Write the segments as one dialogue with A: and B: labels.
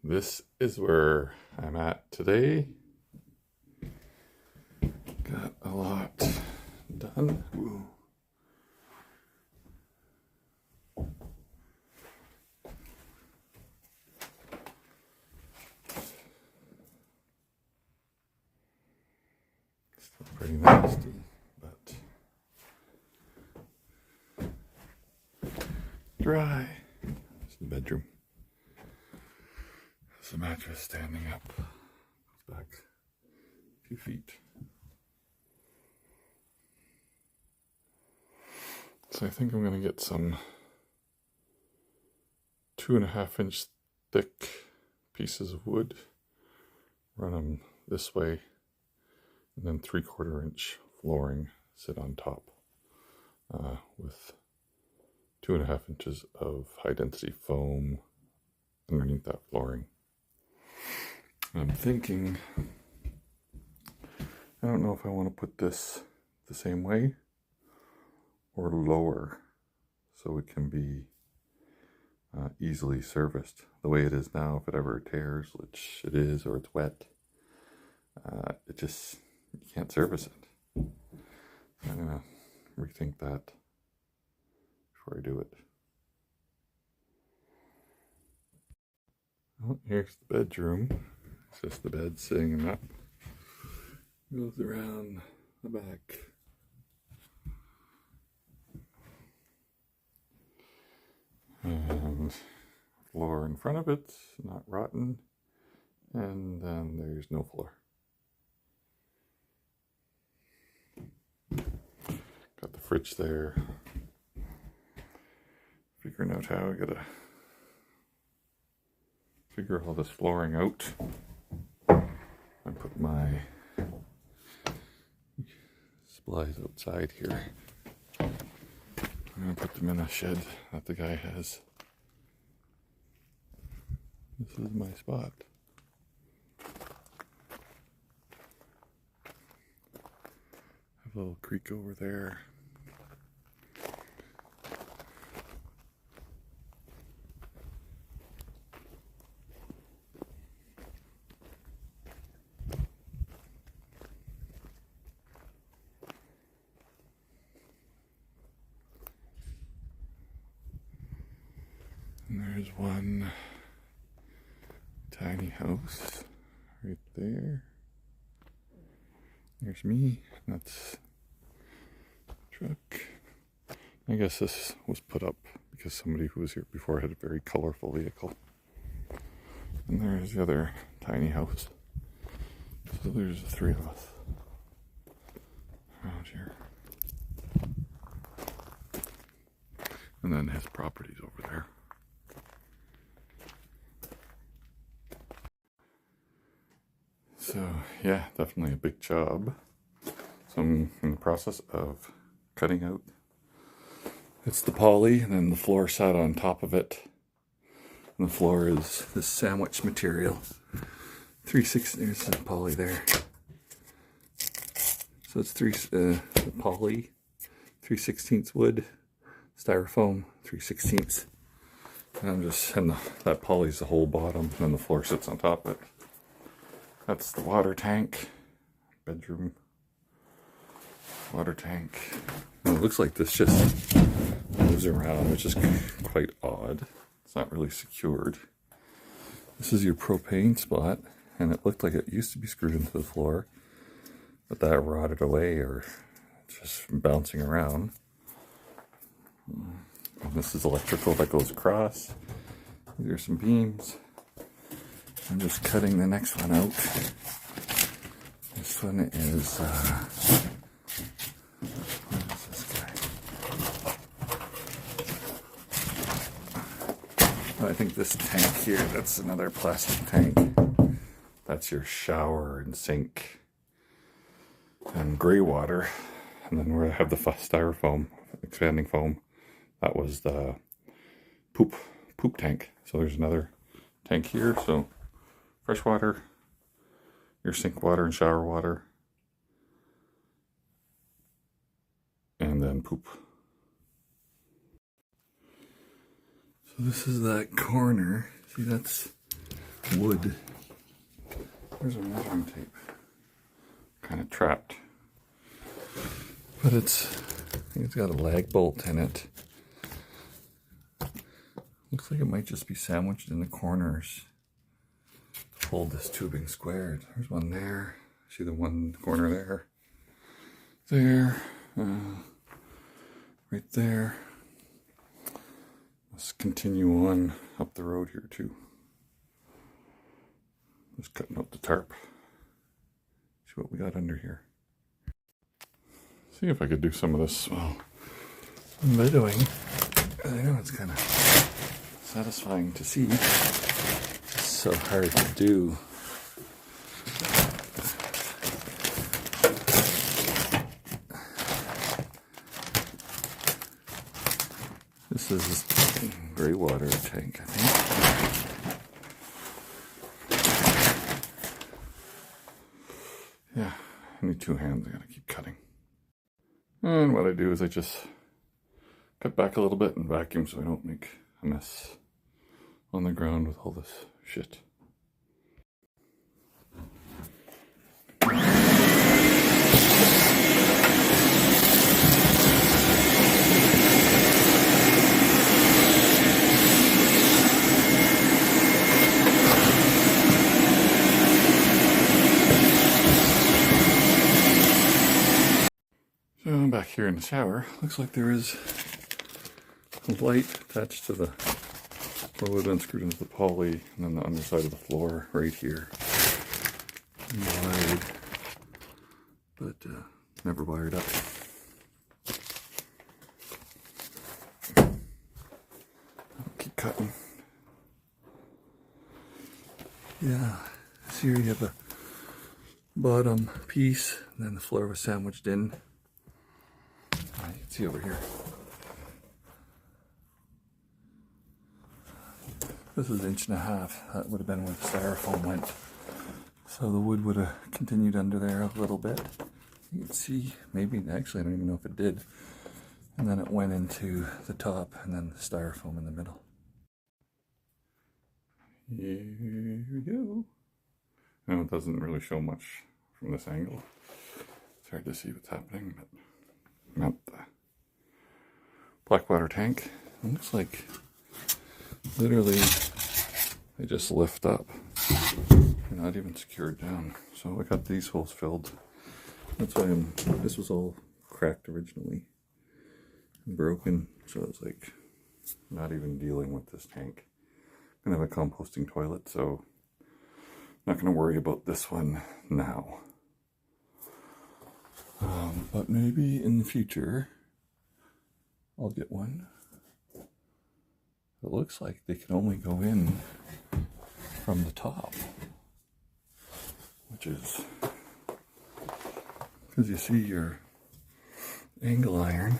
A: This is where I'm at today. Got a lot done. Ooh. Still pretty nasty, but dry. It's the bedroom. There's the mattress standing up. Goes back a few feet. So I think I'm going to get some 2.5-inch thick pieces of wood, run them this way, and then 3/4-inch flooring sit on top with 2.5 inches of high density foam underneath that flooring. I'm thinking, I don't know if I want to put this the same way or lower so it can be easily serviced. The way it is now, if it ever tears, which it is, or it's wet, it just, you can't service it. I'm gonna rethink that before I do it. Well, here's the bedroom. It's just the bed sitting up. Goes around the back. And floor in front of it, not rotten. And then there's no floor. Got the fridge there. Figuring out how I gotta figure all this flooring out. I put my supplies outside here. I'm gonna put them in a shed that the guy has. This is my spot. Have a little creek over there. And there's one tiny house right there. There's me. That's the truck. I guess this was put up because somebody who was here before had a very colorful vehicle. And there's the other tiny house. So there's the three of us around here. And then his property's over there. So yeah, definitely a big job. So I'm in the process of cutting out. It's the poly, and then the floor sat on top of it. And the floor is this sandwich material. 3/6, there's the poly there. So it's poly, 3/16 wood, styrofoam, 3/16. And that poly's the whole bottom, and then the floor sits on top of it. That's the water tank, bedroom, water tank. And it looks like this just moves around, which is quite odd. It's not really secured. This is your propane spot, and it looked like it used to be screwed into the floor, but that rotted away or just bouncing around. And this is electrical that goes across. These are some beams. I'm just cutting the next one out. This one is, what is this guy? I think this tank here, that's another plastic tank. That's your shower and sink and gray water. And then we have the styrofoam, expanding foam. That was the poop tank. So there's another tank here. So fresh water, your sink water and shower water, and then poop. So this is that corner. See, that's wood. There's a measuring tape. Kind of trapped. But it's got a lag bolt in it. Looks like it might just be sandwiched in the corners. Hold this tubing squared. There's one there. See the one corner there? There. Right there. Let's continue on up the road here too. Just cutting out the tarp. See what we got under here. See if I could do some of this while I'm videoing. I know it's kind of satisfying to see. It's so hard to do. This is a gray water tank, I think. Yeah, I need two hands. I gotta keep cutting. And what I do is I just cut back a little bit and vacuum so I don't make a mess on the ground with all this shit. So I'm back here in the shower. Looks like there is a light attached to the what would have been screwed into the poly, and then the underside of the floor right here. Wired, but never wired up. I'll keep cutting. Yeah, so here you have a bottom piece, and then the floor was sandwiched in. You can see over here. This is 1.5 inches. That would have been where the styrofoam went. So the wood would have continued under there a little bit. You can see, maybe, actually I don't even know if it did. And then it went into the top and then the styrofoam in the middle. Here we go. Now it doesn't really show much from this angle. It's hard to see what's happening, but I'm at the black water tank. It looks like literally they just lift up. They're not even secured down. So I got these holes filled. That's why this was all cracked originally and broken. So it's like not even dealing with this tank. I'm gonna have a composting toilet, so I'm not gonna worry about this one now. But maybe in the future I'll get one. It looks like they can only go in from the top, which is because you see your angle iron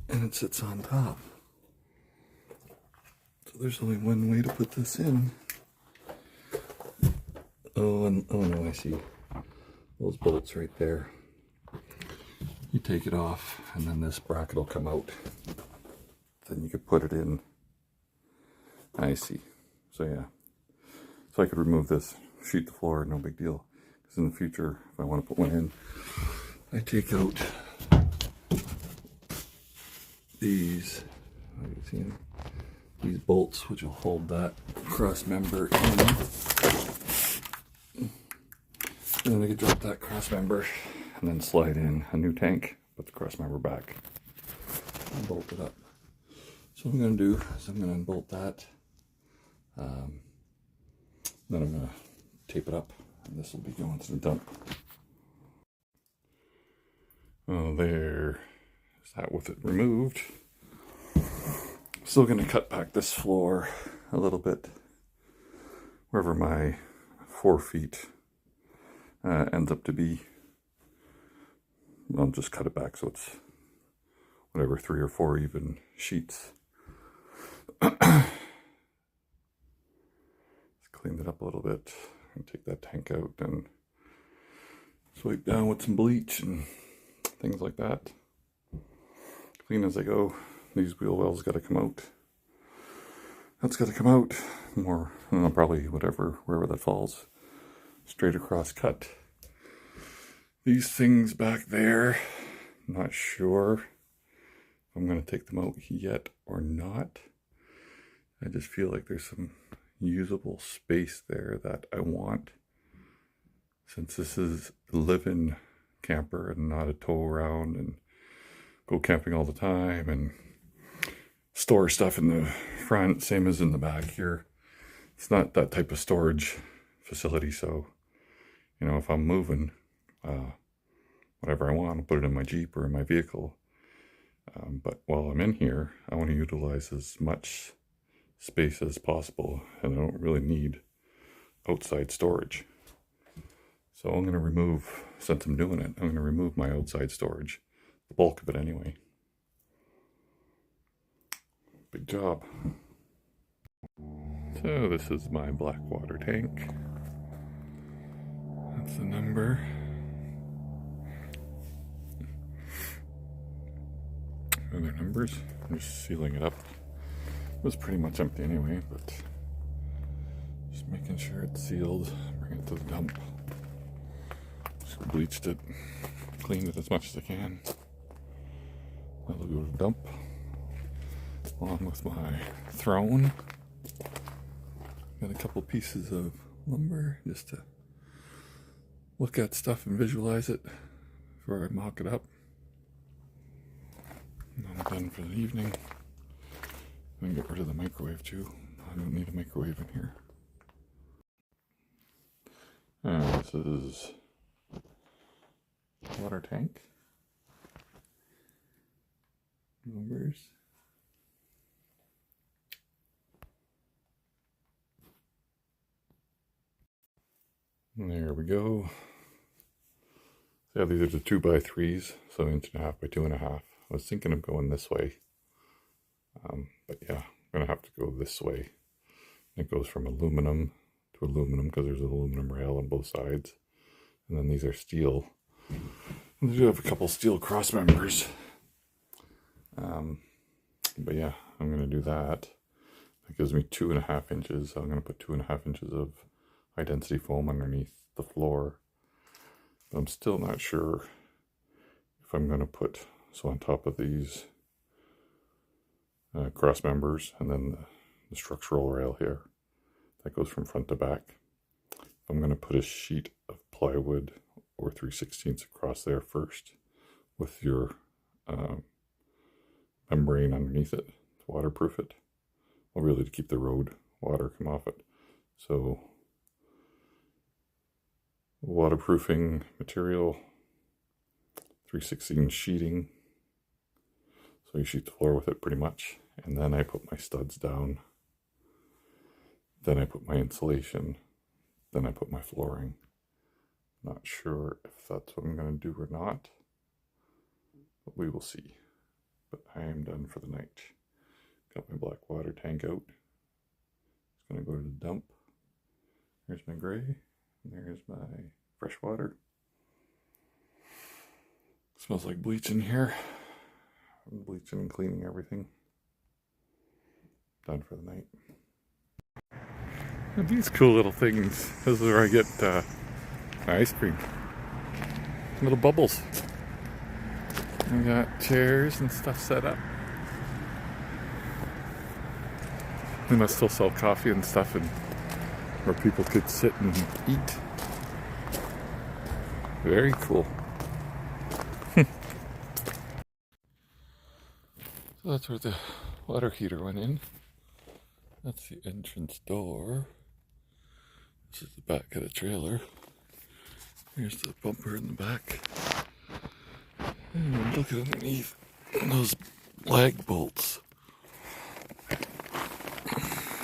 A: and it sits on top. So there's only one way to put this in. Oh no, I see those bolts right there. You take it off and then this bracket will come out. Then you could put it in. I see. So yeah. So I could remove this, sheet the floor, no big deal. Because in the future, if I want to put one in, I take out these, how do you see them? These bolts, which will hold that cross member in. And then I could drop that cross member and then slide in a new tank, put the cross member back, and bolt it up. So what I'm going to do is I'm going to unbolt that, then I'm going to tape it up, and this will be going to the dump. Oh, there is that with it removed. Still going to cut back this floor a little bit, wherever my 4 feet ends up to be. I'll just cut it back so it's whatever, 3 or 4 even sheets. Let's clean it up a little bit and take that tank out and swipe down with some bleach and things like that. Clean as I go. These wheel wells got to come out. That's got to come out more, probably wherever that falls. Straight across cut. These things back there, not sure if I'm going to take them out yet or not. I just feel like there's some usable space there that I want. Since this is a live-in camper and not a tow around and go camping all the time and store stuff in the front, same as in the back here. It's not that type of storage facility, so, you know, if I'm moving, whatever I want, I'll put it in my Jeep or in my vehicle. But while I'm in here, I want to utilize as much space as possible, and I don't really need outside storage. So I'm going to remove, since I'm doing it, I'm going to remove my outside storage, the bulk of it anyway. Big job. So this is my black water tank. That's the number. Other numbers. I'm just sealing it up. It was pretty much empty anyway, but just making sure it's sealed. Bring it to the dump. Just bleached it, cleaned it as much as I can. I'll go to the dump along with my throne. Got a couple pieces of lumber just to look at stuff and visualize it before I mock it up. And I'm done for the evening. I'm gonna get rid of the microwave too. I don't need a microwave in here. This is water tank. Numbers. And there we go. Yeah, these are the 2x3s, so 1.5 by 2.5. I was thinking of going this way. But yeah, I'm gonna have to go this way. It goes from aluminum to aluminum because there's an aluminum rail on both sides. And then these are steel. And they do have a couple steel cross members. But yeah, I'm gonna do that. That gives me 2.5 inches. I'm gonna put 2.5 inches of high density foam underneath the floor. But I'm still not sure if I'm gonna put, so on top of these cross members and then the structural rail here that goes from front to back. I'm going to put a sheet of plywood or 3/16 across there first with your membrane underneath it to waterproof it. Well, really to keep the road water come off it. So waterproofing material, 3/16 sheeting. So you sheet the floor with it pretty much. And then I put my studs down. Then I put my insulation. Then I put my flooring. Not sure if that's what I'm going to do or not. But we will see. But I am done for the night. Got my black water tank out. It's going to go to the dump. There's my gray. And there's my fresh water. Smells like bleach in here. I'm bleaching and cleaning everything. Done for the night. And these cool little things. This is where I get my ice cream. Little bubbles. We got chairs and stuff set up. They must still sell coffee and stuff, and where people could sit and eat. Very cool. So that's where the water heater went in. That's the entrance door. This is the back of the trailer. Here's the bumper in the back. And look at underneath those lag bolts.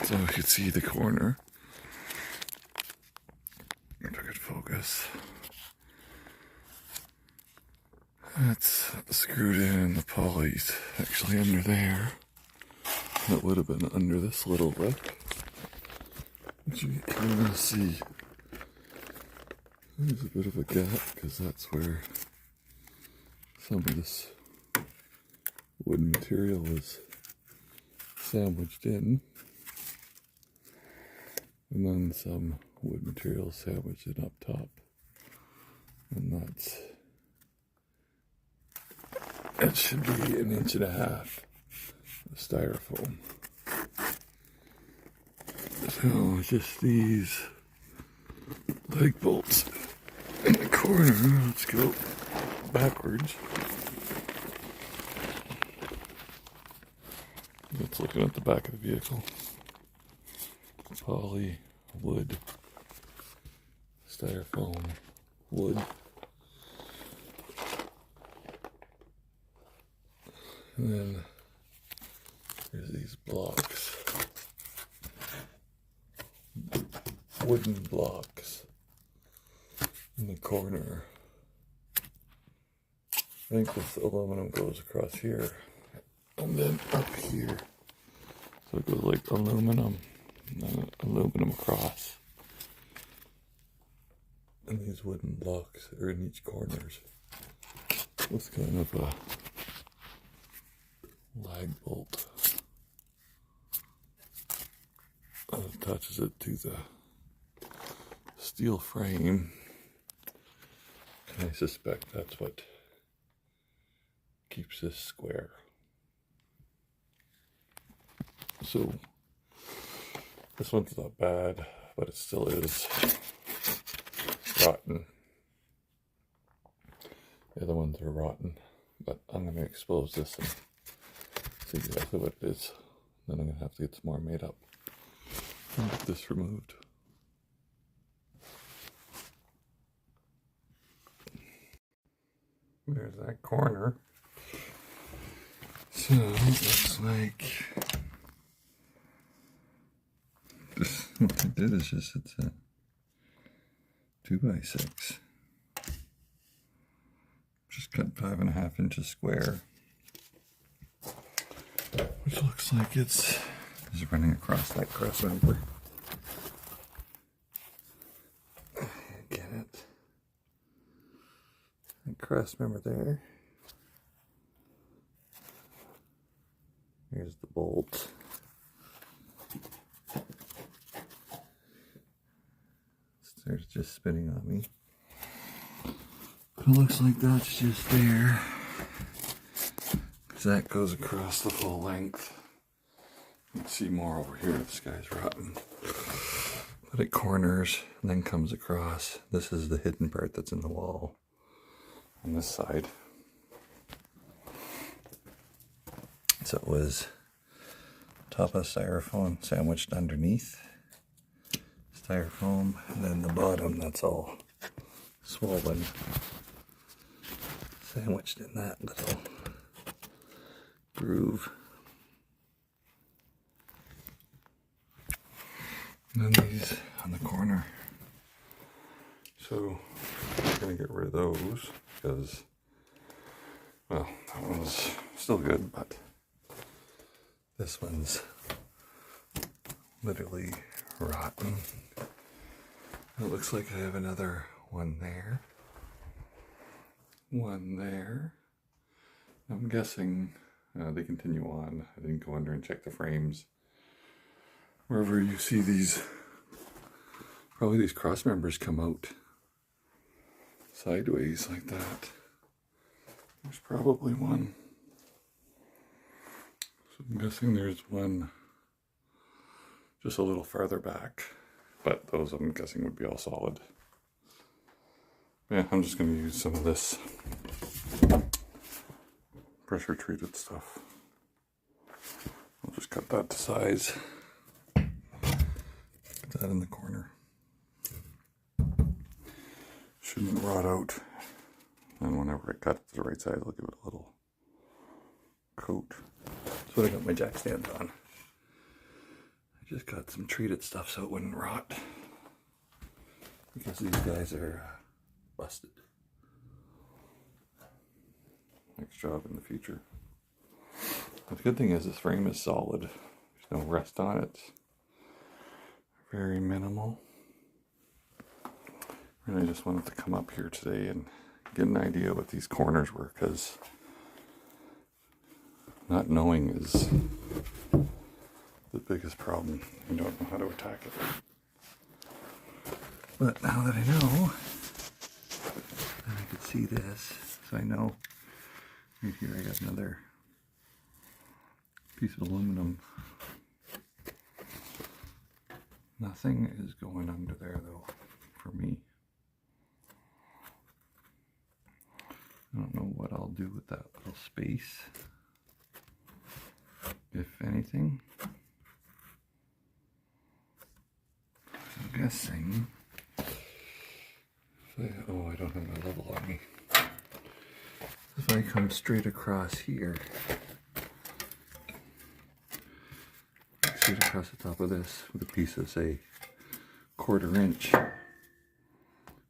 A: So you can see the corner. If I could focus. That's screwed in, the poly's actually under there. That would have been under this little lip. But you can kind of see there's a bit of a gap because that's where some of this wood material is sandwiched in. And then some wood material sandwiching up top. And it should be 1.5 inches of styrofoam. So just these leg bolts in the corner. Let's go backwards. Let's look at the back of the vehicle. Poly, wood, styrofoam, wood. And then there's these blocks. Wooden blocks in the corner. I think this aluminum goes across here and then up here. So it goes like aluminum and then aluminum across. And these wooden blocks are in each corners with kind of a lag bolt that attaches it to the steel frame. And I suspect that's what keeps this square. So this one's not bad, but it still is rotten. The other ones are rotten, but I'm going to expose this and see exactly what it is. Then I'm going to have to get some more made up and get this removed. There's that corner. So it looks like this, what I did is just, it's a 2x6. Just cut 5.5 inches square. Which looks like it's just running across that cross member. Get it? That cross member there. Here's the bolt. Starts just spinning on me. But it looks like that's just there. Because that goes across the full length. You can see more over here. This guy's rotten. But it corners and then comes across. This is the hidden part that's in the wall on this side. So it was top of styrofoam sandwiched underneath. Styrofoam, and then the bottom, that's all swollen. Sandwiched in that little groove. And then these on the corner. So I'm gonna get rid of those because, well, that one's still good, but this one's literally rotten. It looks like I have another one there. One there. I'm guessing they continue on. I didn't go under and check the frames. Wherever you see these, probably these cross members come out sideways like that. There's probably one. So I'm guessing there's one just a little farther back, but those I'm guessing would be all solid. Yeah, I'm just going to use some of this pressure treated stuff. I'll just cut that to size. Put that in the corner. Shouldn't rot out. And whenever I cut it to the right size, I'll give it a little coat. That's what I got my jack stands on. I just got some treated stuff so it wouldn't rot. Because these guys are busted. Next job in the future. But the good thing is this frame is solid. There's no rust on it. Very minimal. And I just wanted to come up here today and get an idea what these corners were, because not knowing is the biggest problem. You don't know how to attack it. But now that I know, then I could see this, so I know right here I got another piece of aluminum. Nothing is going under there though, for me. I don't know what I'll do with that little space, if anything. I'm guessing, I don't have my level on me. If I come straight across here, straight across the top of this with a piece of, say, 1/4 inch,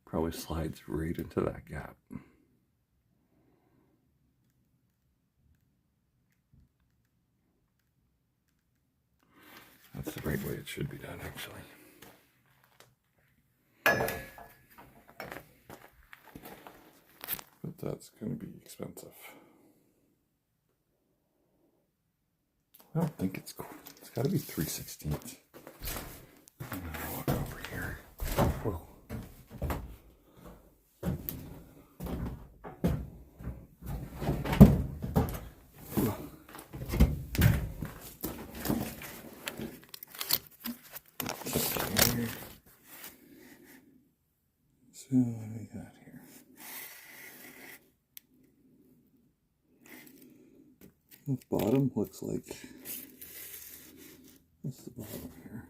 A: probably slides right into that gap. That's the right way it should be done, actually. But that's going to be expensive. I don't think it's cool. It's got to be 3/16. I'm going to walk over here. Whoa. So what do we got here? The bottom looks like, what's the bottom here?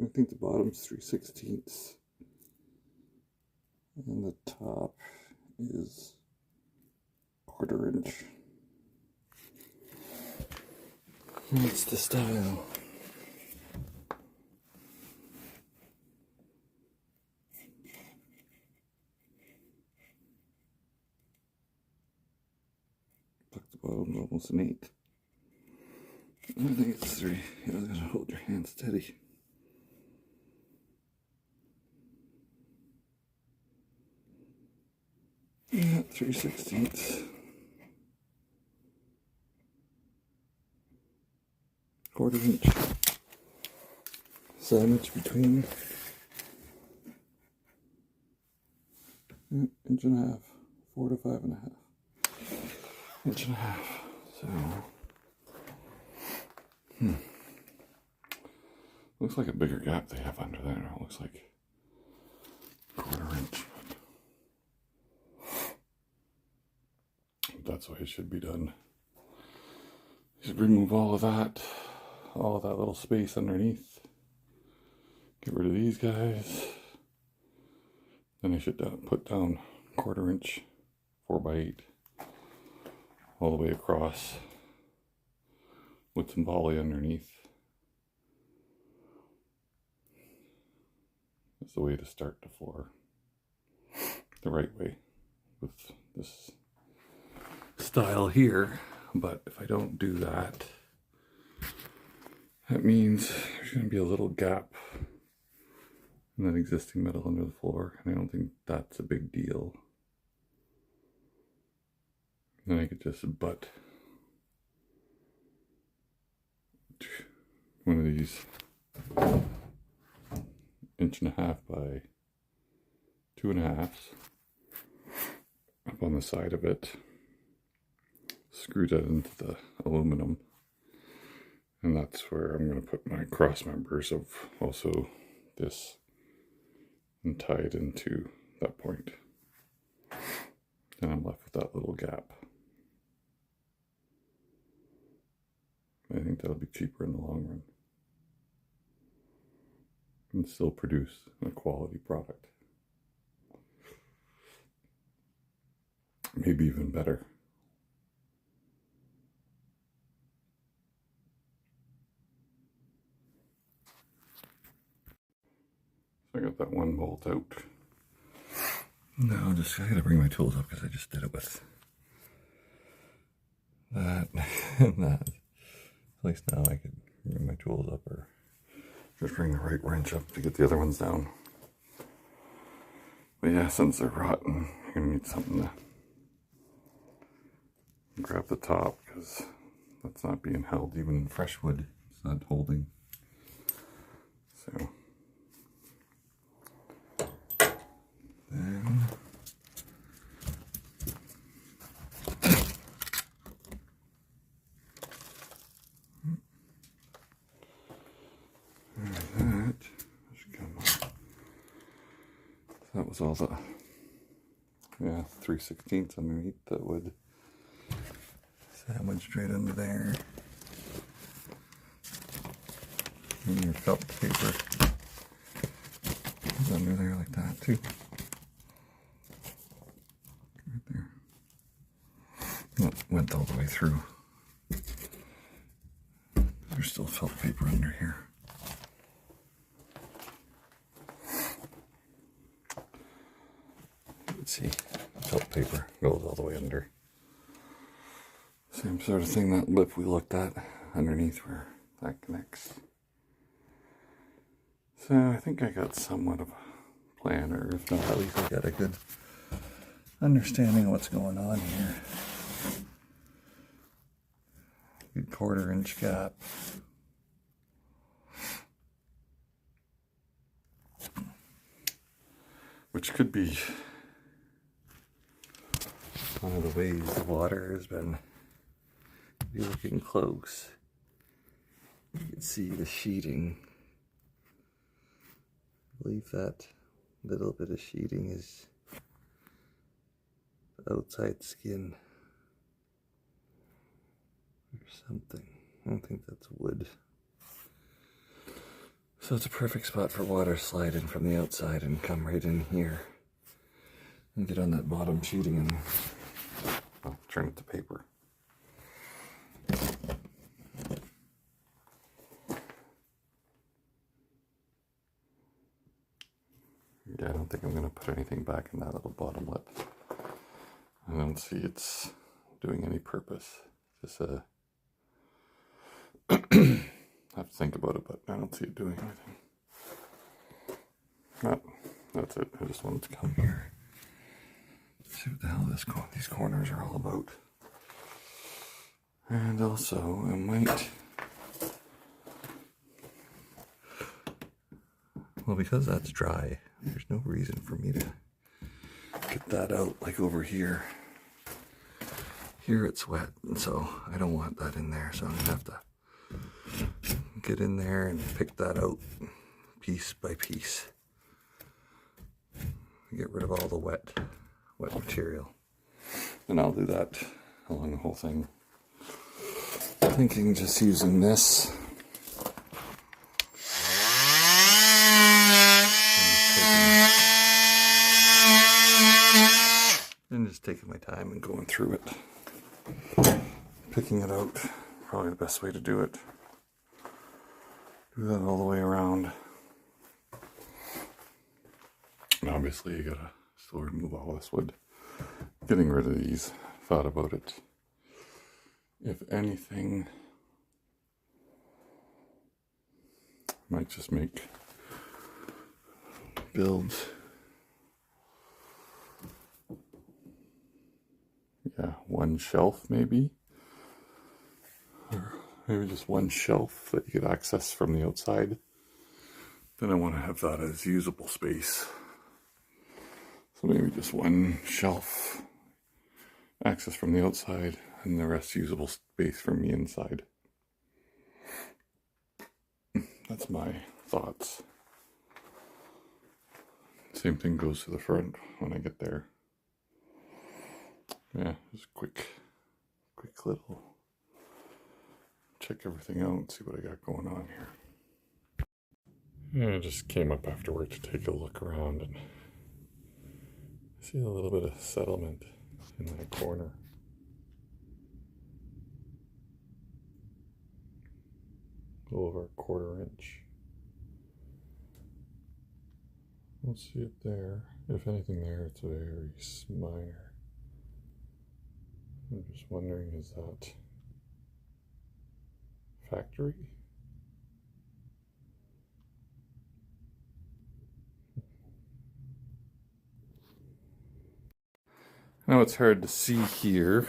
A: I think the bottom's 3/16, and the top is 1/4 inch. That's the style. The bottom's almost an 8. I think it's 3. You gotta hold your hand steady. Yeah, 3/16. 1/4 inch sandwich between inch and a half, 4 to 5.5 inch and a half. So looks like a bigger gap they have under there. It looks like 1/4 inch. But that's the way it should be done. You should remove all of that little space underneath. Get rid of these guys. Then I should put down 1/4 inch 4x8 all the way across with some poly underneath. That's the way to start the floor. The right way with this style here. But if I don't do that, that means there's going to be a little gap in that existing metal under the floor, and I don't think that's a big deal. Then I could just butt one of these 1.5 by 2.5 up on the side of it, screw that into the aluminum, and that's where I'm going to put my cross members of also this and tie it into that point. And I'm left with that little gap. I think that'll be cheaper in the long run and still produce a quality product. Maybe even better. So I got that one bolt out. Now I gotta bring my tools up because I just did it with that and that. At least now I can bring my tools up, or just bring the right wrench up to get the other ones down. But yeah, since they're rotten, you're gonna need something to grab the top, because that's not being held. Even in fresh wood, it's not holding. So then that was all the 3/16 underneath that would sandwiched right under there. And your felt paper is under there like that too. Right there. Well, it went all the way through. There's still felt paper under here. Let's see, felt paper goes all the way under. Same sort of thing, that lip we looked at underneath where that connects. So I think I got somewhat of a plan, or if not, at least I got a good understanding of what's going on here. Good 1/4 inch gap. Which could be one of the ways the water has been. If you're looking close, you can see the sheeting. I believe that little bit of sheeting is the outside skin or something. I don't think that's wood. So it's a perfect spot for water to slide in from the outside and come right in here and get on that bottom sheeting and turn it to paper. Yeah, I don't think I'm going to put anything back in that little bottom lip. I don't see it's doing any purpose. Just I have to think about it, but I don't see it doing anything. No, that's it. I just wanted to come here. See what the hell these corners are all about. And also, I might... Well, because that's dry, there's no reason for me to get that out like over here. Here it's wet, and so I don't want that in there, so I'm gonna have to get in there and pick that out piece by piece. Get rid of all the wet material. And I'll do that along the whole thing. Thinking just using this. And just taking my time and going through it. Picking it out. Probably the best way to do it. Do that all the way around. And obviously you gotta still remove all this wood. Getting rid of these. Thought about it. If anything, might just build, one shelf maybe, or maybe just one shelf that you could access from the outside. Then I want to have that as usable space. So maybe just one shelf access from the outside and the rest usable space from the inside. That's my thoughts. Same thing goes to the front when I get there. Yeah, just quick little check everything out and see what I got going on here. Yeah, I just came up after work to take a look around and see a little bit of settlement in that corner. A little over a 1/4 inch. Let's see it there. If anything there, it's very minor. I'm just wondering, is that factory? I know it's hard to see here,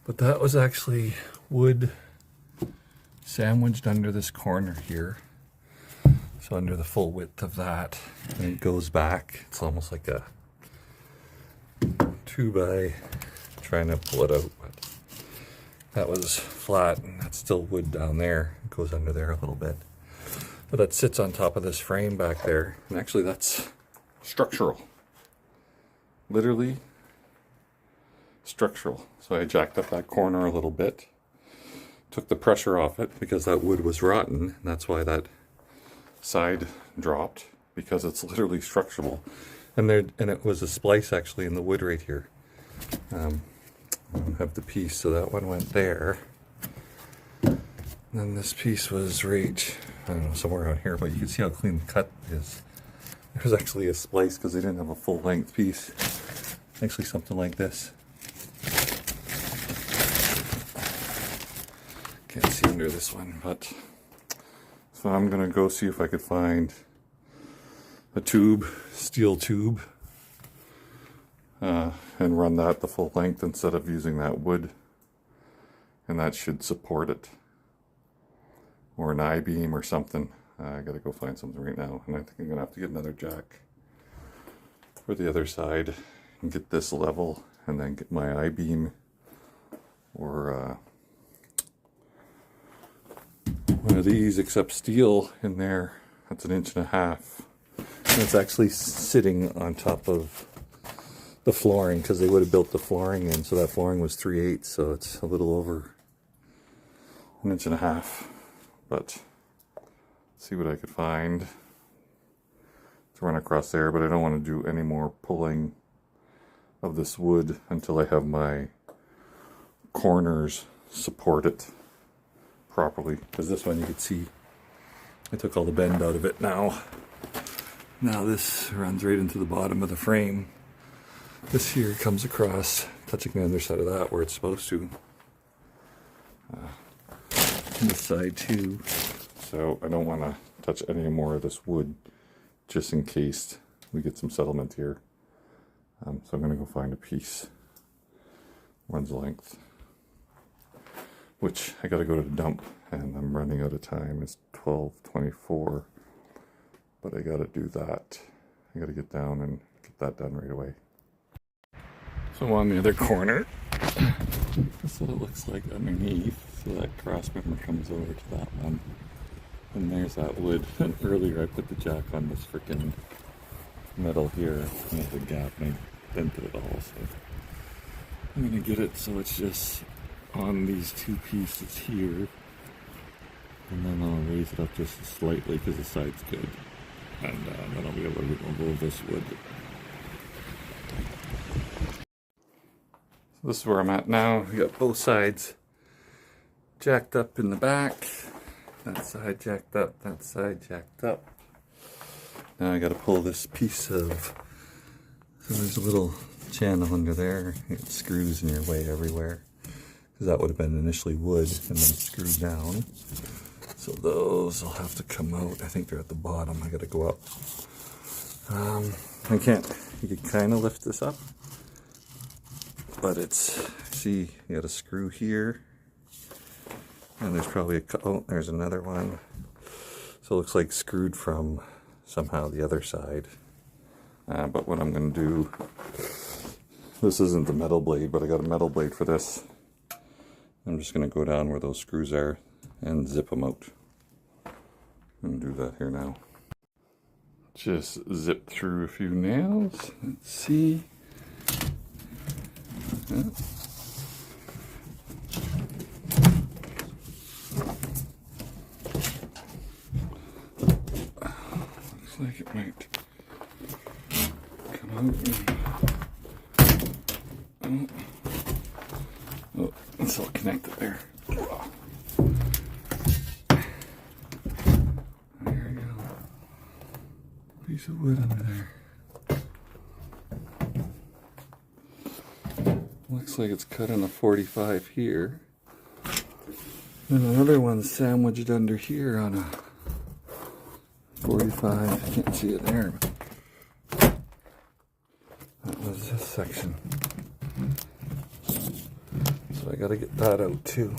A: but that was actually wood sandwiched under this corner here. So under the full width of that, and it goes back. It's almost like a 2x, trying to pull it out, but that was flat, and that's still wood down there. It goes under there a little bit. But that sits on top of this frame back there, and actually that's structural. Literally structural. So I jacked up that corner a little bit, took the pressure off it because that wood was rotten, and that's why that side dropped, because it's literally structural. And it was a splice actually in the wood right here. I don't have the piece, so that one went there. And then this piece was right, I don't know, somewhere out here, but you can see how clean the cut is. There was actually a splice because they didn't have a full length piece. Actually something like this. Can't see under this one, but so I'm gonna go see if I could find a tube, steel tube, and run that the full length instead of using that wood, and that should support it, or an I-beam or something. I gotta go find something right now, and I think I'm gonna have to get another jack for the other side and get this level, and then get my I-beam or one of these, except steel in there. That's 1.5 inches. And it's actually sitting on top of the flooring, because they would have built the flooring in, so that flooring was 3/8, so it's a little over 1.5 inches. But see what I could find to run across there, but I don't want to do any more pulling of this wood until I have my corners support it properly, because this one you can see I took all the bend out of it. Now this runs right into the bottom of the frame. This here comes across, touching the other side of that where it's supposed to. And this side too. So I don't want to touch any more of this wood, just in case we get some settlement here. So I'm going to go find a piece, one's length, which I got to go to the dump, and I'm running out of time. It's 12:24, but I got to do that. I got to get down and get that done right away. So on the other corner, that's what it looks like underneath. So that cross member comes over to that one, and there's that wood. And earlier I put the jack on this freaking metal here, and there's a gap, and I dented it all. So I'm gonna get it so it's just on these two pieces here, and then I'll raise it up just slightly because the side's good, and then I'll be able to remove this wood. So this is where I'm at now. We got both sides jacked up in the back, that side jacked up, that side jacked up. Now I got to pull this piece of, so there's a little channel under there. It screws in your way everywhere, because that would have been initially wood and then screwed down. So those will have to come out. I think they're at the bottom. I got to go up. I can't, you can kind of lift this up, but it's, see, you got a screw here, and there's probably a, oh, there's another one. So it looks like screwed from somehow the other side. But what I'm going to do, this isn't the metal blade, but I got a metal blade for this. I'm just going to go down where those screws are and zip them out. I'm going to do that here now. Just zip through a few nails. Let's see. Yeah. Looks like it might come out. Oh, it's all connected there. There we go. Piece of wood under there. Looks like it's cut in a 45 here. And another one sandwiched under here on a 45. I can't see it there, but that was is this section. So I gotta get that out too.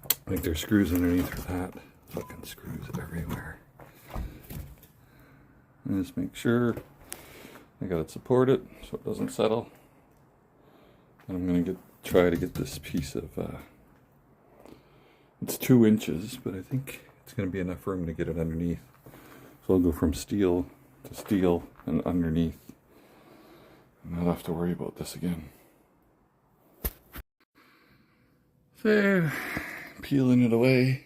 A: I think there's screws underneath for that. Fucking screws everywhere. And just make sure I gotta support it so it doesn't settle. And I'm gonna try to get this piece of it's 2 inches, but I think it's gonna be enough room to get it underneath. So I'll go from steel to steel and underneath. And I'll have to worry about this again. So, peeling it away.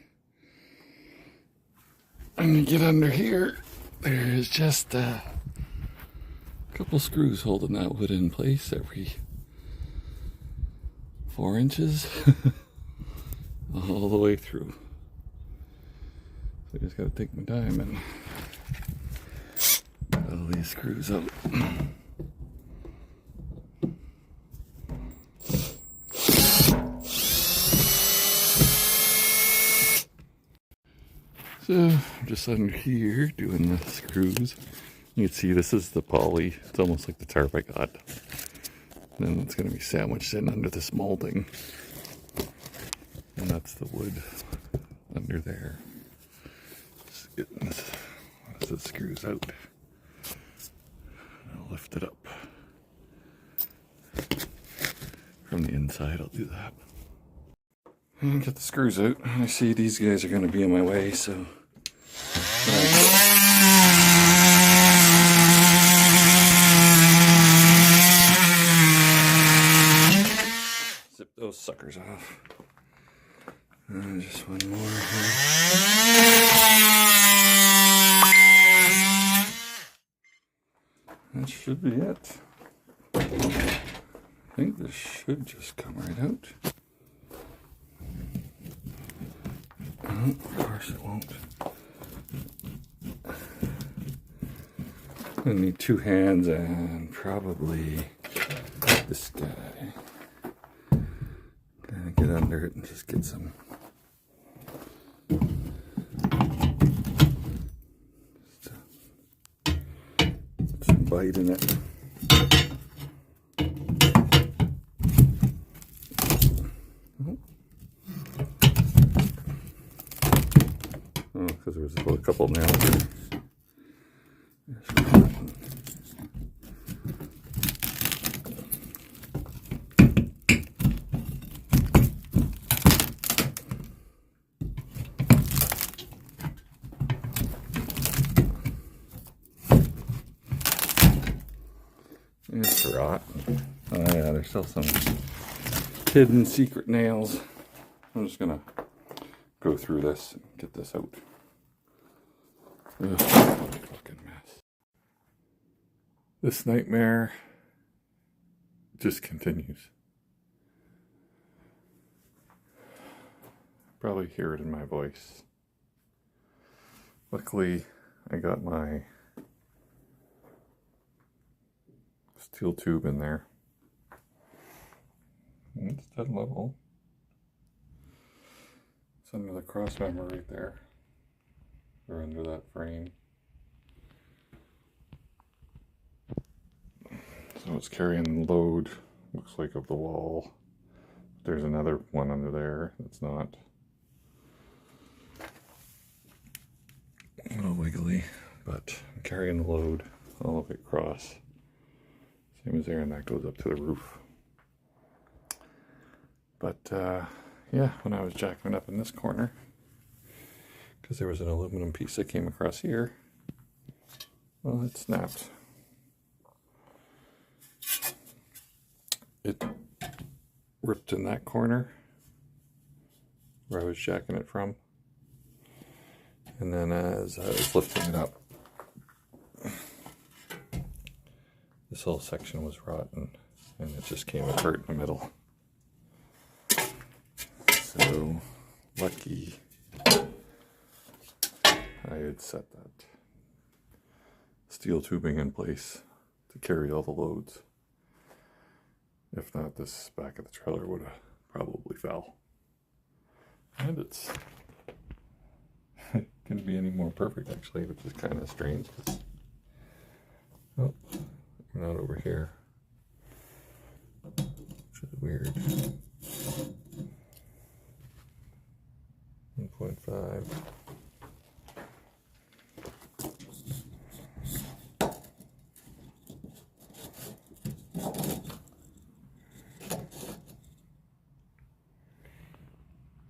A: I'm gonna get under here. There's just a couple screws holding that wood in place every 4 inches. All the way through. So I just gotta take my time and get all these screws out. So I'm just under here doing the screws. You can see this is the poly. It's almost like the tarp I got. And then it's going to be sandwiched in under this molding. And that's the wood under there. Just getting this as it screws out. I'll lift it up. From the inside, I'll do that. And get the screws out. I see these guys are going to be in my way, so zip those suckers off. And just one more here. That should be it. I think this should just come right out. Oh, of course it won't. I need 2 hands and probably this guy. Gotta get under it and just get some. Some bite in it. Oh, because there was a couple nails there. It's rot. Oh yeah, there's still some hidden secret nails. I'm just gonna go through this and get this out. Ugh, fucking mess. This nightmare just continues. Probably hear it in my voice. Luckily, I got my steel tube in there. And it's dead level. It's under the cross member right there. Or under that frame. So it's carrying the load, looks like, of the wall. There's another one under there that's not. A little wiggly, but I'm carrying the load all the way across. Same as there, and that goes up to the roof. But yeah, when I was jacking it up in this corner, because there was an aluminum piece that came across here, well, it snapped. It ripped in that corner where I was jacking it from. And then as I was lifting it up, this whole section was rotten and it just came apart in the middle. So lucky I had set that steel tubing in place to carry all the loads. If not, this back of the trailer would have probably fell. And it's couldn't be any more perfect, actually, which is kind of strange. Oh, not over here. Which is weird. 1.5.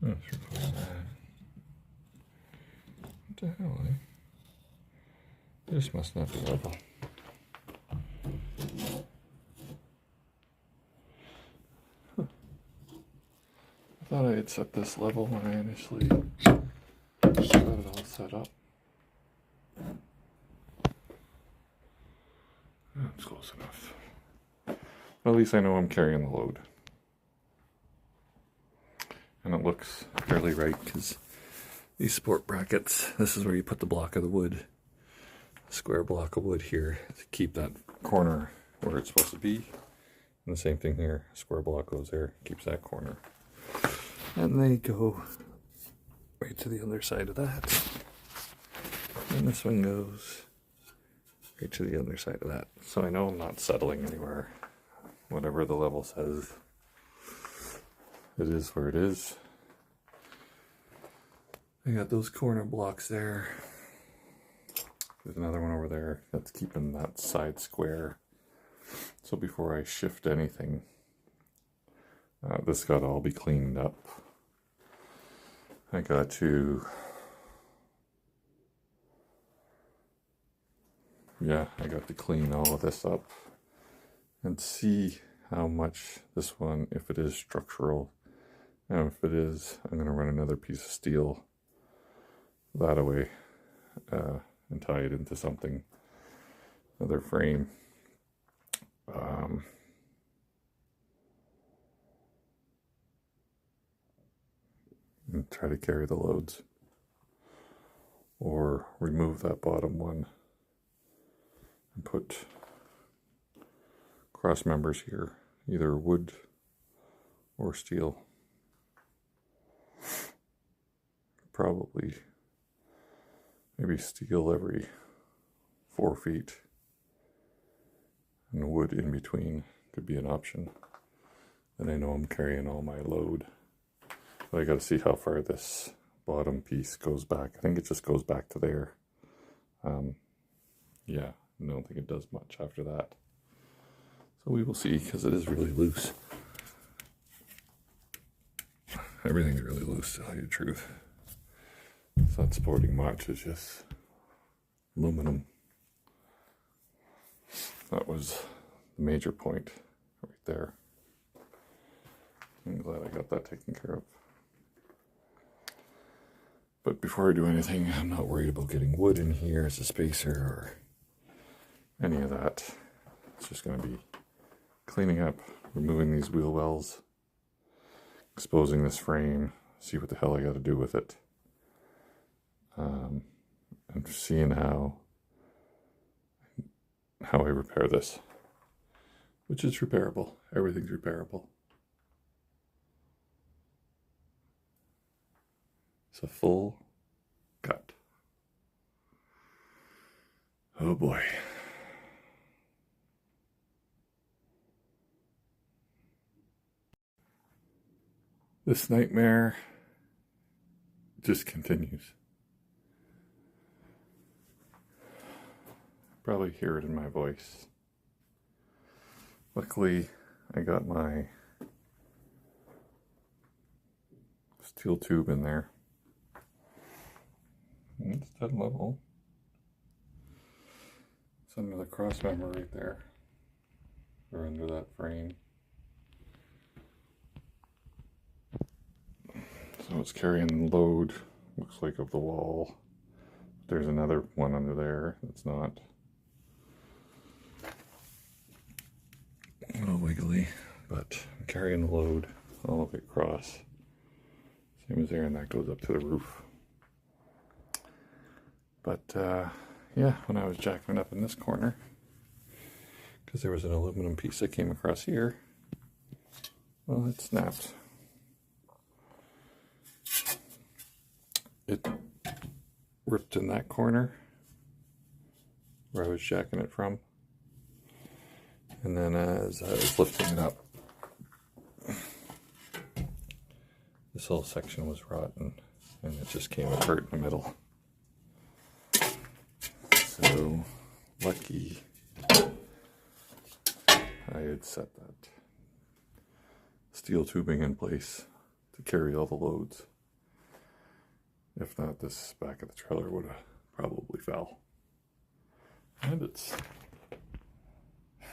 A: Oh, 3.9. What the hell, eh? This must not be level. Huh. I thought I had set this level when I initially got it all set up. That's close enough. At least I know I'm carrying the load. And it looks fairly right because these support brackets, this is where you put the block of the wood, square block of wood here to keep that corner where it's supposed to be. And the same thing here, square block goes there, keeps that corner. And they go right to the other side of that. And this one goes right to the other side of that. So I know I'm not settling anywhere. Whatever the level says, it is where it is. I got those corner blocks there. There's another one over there that's keeping that side square. So before I shift anything, this got to all be cleaned up. I got to, I got to clean all of this up and see how much this one, if it is structural. And if it is, I'm going to run another piece of steel that away and tie it into something, another frame. And try to carry the loads, or remove that bottom one and put cross members here, either wood or steel. Probably maybe steel every 4 feet and wood in between could be an option. Then I know I'm carrying all my load. But I got to see how far this bottom piece goes back. I think it just goes back to there. Yeah, I don't think it does much after that. So we will see, because it is really loose. Everything's really loose, to tell you the truth. It's not supporting much, it's just aluminum. That was the major point right there. I'm glad I got that taken care of. But before I do anything, I'm not worried about getting wood in here as a spacer or any of that. It's just going to be cleaning up, removing these wheel wells, exposing this frame, see what the hell I got to do with it. And seeing how I repair this, which is repairable. Everything's repairable. It's a full cut. Oh boy. This nightmare just continues. Probably hear it in my voice. Luckily, I got my steel tube in there. It's dead level. It's under the cross member right there, or under that frame. So it's carrying the load, looks like, of the wall. There's another one under there that's not. A little wiggly, but I'm carrying the load all the way across. Same as there, and that goes up to the roof. But yeah, when I was jacking it up in this corner, because there was an aluminum piece that came across here, well, it snapped. It ripped in that corner where I was jacking it from, And then as I was lifting it up, this whole section was rotten and it just came apart in the middle. So lucky I had set that steel tubing in place to carry all the loads. If not, this back of the trailer would have probably fell. And it's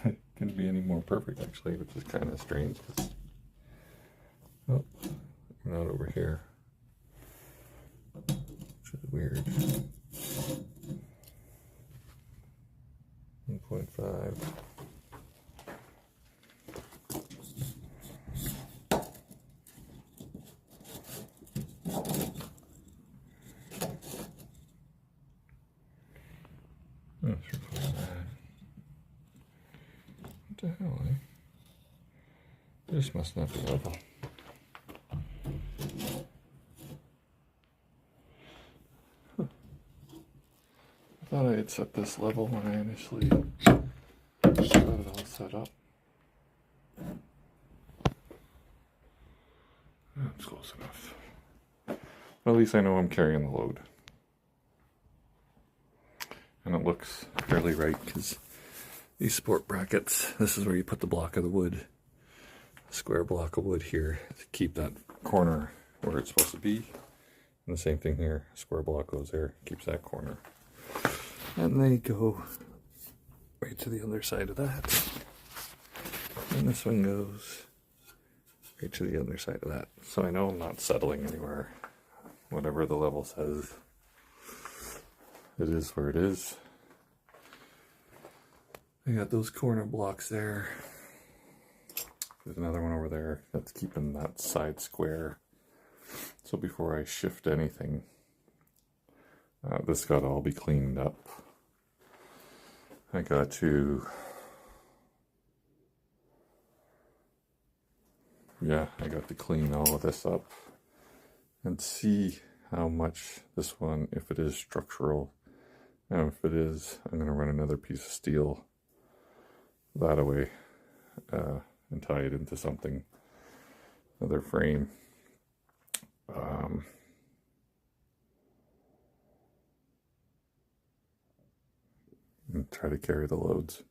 A: it couldn't be any more perfect actually, which is kind of strange. Oh, not over here, which is weird. 1.5. What the hell, eh? This must not be level. Huh. I thought I had set this level when I initially got it all set up. That's close enough. Well, at least I know I'm carrying the load. And it looks fairly right because these support brackets, this is where you put the block of the wood, a square block of wood here to keep that corner where it's supposed to be. And the same thing here, a square block goes there, keeps that corner. And they go right to the other side of that. And this one goes right to the other side of that. So I know I'm not settling anywhere. Whatever the level says, it is where it is. I got those corner blocks there. There's another one over there that's keeping that side square. So before I shift anything, this got to all be cleaned up. I got to, I got to clean all of this up and see how much this one, if it is structural. And if it is, I'm going to run another piece of steel that away and tie it into something, another frame. And try to carry the loads.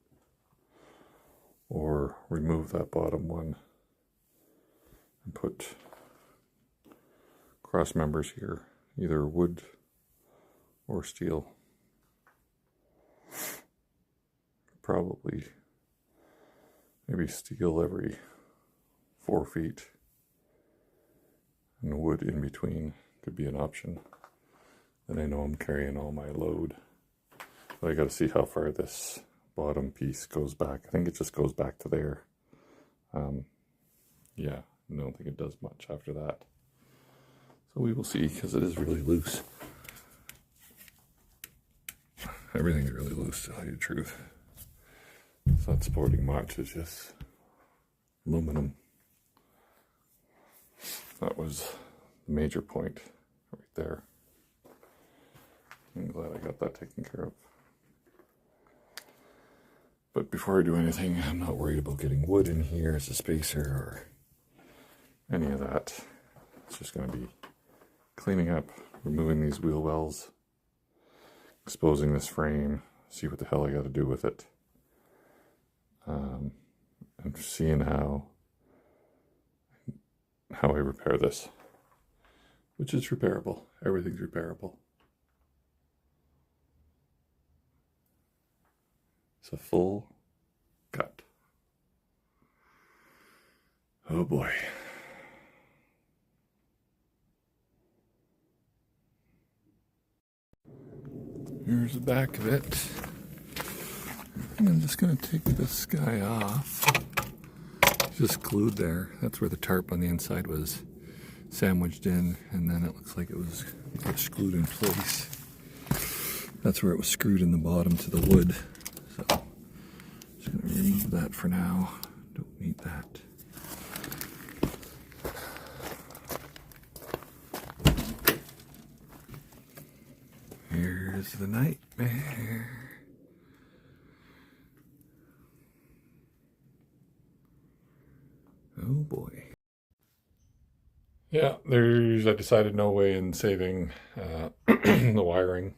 A: Or remove that bottom one and put cross members here, either wood or steel. Probably maybe steel every 4 feet and wood in between could be an option. Then I know I'm carrying all my load. But I got to see how far this bottom piece goes back. I think it just goes back to there. Yeah, I don't think it does much after that. So we will see, because it is really loose. Everything's really loose, to tell you the truth. It's not supporting much, it's just aluminum. That was the major point right there. I'm glad I got that taken care of. But before I do anything, I'm not worried about getting wood in here as a spacer or any of that. It's just going to be cleaning up, removing these wheel wells, exposing this frame, see what the hell I got to do with it. And seeing how I repair this, which is repairable. Everything's repairable. It's a full cut. Oh boy. Here's the back of it. I'm just going to take this guy off. It's just glued there. That's where the tarp on the inside was sandwiched in, and then it looks like it was screwed in place. That's where it was screwed in the bottom to the wood. So just going to remove that for now. Don't need that. Here's the nightmare. Oh boy. Yeah, I decided no way in saving the wiring.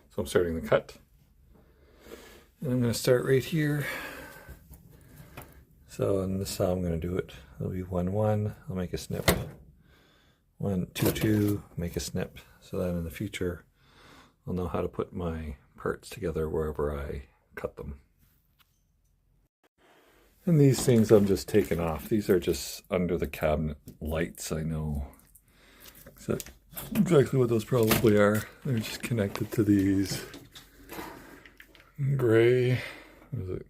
A: So I'm starting the cut. And I'm going to start right here. So, and this is how I'm going to do it. It'll be 1, 1, I'll make a snip. 1, 2, 2, make a snip. So that in the future, I'll know how to put my parts together wherever I cut them. And these things I'm just taking off. These are just under the cabinet lights, I know. Exactly what those probably are. They're just connected to these gray, what is it?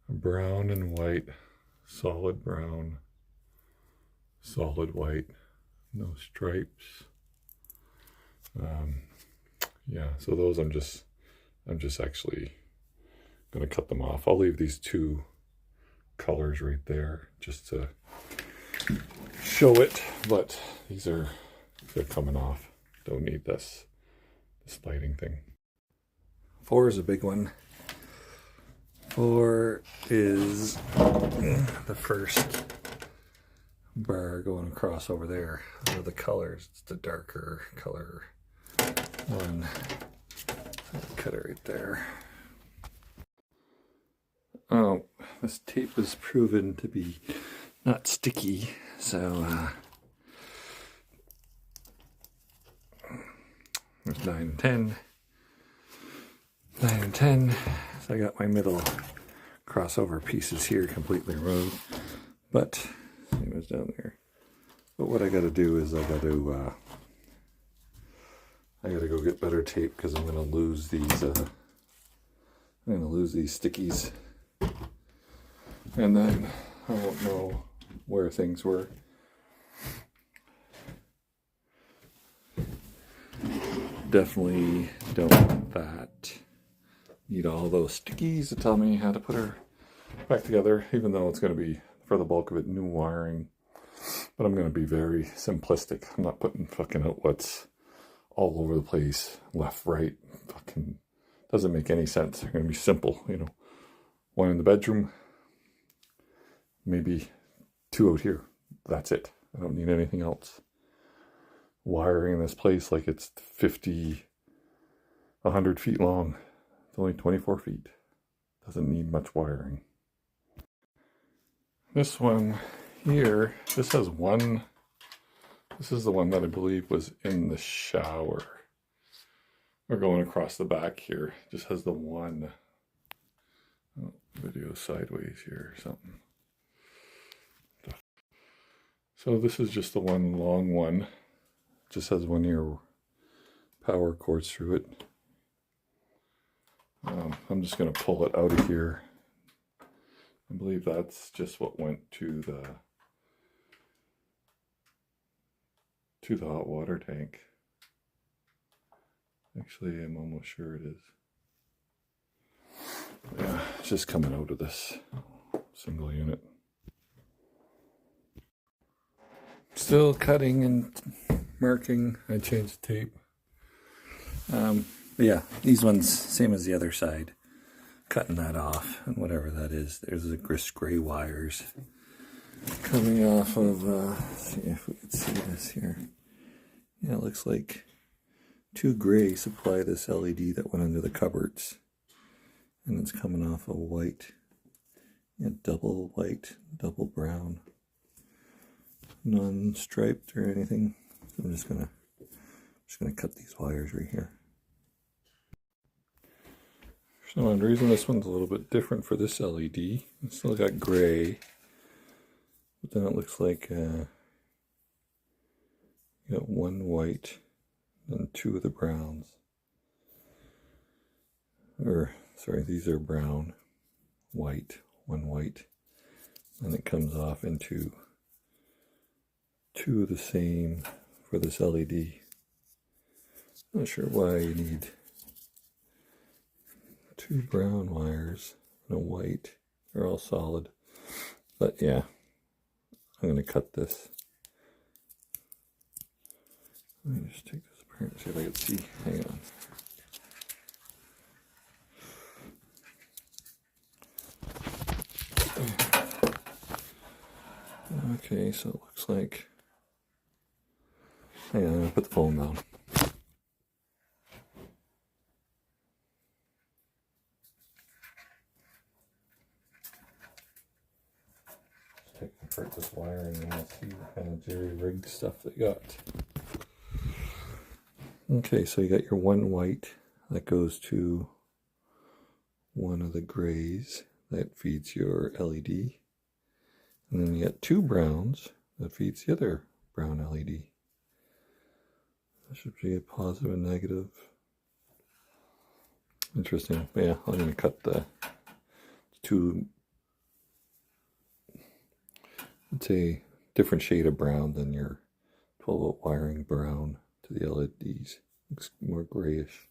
A: Brown and white, solid brown, solid white, no stripes. Yeah, so those I'm just actually gonna cut them off. I'll leave these 2 colors right there just to show it, but they're coming off. Don't need this lighting thing. 4 is a big one. 4 is the first bar going across over there. Those are the colors. It's the darker color one. I'll cut it right there. Oh, this tape is proven to be not sticky, so there's 9 and 10. 9 and 10. So I got my middle crossover pieces here completely removed, but same as down there. But what I got to do is I got to go get better tape because I'm going to lose these. I'm going to lose these stickies, and then I won't know where things were. Definitely don't want that. Need all those stickies to tell me how to put her back together, even though it's going to be, for the bulk of it, new wiring. But I'm going to be very simplistic. I'm not putting fucking outlets all over the place, left, right. Fucking doesn't make any sense. They're going to be simple, you know. 1 in the bedroom, maybe 2 out here. That's it. I don't need anything else. Wiring this place like it's 50, 100 feet long. It's only 24 feet. Doesn't need much wiring. This one here, this has 1. This is the one that I believe was in the shower. We're going across the back here. Just has the 1. Oh, video sideways here or something. So this is just the 1 long one. Just has 1 of your power cords through it. I'm just going to pull it out of here. I believe that's just what went to the hot water tank. Actually, I'm almost sure it is. Yeah, it's just coming out of this single unit. Still cutting and marking. I changed the tape. But yeah, these ones, same as the other side. Cutting that off, and whatever that is. There's the gray wires coming off of, let's see if we can see this here. Yeah, it looks like 2 gray supply this LED that went under the cupboards. And it's coming off a white. Yeah, double white, double brown. Non-striped or anything. So I'm just gonna cut these wires right here. For some odd reason, this one's a little bit different for this LED. It's still got gray, but then it looks like you got 1 white and 2 of the browns. Or sorry, these are brown, white, 1 white, and it comes off into 2 of the same for this LED. Not sure why you need 2 brown wires and a white. They're all solid. But yeah, I'm going to cut this. Let me just take this apart and see if I can see. Hang on. Okay, so it looks like, hang on, I'm gonna put the phone down. Just taking apart this wiring and I'll see what kind of jerry-rigged stuff they got. Okay, so you got your one white that goes to one of the grays that feeds your LED. And then you got two browns that feeds the other brown LED. That should be a positive and negative. Interesting. But yeah, I'm going to cut the two. It's a different shade of brown than your 12-volt wiring brown to the LEDs. Looks more grayish.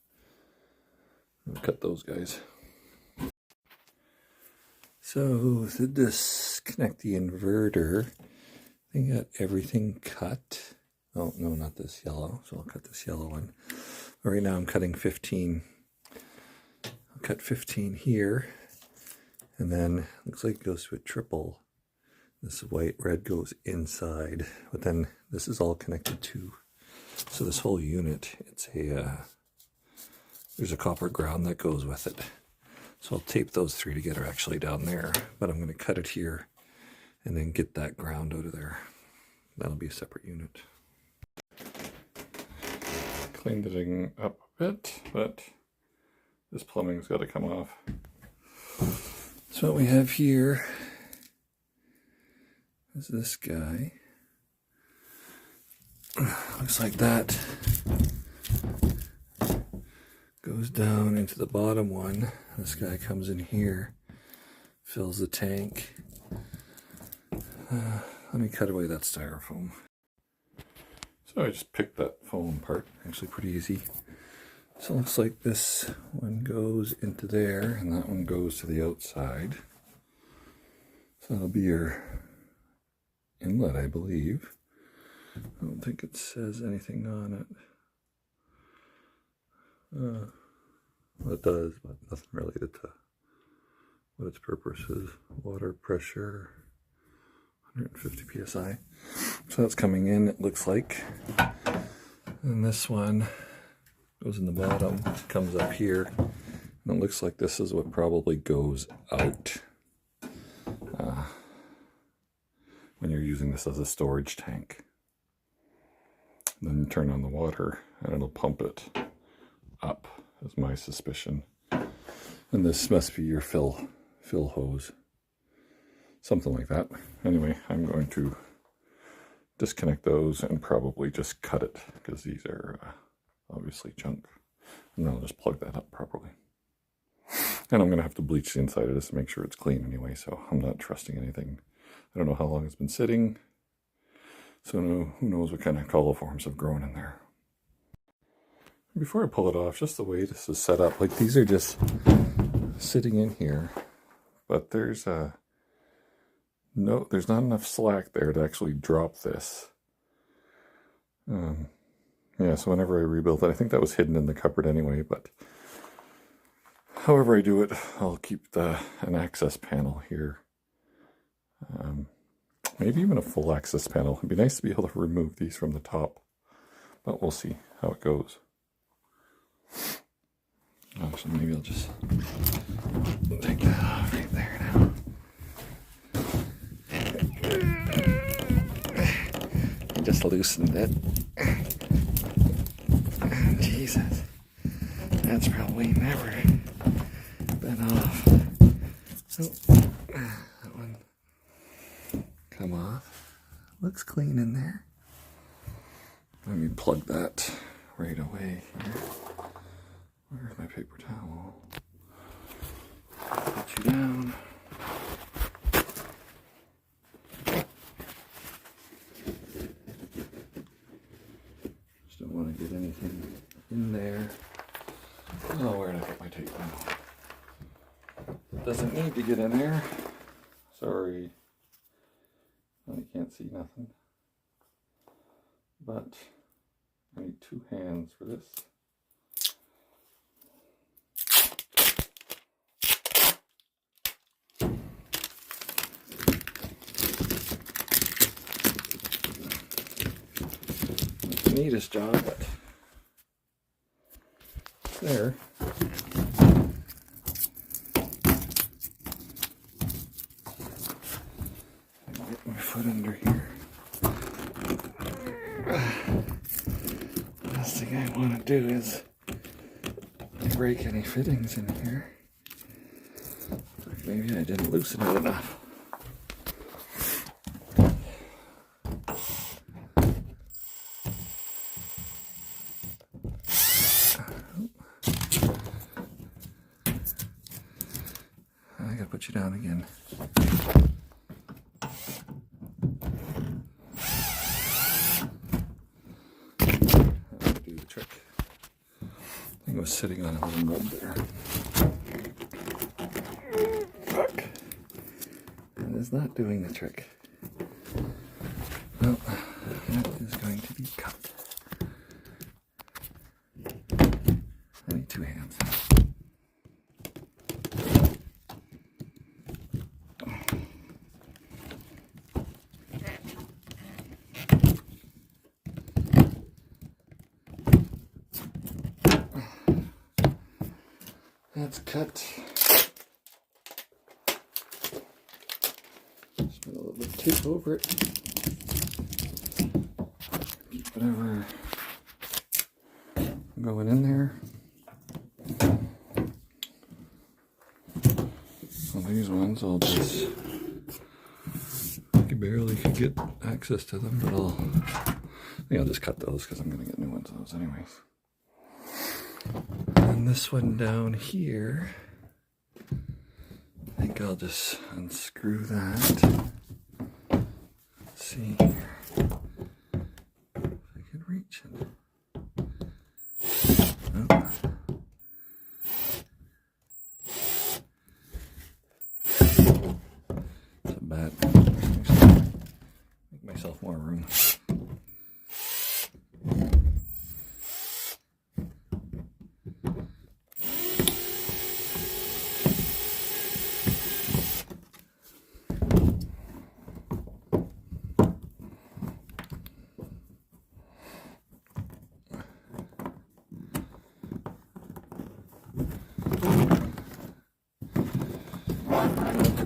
A: I'm going to cut those guys. So to disconnect the inverter, I got everything cut. Oh, no, not this yellow. So I'll cut this yellow one. Right now I'm cutting 15. I'll cut 15 here. And then looks like it goes to a triple. This white red goes inside. But then this is all connected to. So this whole unit, it's a, there's a copper ground that goes with it. So I'll tape those three together actually down there. But I'm going to cut it here and then get that ground out of there. That'll be a separate unit. Cleaned it up a bit, but this plumbing's got to come off. So what we have here is this guy. Looks like that goes down into the bottom one. This guy comes in here, fills the tank. Let me cut away that styrofoam. So I just picked that foam apart, actually pretty easy. So it looks like this one goes into there and that one goes to the outside. So that'll be your inlet, I believe. I don't think it says anything on it. Well, it does, but nothing related to what its purpose is. Water pressure, 150 psi. So that's coming in, it looks like. And this one goes in the bottom, comes up here. And it looks like this is what probably goes out when you're using this as a storage tank. Then you turn on the water and it'll pump it up, is my suspicion. And this must be your fill hose. Something like that. Anyway, I'm going to disconnect those and probably just cut it because these are obviously junk. And then I'll just plug that up properly. And I'm going to have to bleach the inside of this to make sure it's clean anyway, so I'm not trusting anything. I don't know how long it's been sitting. So who knows what kind of coliforms have grown in there. Before I pull it off, just the way this is set up, like these are just sitting in here, but there's not enough slack there to actually drop this. Yeah, so whenever I rebuilt it, I think that was hidden in the cupboard anyway, but however I do it, I'll keep an access panel here. Maybe even a full access panel. It'd be nice to be able to remove these from the top, but we'll see how it goes. Actually, maybe I'll just take that off right there now. I just loosened it. Jesus, that's probably never been off. Oh, that one come off. Looks clean in there. Let me plug that right away here. Where's my paper towel? Put you down. Just don't want to get anything in there. Oh, where did I put my tape now? Doesn't need to get in there. Sorry. I can't see nothing. But I need two hands for this. the neatest job, but it's there. Get my foot under here. Last thing I want to do is break any fittings in here. Maybe I didn't loosen it enough. I gotta put you down again. That'll do the trick. I think it was sitting on a little mold there. Fuck. That is not doing the trick. Well, that is going to be cut. I need 2 hands. That's cut. Just put a little bit of tape over it. Keep whatever going in there. Well, these ones I'll just, I barely could get access to them, but I think I'll just cut those because I'm going to get new ones of those anyways. And this one down here, I think I'll just unscrew that. Let's see here. If I can reach it. Oh. It's a bad. Make myself more room.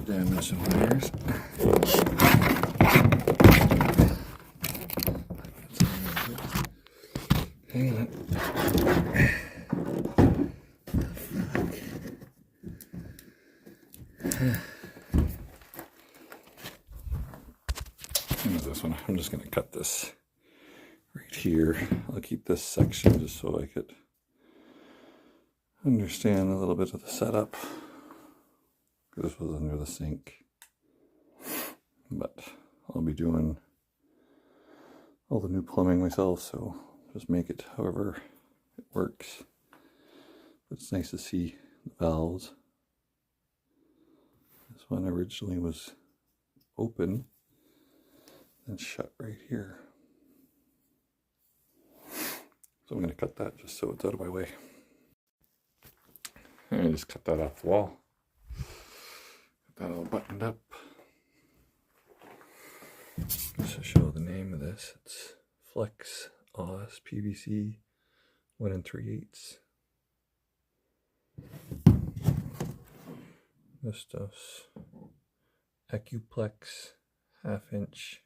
A: Damage some wires. Hang on. Here's this one. I'm just going to cut this right here. I'll keep this section just so I could understand a little bit of the setup. This was under the sink, but I'll be doing all the new plumbing myself, so just make it however it works. But it's nice to see the valves. This one originally was open and shut right here. So I'm going to cut that just so it's out of my way. And I just cut that off the wall. That all buttoned up. Just to show the name of this, it's Flex Aus PVC 1 3/8. This stuff's Acuplex 1/2 inch.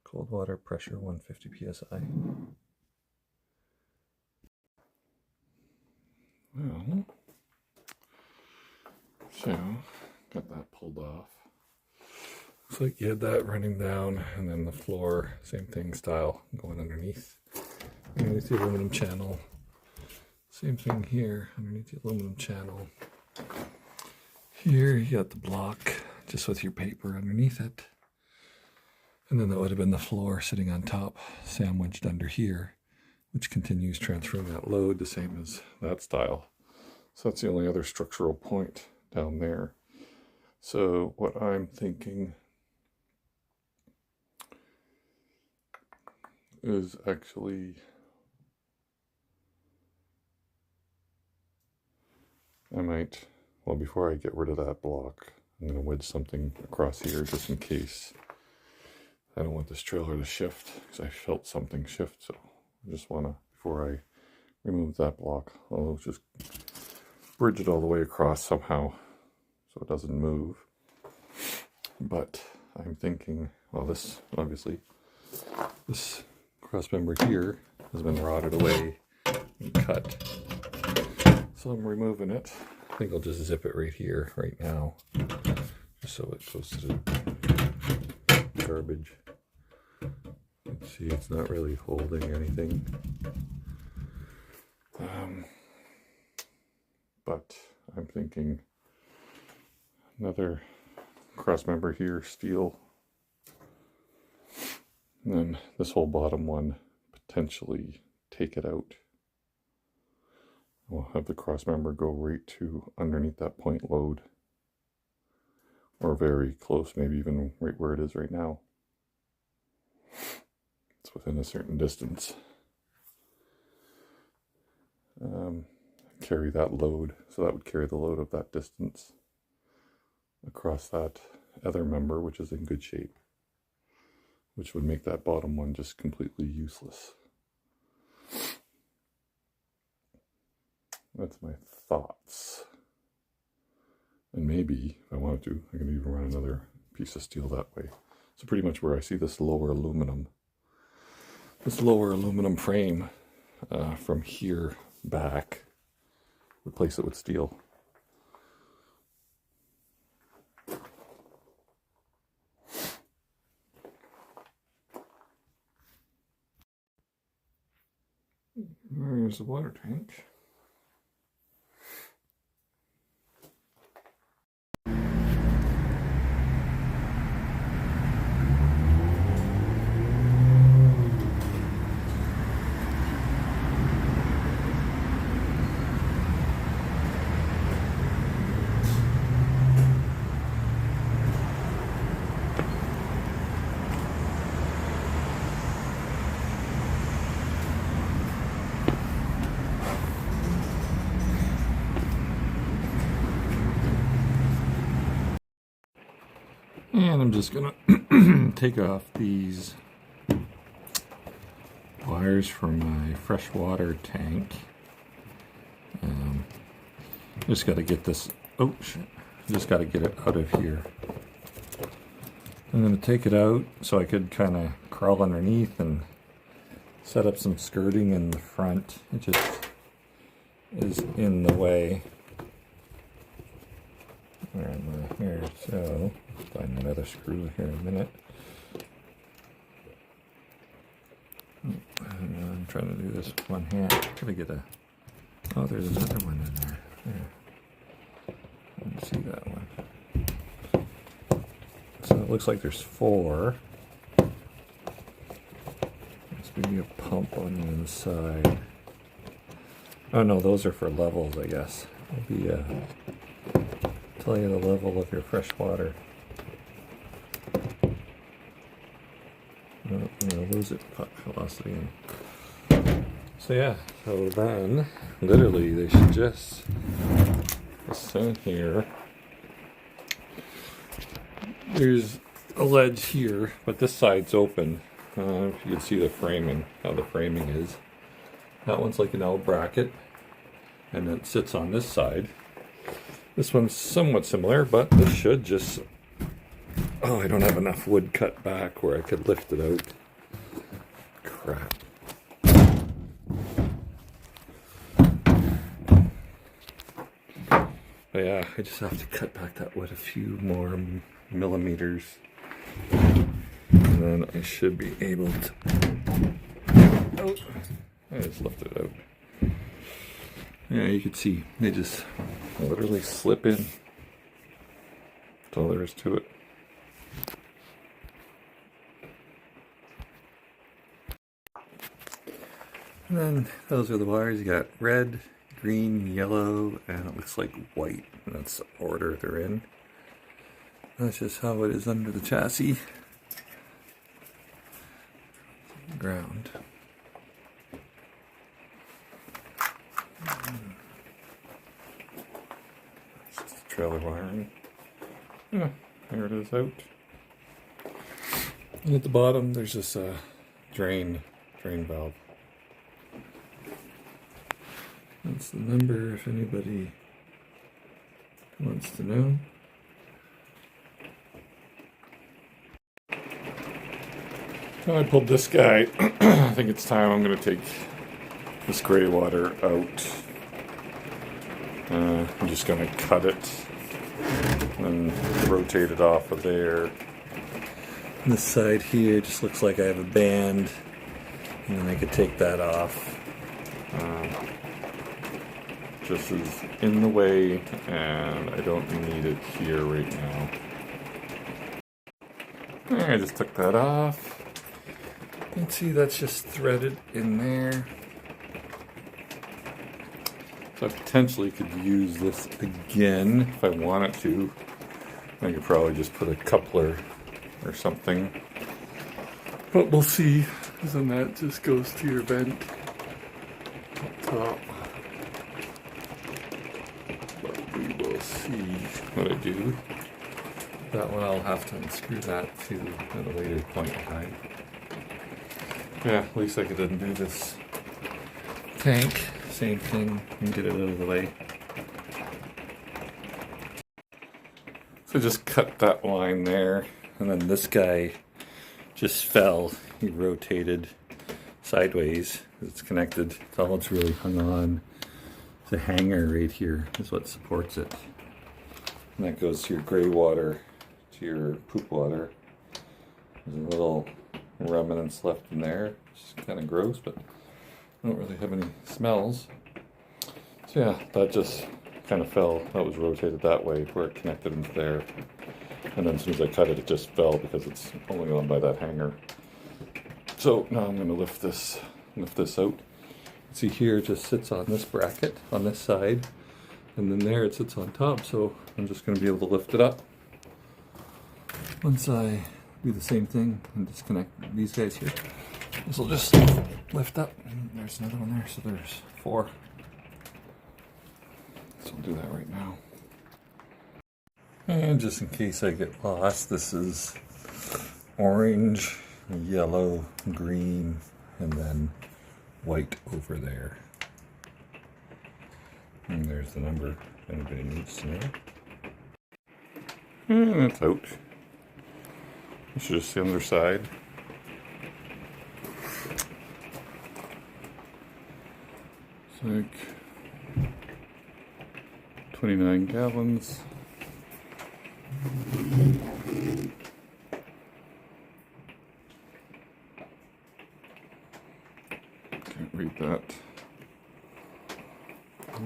A: Cold water pressure 150 psi. Well. So, got that pulled off. Looks like you had that running down, and then the floor, same thing, style, going underneath. Underneath the aluminum channel. Same thing here, underneath the aluminum channel. Here, you got the block, just with your paper underneath it. And then that would have been the floor sitting on top, sandwiched under here, which continues transferring that load the same as that style. So that's the only other structural point down there. So what I'm thinking is actually I might, well, before I get rid of that block, I'm going to wedge something across here just in case I don't want this trailer to shift because I felt something shift, so I just want to, before I remove that block, I'll just bridge it all the way across somehow so it doesn't move. But I'm thinking, well, this, obviously, this cross member here has been rotted away and cut. So I'm removing it. I think I'll just zip it right here, right now, just so it goes to the garbage. Let's see, it's not really holding anything. But I'm thinking another cross member here, steel. And then this whole bottom one, potentially take it out. We'll have the cross member go right to underneath that point load, or very close, maybe even right where it is right now. It's within a certain distance. Carry that load, so that would carry the load of that distance across that other member, which is in good shape, which would make that bottom one just completely useless. That's my thoughts. And maybe, if I wanted to, I can even run another piece of steel that way. So pretty much where I see this lower aluminum frame from here back, replace it with steel. There's the water tank. And I'm just gonna take off these wires from my freshwater tank. Just got to get this, oh shit, just got to get it out of here. I'm going to take it out so I could kind of crawl underneath and set up some skirting in the front. It just is in the way. Where am I here? So, find another screw here in a minute. I'm trying to do this with one hand. Gotta get a, oh, there's another one in there. There. Let me see that one. So it looks like there's 4. There's maybe a pump on the inside. Oh no, those are for levels, I guess. Maybe tell you the level of your fresh water. No, I'm gonna lose it, velocity. So yeah, so then literally they should just sit here. There's a ledge here, but this side's open. If you can see the framing, how the framing is. That one's like an L bracket, and it sits on this side. This one's somewhat similar, but this should just... Oh, I don't have enough wood cut back where I could lift it out. Crap. But yeah, I just have to cut back that wood a few more millimeters. And then I should be able to... Oh, I just lifted it out. Yeah, you can see, they just literally slip in. That's all there is to it. And then those are the wires. You got red, green, yellow, and it looks like white. And that's the order they're in. That's just how it is under the chassis. Ground. It's just the trailer wiring. Yeah, there it is out. And at the bottom, there's this drain valve. That's the number if anybody wants to know. I pulled this guy. I think it's time I'm going to take this gray water out. I'm just going to cut it and rotate it off of there. And this side here just looks like I have a band, and then I could take that off. Just is in the way, and I don't need it here right now. I just took that off. You can see that's just threaded in there. So I potentially could use this again if I wanted to. I could probably just put a coupler or something. But we'll see, because then that just goes to your vent up top. But we will see what I do. That one I'll have to unscrew that too at a later point in time. Yeah, at least I could undo this tank. Same thing, and get it out of the way. So just cut that line there, and then this guy just fell. He rotated sideways. It's connected. It's all it's really hung on. The hanger right here is what supports it. And that goes to your gray water, to your poop water. There's a little remnants left in there, which is kind of gross, but I don't really have any smells. So yeah, that just kind of fell. That was rotated that way where it connected into there. And then as soon as I cut it, it just fell because it's only on by that hanger. So now I'm going to lift this out. See here, it just sits on this bracket on this side. And then there it sits on top. So I'm just going to be able to lift it up. Once I do the same thing and disconnect these guys here, this will just lift up. And there's another one there, so there's 4. So I'll do that right now. And just in case I get lost, this is orange, yellow, green, and then white over there. And there's the number if anybody needs to know. And that's out. This is just the other side. It's like 29 gallons. Can't read that.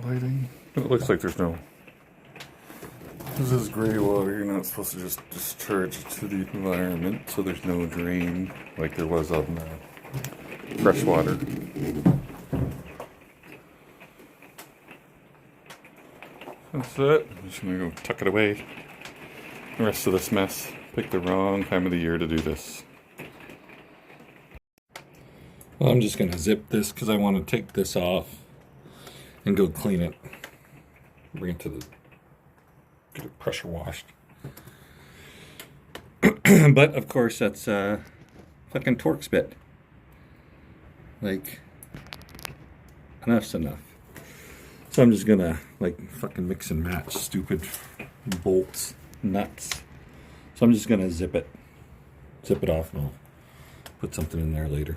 A: Lighting. It looks like there's no. This is gray water. You're not supposed to just discharge it to the environment, so there's no drain like there was on fresh water. That's it. I'm just gonna go tuck it away. The rest of this mess. Picked the wrong time of the year to do this. Well, I'm just gonna zip this because I want to take this off and go clean it. Bring it to the, get it pressure washed. But of course that's fucking Torx bit. Like, enough's enough. So I'm just gonna like fucking mix and match stupid bolts, nuts. So I'm just gonna zip it off, and I'll put something in there later.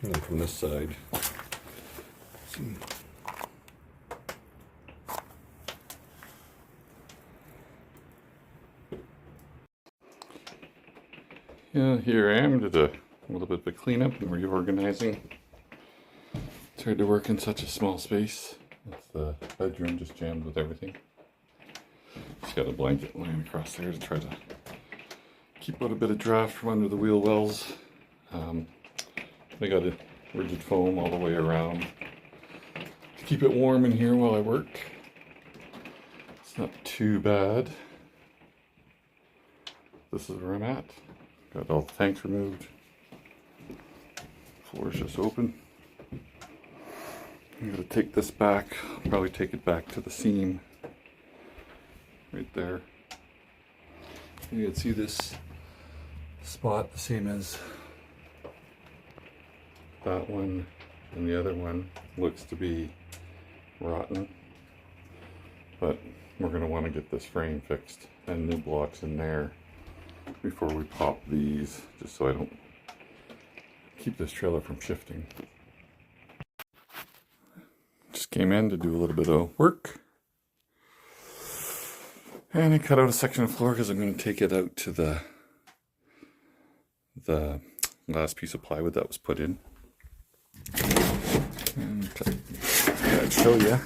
A: And then from this side, see. Yeah, here I am. Did a little bit of a cleanup and reorganizing. It's hard to work in such a small space. It's the bedroom just jammed with everything. Just got a blanket laying across there to try to keep out a bit of draft from under the wheel wells. I got a rigid foam all the way around to keep it warm in here while I work. It's not too bad. This is where I'm at. Got all the tanks removed. Floor's just open. I'm gonna take this back. I'll probably take it back to the seam right there. You can see this spot the same as that one, and the other one looks to be rotten, but we're going to want to get this frame fixed and new blocks in there before we pop these, just so I don't keep this trailer from shifting. Just came in to do a little bit of work, and I cut out a section of floor because I'm going to take it out to the last piece of plywood that was put in. And I'll show you.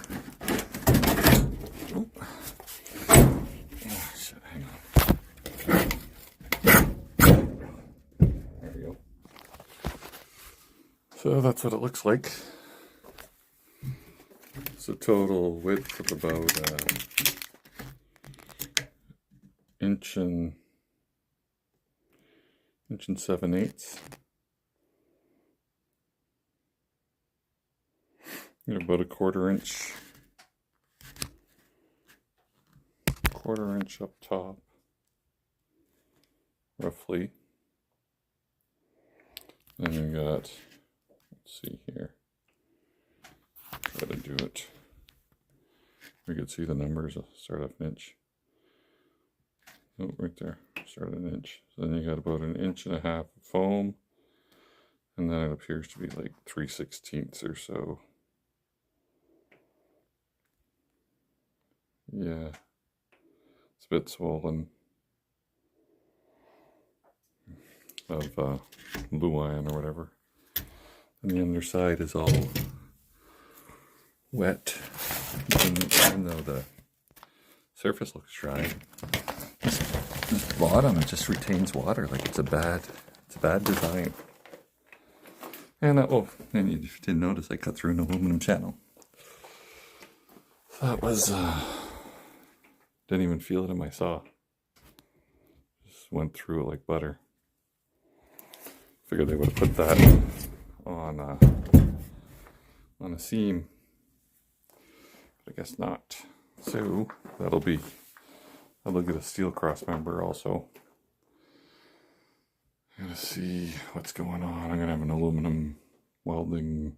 A: Oh. Oh, shit, hang on. There we go. So that's what it looks like. It's a total width of about inch and 7/8. And about a quarter inch up top, roughly. And we got, let's see here, try to do it. We could see the numbers. I'll start off an inch. Oh, right there, start an inch. So then you got about 1.5 inches of foam, and then it appears to be like 3/16 or so. Yeah, it's a bit swollen of blue iron or whatever. And the underside is all wet, even though the surface looks dry. This bottom, it just retains water like it's a bad design. And oh, and you didn't notice I cut through an aluminum channel. That was didn't even feel it in my saw. Just went through it like butter. Figured they would have put that on a seam, but I guess not. So that'll get a steel cross member also. I'm gonna see what's going on. I'm gonna have an aluminum welding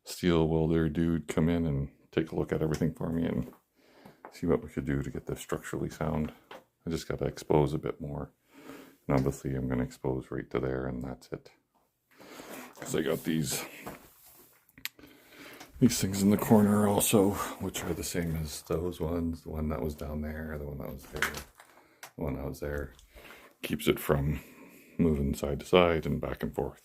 A: steel welder dude come in and take a look at everything for me and see what we could do to get this structurally sound. I just got to expose a bit more. And obviously I'm going to expose right to there, and that's it. Because I got these things in the corner also, which are the same as those ones. The one that was down there, the one that was there, the one that was there. Keeps it from moving side to side and back and forth.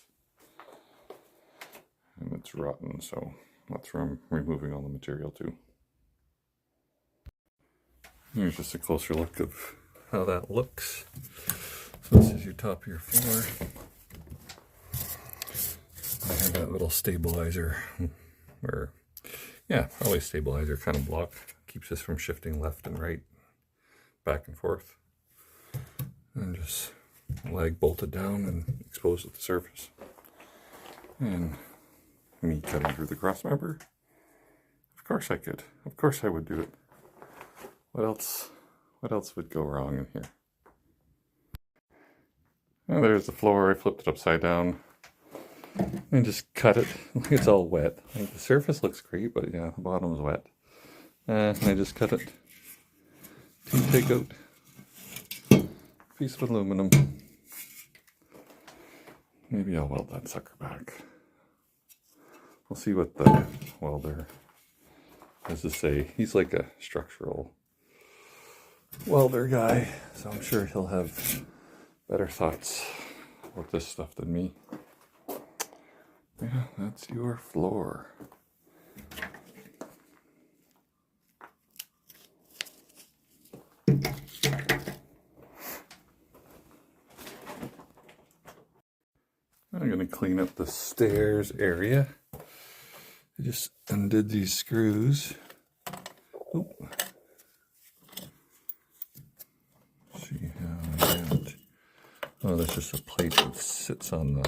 A: And it's rotten, so that's where I'm removing all the material too. Here's just a closer look of how that looks. So this is your top of your floor. I have that little stabilizer, or yeah, probably stabilizer kind of block. Keeps this from shifting left and right, back and forth. And just leg bolted down and exposed at the surface. And me cutting through the cross member. Of course I could. Of course I would do it. What else would go wrong in here? And there's the floor. I flipped it upside down and just cut it. It's all wet. Like, the surface looks great, but yeah, the bottom's wet. And I just cut it to take out a piece of aluminum. Maybe I'll weld that sucker back. We'll see what the welder has to say. He's like a structural welder guy, so I'm sure he'll have better thoughts about this stuff than me. Yeah, that's your floor. I'm going to clean up the stairs area. I just undid these screws. Oop. See how I get. Oh, there's just a plate that sits on the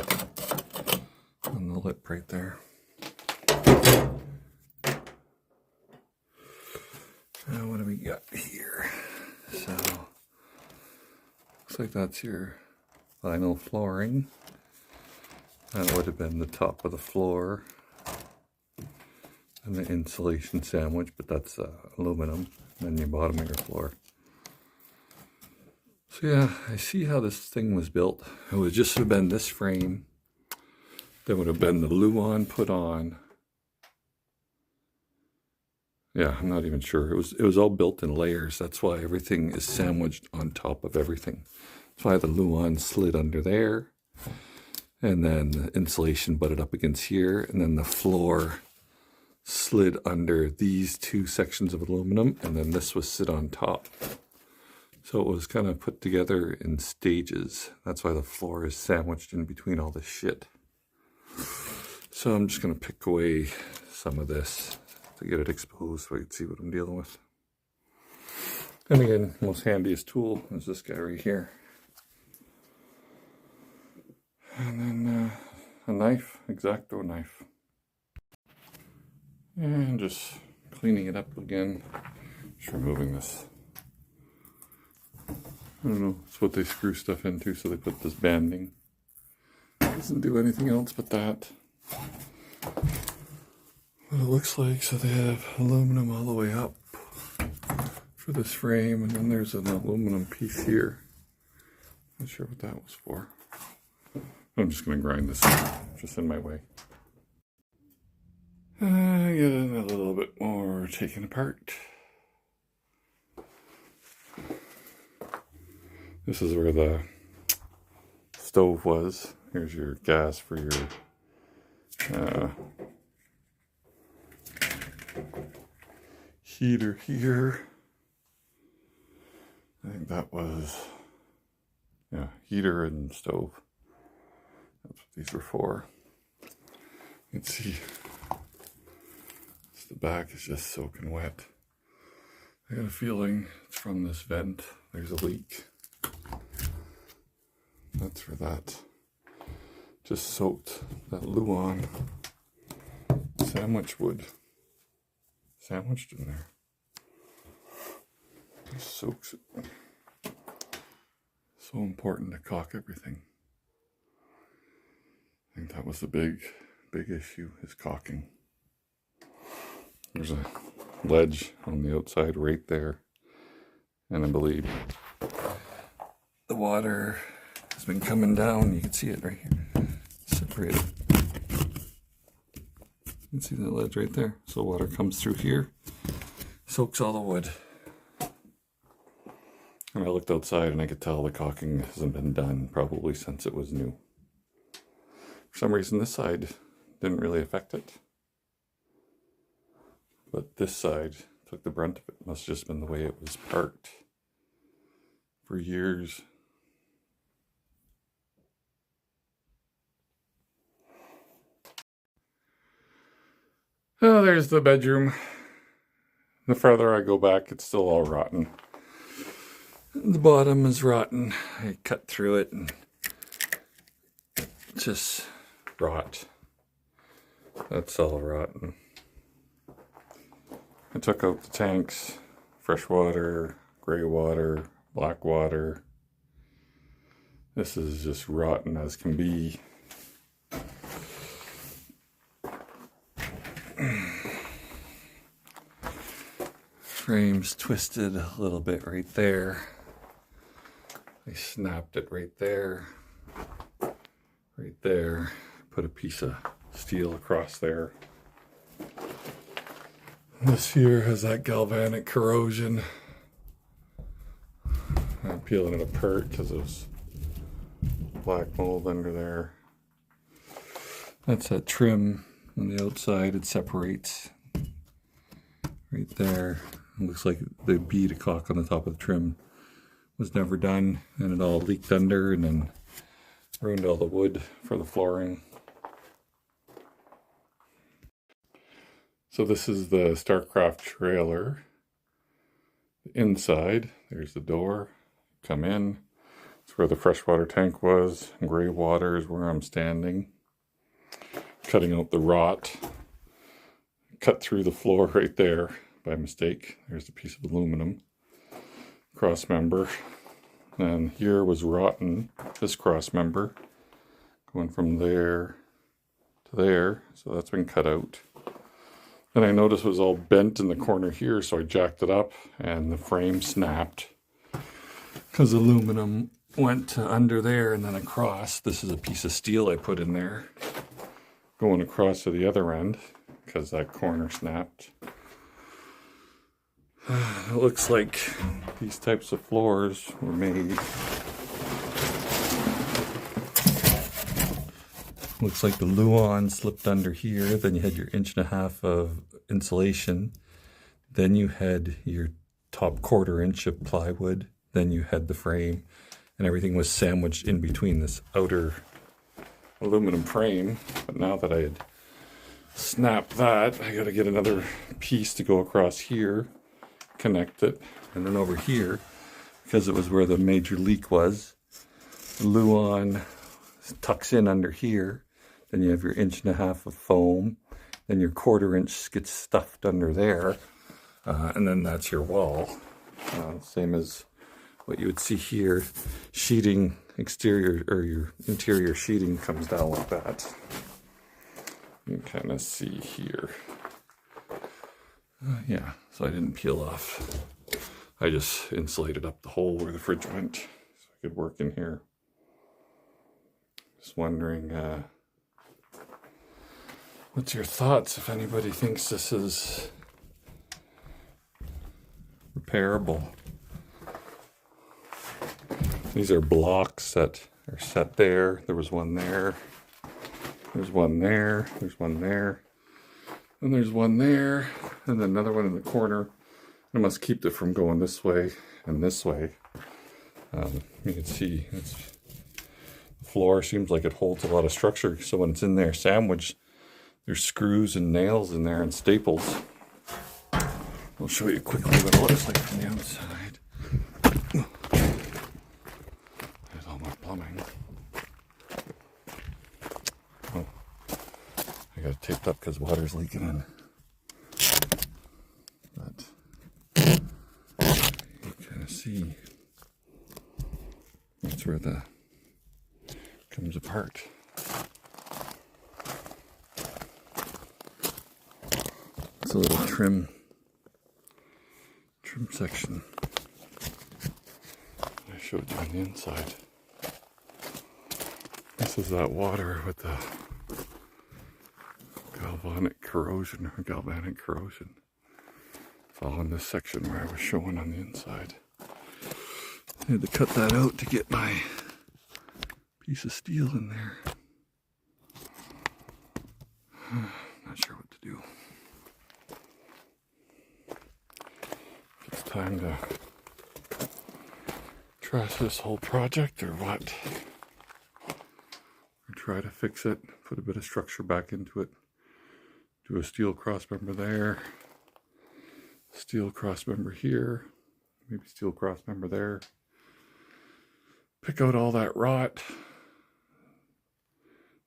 A: lip right there. Now what do we got here? So Looks like that's your vinyl flooring. That would have been the top of the floor and the insulation sandwich, but that's aluminum, and then your bottom of your floor. So yeah, I see how this thing was built. It would just have been this frame. There would have been the luan put on. Yeah, I'm not even sure. It was all built in layers. That's why everything is sandwiched on top of everything. That's why the luan slid under there. And then the insulation butted up against here. And then the floor slid under these two sections of aluminum. And then this was sit on top. So it was kind of put together in stages. That's why the floor is sandwiched in between all this shit. So I'm just going to pick away some of this to get it exposed so I can see what I'm dealing with. And again, most handiest tool is this guy right here. And then a knife, X-Acto knife. And just cleaning it up again. Just removing this. I don't know, it's what they screw stuff into, so they put this banding. Doesn't do anything else but that. What it looks like, so they have aluminum all the way up for this frame, and then there's an aluminum piece here. Not sure what that was for. I'm just going to grind this up, just in my way. Get in a little bit more taken apart. This is where the stove was. Here's your gas for your heater here. I think that was, yeah, heater and stove. That's what these were for. You can see the back is just soaking wet. I got a feeling it's from this vent. There's a leak. That's for that. Just soaked that luan sandwich wood. Sandwiched in there. Just soaks it. So important to caulk everything. I think that was the big issue, is caulking. There's a ledge on the outside right there. And I believe the water has been coming down. You can see it right here. Separated. You can see the ledge right there. So water comes through here, soaks all the wood. And I looked outside and I could tell the caulking hasn't been done probably since it was new. For some reason this side didn't really affect it. But this side took the brunt of it. Must have just been the way it was parked for years. Oh, there's the bedroom. The farther I go back, it's still all rotten. The bottom is rotten. I cut through it and just rot. That's all rotten. I took out the tanks, fresh water, gray water, black water. This is just rotten as can be. Frame's twisted a little bit right there. I snapped it right there. Right there. Put a piece of steel across there. This here has that galvanic corrosion. I'm peeling it apart because there's black mold under there. That's that trim on the outside. It separates right there. It looks like the bead of caulk on the top of the trim was never done, and it all leaked under and then ruined all the wood for the flooring. So this is the Starcraft trailer. Inside, there's the door. Come in. It's where the freshwater tank was. Gray water is where I'm standing. Cutting out the rot. Cut through the floor right there by mistake. There's a piece of aluminum. Cross member. And here was rotten, this cross member, going from there to there. So that's been cut out. And I noticed it was all bent in the corner here, so I jacked it up and the frame snapped. Because aluminum went to under there and then across. This is a piece of steel I put in there, going across to the other end, because that corner snapped. It looks like these types of floors were made. Looks like the Luan slipped under here. Then you had your 1.5 inch of insulation. Then you had your top 1/4 inch of plywood. Then you had the frame, and everything was sandwiched in between this outer aluminum frame. But now that I had snapped that, I got to get another piece to go across here, connect it, and then over here, because it was where the major leak was, Luan tucks in under here. Then you have your 1.5 inch of foam. Then your 1/4 inch gets stuffed under there, and then that's your wall. Same as what you would see here. Sheeting exterior, or your interior sheeting, comes down like that. You can kind of see here. Yeah, so I didn't peel off. I just insulated up the hole where the fridge went so I could work in here. Just wondering, what's your thoughts if anybody thinks this is repairable? These are blocks that are set there. There was one there. There's one there. There's one there. And there's one there, and then another one in the corner. I must keep it from going this way and this way. You can see the floor seems like it holds a lot of structure. So when it's in there sandwiched, there's screws and nails in there and staples. I'll show you quickly what it looks like from the outside. There's all my plumbing. Oh, I got it taped up because water's leaking in. But you kind of see that's where the comes apart. It's a little trim section. I showed you on the inside. This is that water with the galvanic corrosion. It's all in this section where I was showing on the inside. I had to cut that out to get my piece of steel in there. Not sure what to do. If it's time to trash this whole project or what. Or try to fix it, put a bit of structure back into it. Do a steel cross member there. Steel cross member here. Maybe steel cross member there. Pick out all that rot.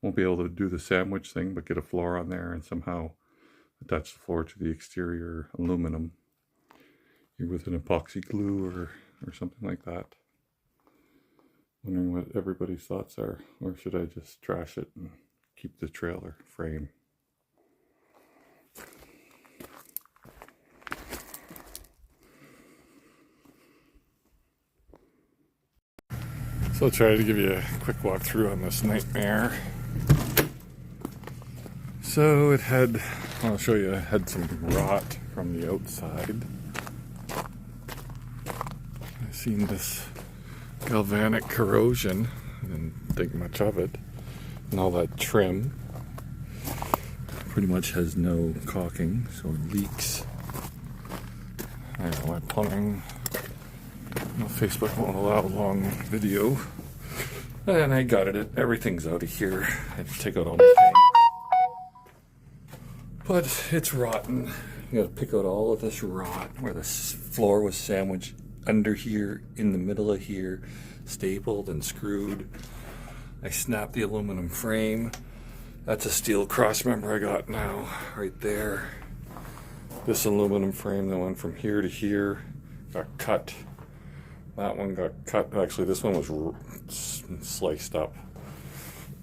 A: Won't be able to do the sandwich thing, but get a floor on there and somehow attach the floor to the exterior aluminum. Either with an epoxy glue or something like that. Wondering what everybody's thoughts are. Or should I just trash it and keep the trailer frame? So I'll try to give you a quick walkthrough on this nightmare. So it had, I'll show you, it had some rot from the outside. I've seen this galvanic corrosion. I didn't think much of it. And all that trim pretty much has no caulking, so it leaks. I don't know, my plumbing. No, Facebook won't allow a long video. And I got it. Everything's out of here. I had to take out all my paint. But it's rotten. You gotta pick out all of this rot where the floor was sandwiched under here, in the middle of here, stapled and screwed. I snapped the aluminum frame. That's a steel cross member I got now, right there. This aluminum frame that went from here to here got cut That one got cut. Actually, this one was sliced up.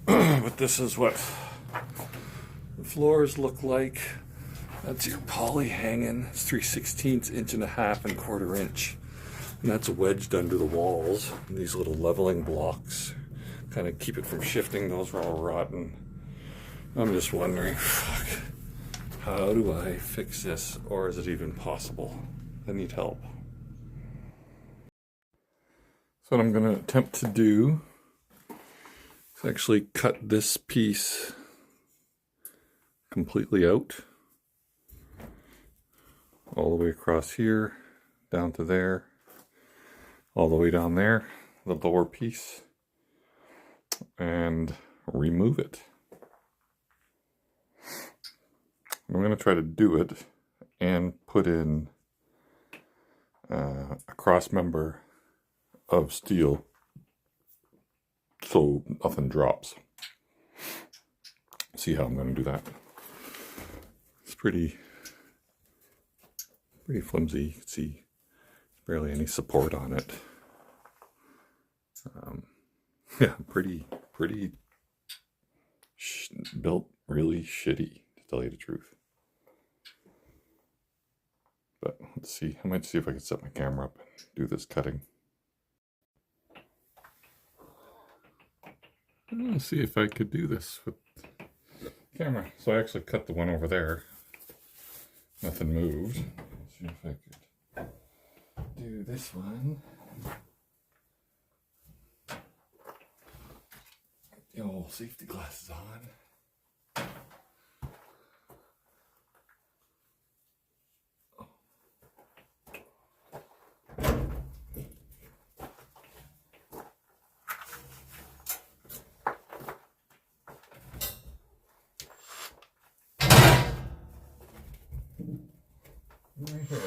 A: But this is what the floors look like. That's your poly hanging. It's 3/16, inch and a half, and 1/4 inch. And that's wedged under the walls. And these little leveling blocks kind of keep it from shifting. Those are all rotten. I'm just wondering, fuck, how do I fix this? Or is it even possible? I need help. So what I'm going to attempt to do is actually cut this piece completely out. All the way across here, down to there, all the way down there, the lower piece, and remove it. I'm going to try to do it and put in a cross member of steel so nothing drops. See how I'm going to do that. It's pretty flimsy. You can see barely any support on it. Yeah, pretty built really shitty, to tell you the truth. But let's see. I might see if I can set my camera up and do this cutting. Let's see if I could do this with the camera. So I actually cut the one over there. Nothing moved. Let's see if I could do this one. The old safety glasses on. Right here.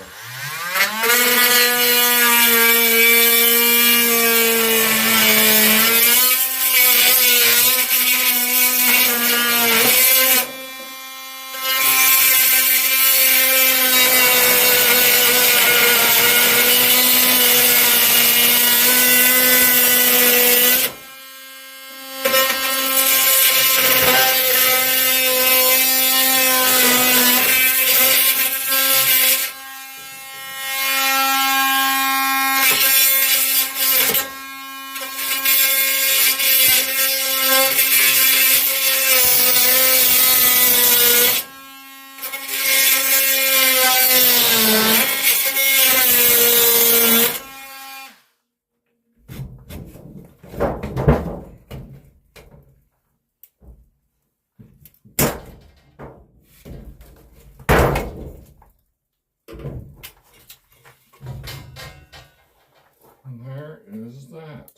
A: And there is that.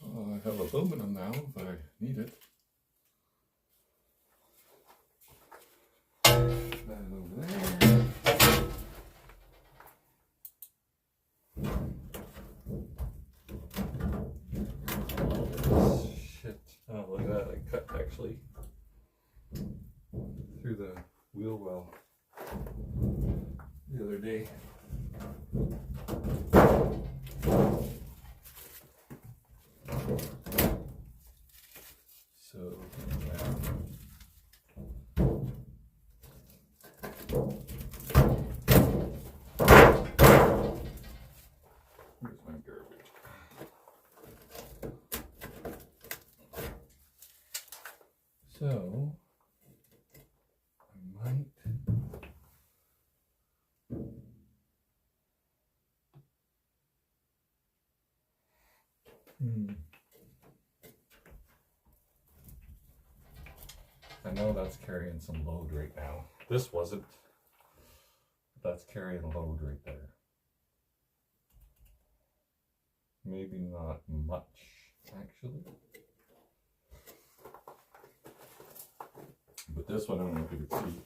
A: I have aluminum now, but I need it. That over there. Shit. Oh, look at that. I cut actually through the wheel well the other day. So here's my garbage. So I might I know that's carrying some load right now. This wasn't. That's carrying load right there. Maybe not much, actually. But this one, I don't know if you can see.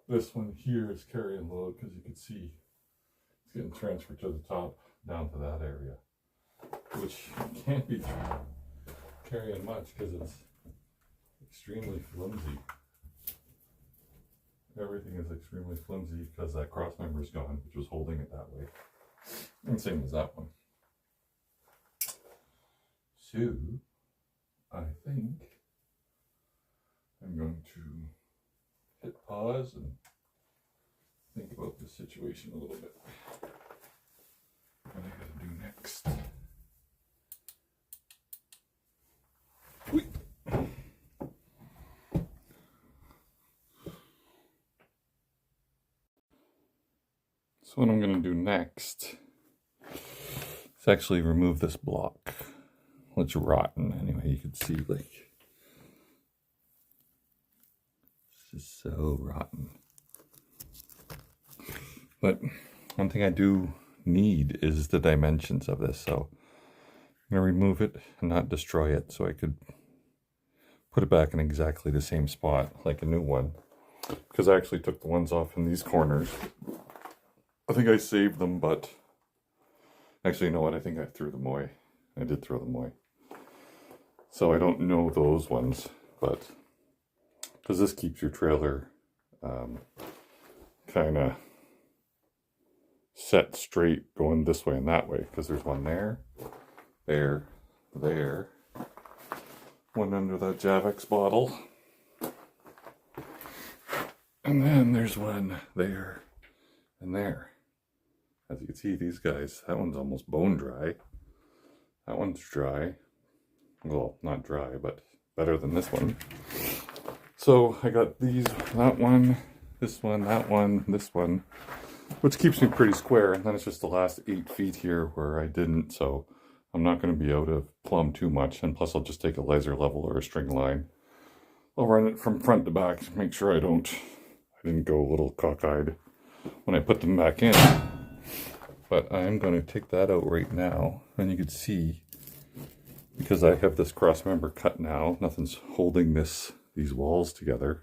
A: This one here is carrying load because you can see it's getting transferred to the top down to that area, which can't be carrying much because it's extremely flimsy. everything is extremely flimsy because that cross member is gone, which was holding it that way. And same as that one. So, I think I'm going to hit pause and think about this situation a little bit. What I gotta do next. Whee! So what I'm gonna do next is actually remove this block. Well, it's rotten anyway, you can see like this is so rotten. But one thing I do need is the dimensions of this, so I'm going to remove it and not destroy it so I could put it back in exactly the same spot like a new one, because I actually took the ones off in these corners. I think I saved them, but actually, you know what, I think I threw them away. I did throw them away, so I don't know those ones, but because this keeps your trailer kind of set straight going this way and that way, because there's one there, there, one under that Javex bottle, and then there's one there and there. As you can see, these guys, that one's almost bone dry, that one's dry, well, not dry, but better than this one. So I got these, that one, this one, that one, this one, which keeps me pretty square, and then it's just the last 8 feet here where I didn't, so I'm not going to be able to plumb too much, and plus I'll just take a laser level or a string line. I'll run it from front to back to make sure I didn't go a little cockeyed when I put them back in. But I'm going to take that out right now, and you can see, because I have this cross member cut now, nothing's holding these walls together,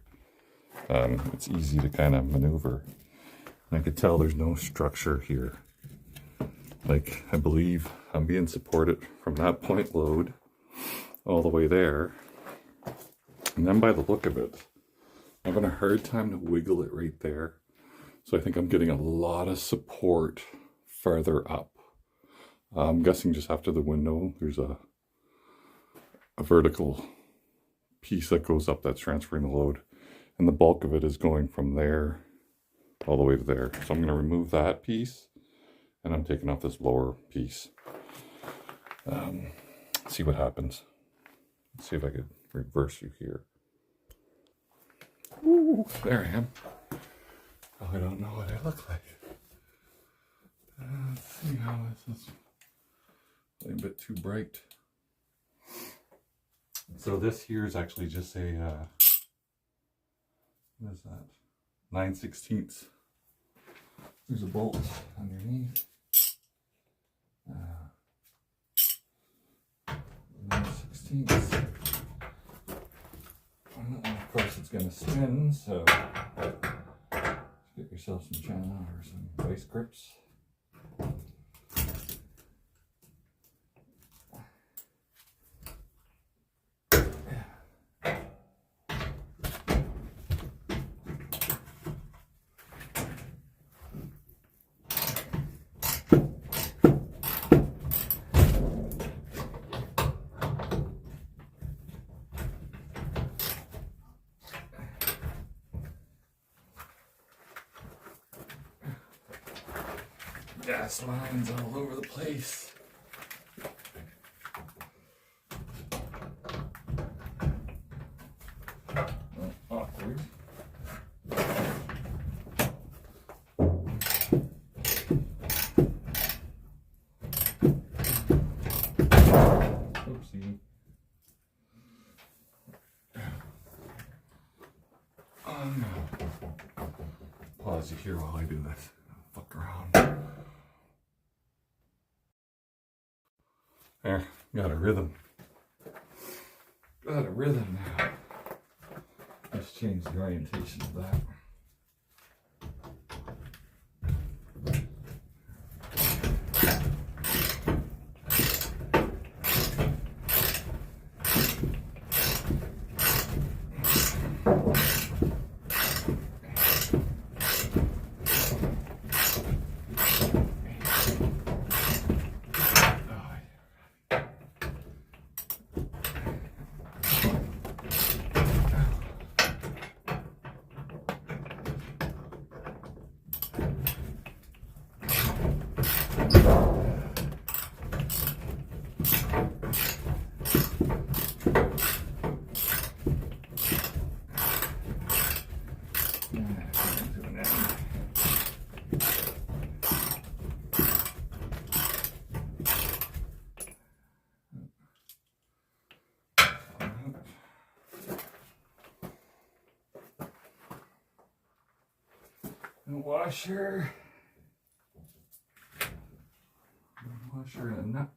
A: it's easy to kind of maneuver. I can tell there's no structure here. Like, I believe I'm being supported from that point load all the way there. And then by the look of it, I'm having a hard time to wiggle it right there. So I think I'm getting a lot of support farther up. I'm guessing just after the window, there's a vertical piece that goes up that's transferring the load. And the bulk of it is going from there all the way to there. So I'm going to remove that piece, and I'm taking off this lower piece. See what happens. Let's see if I could reverse you here. Ooh, there I am. Oh, I don't know what I look like. Let's see how this is a bit too bright. So this here is actually just a, what is that? 9/16. There's a bolt underneath. 9/16. And of course it's going to spin, so get yourself some china or some vice grips. Gas lines all over the place. Awkward. Oopsie. Pause you here while I do this. Fuck around. There, got a rhythm. Got a rhythm now. Let's change the orientation of that. and a washer. A washer and a nut.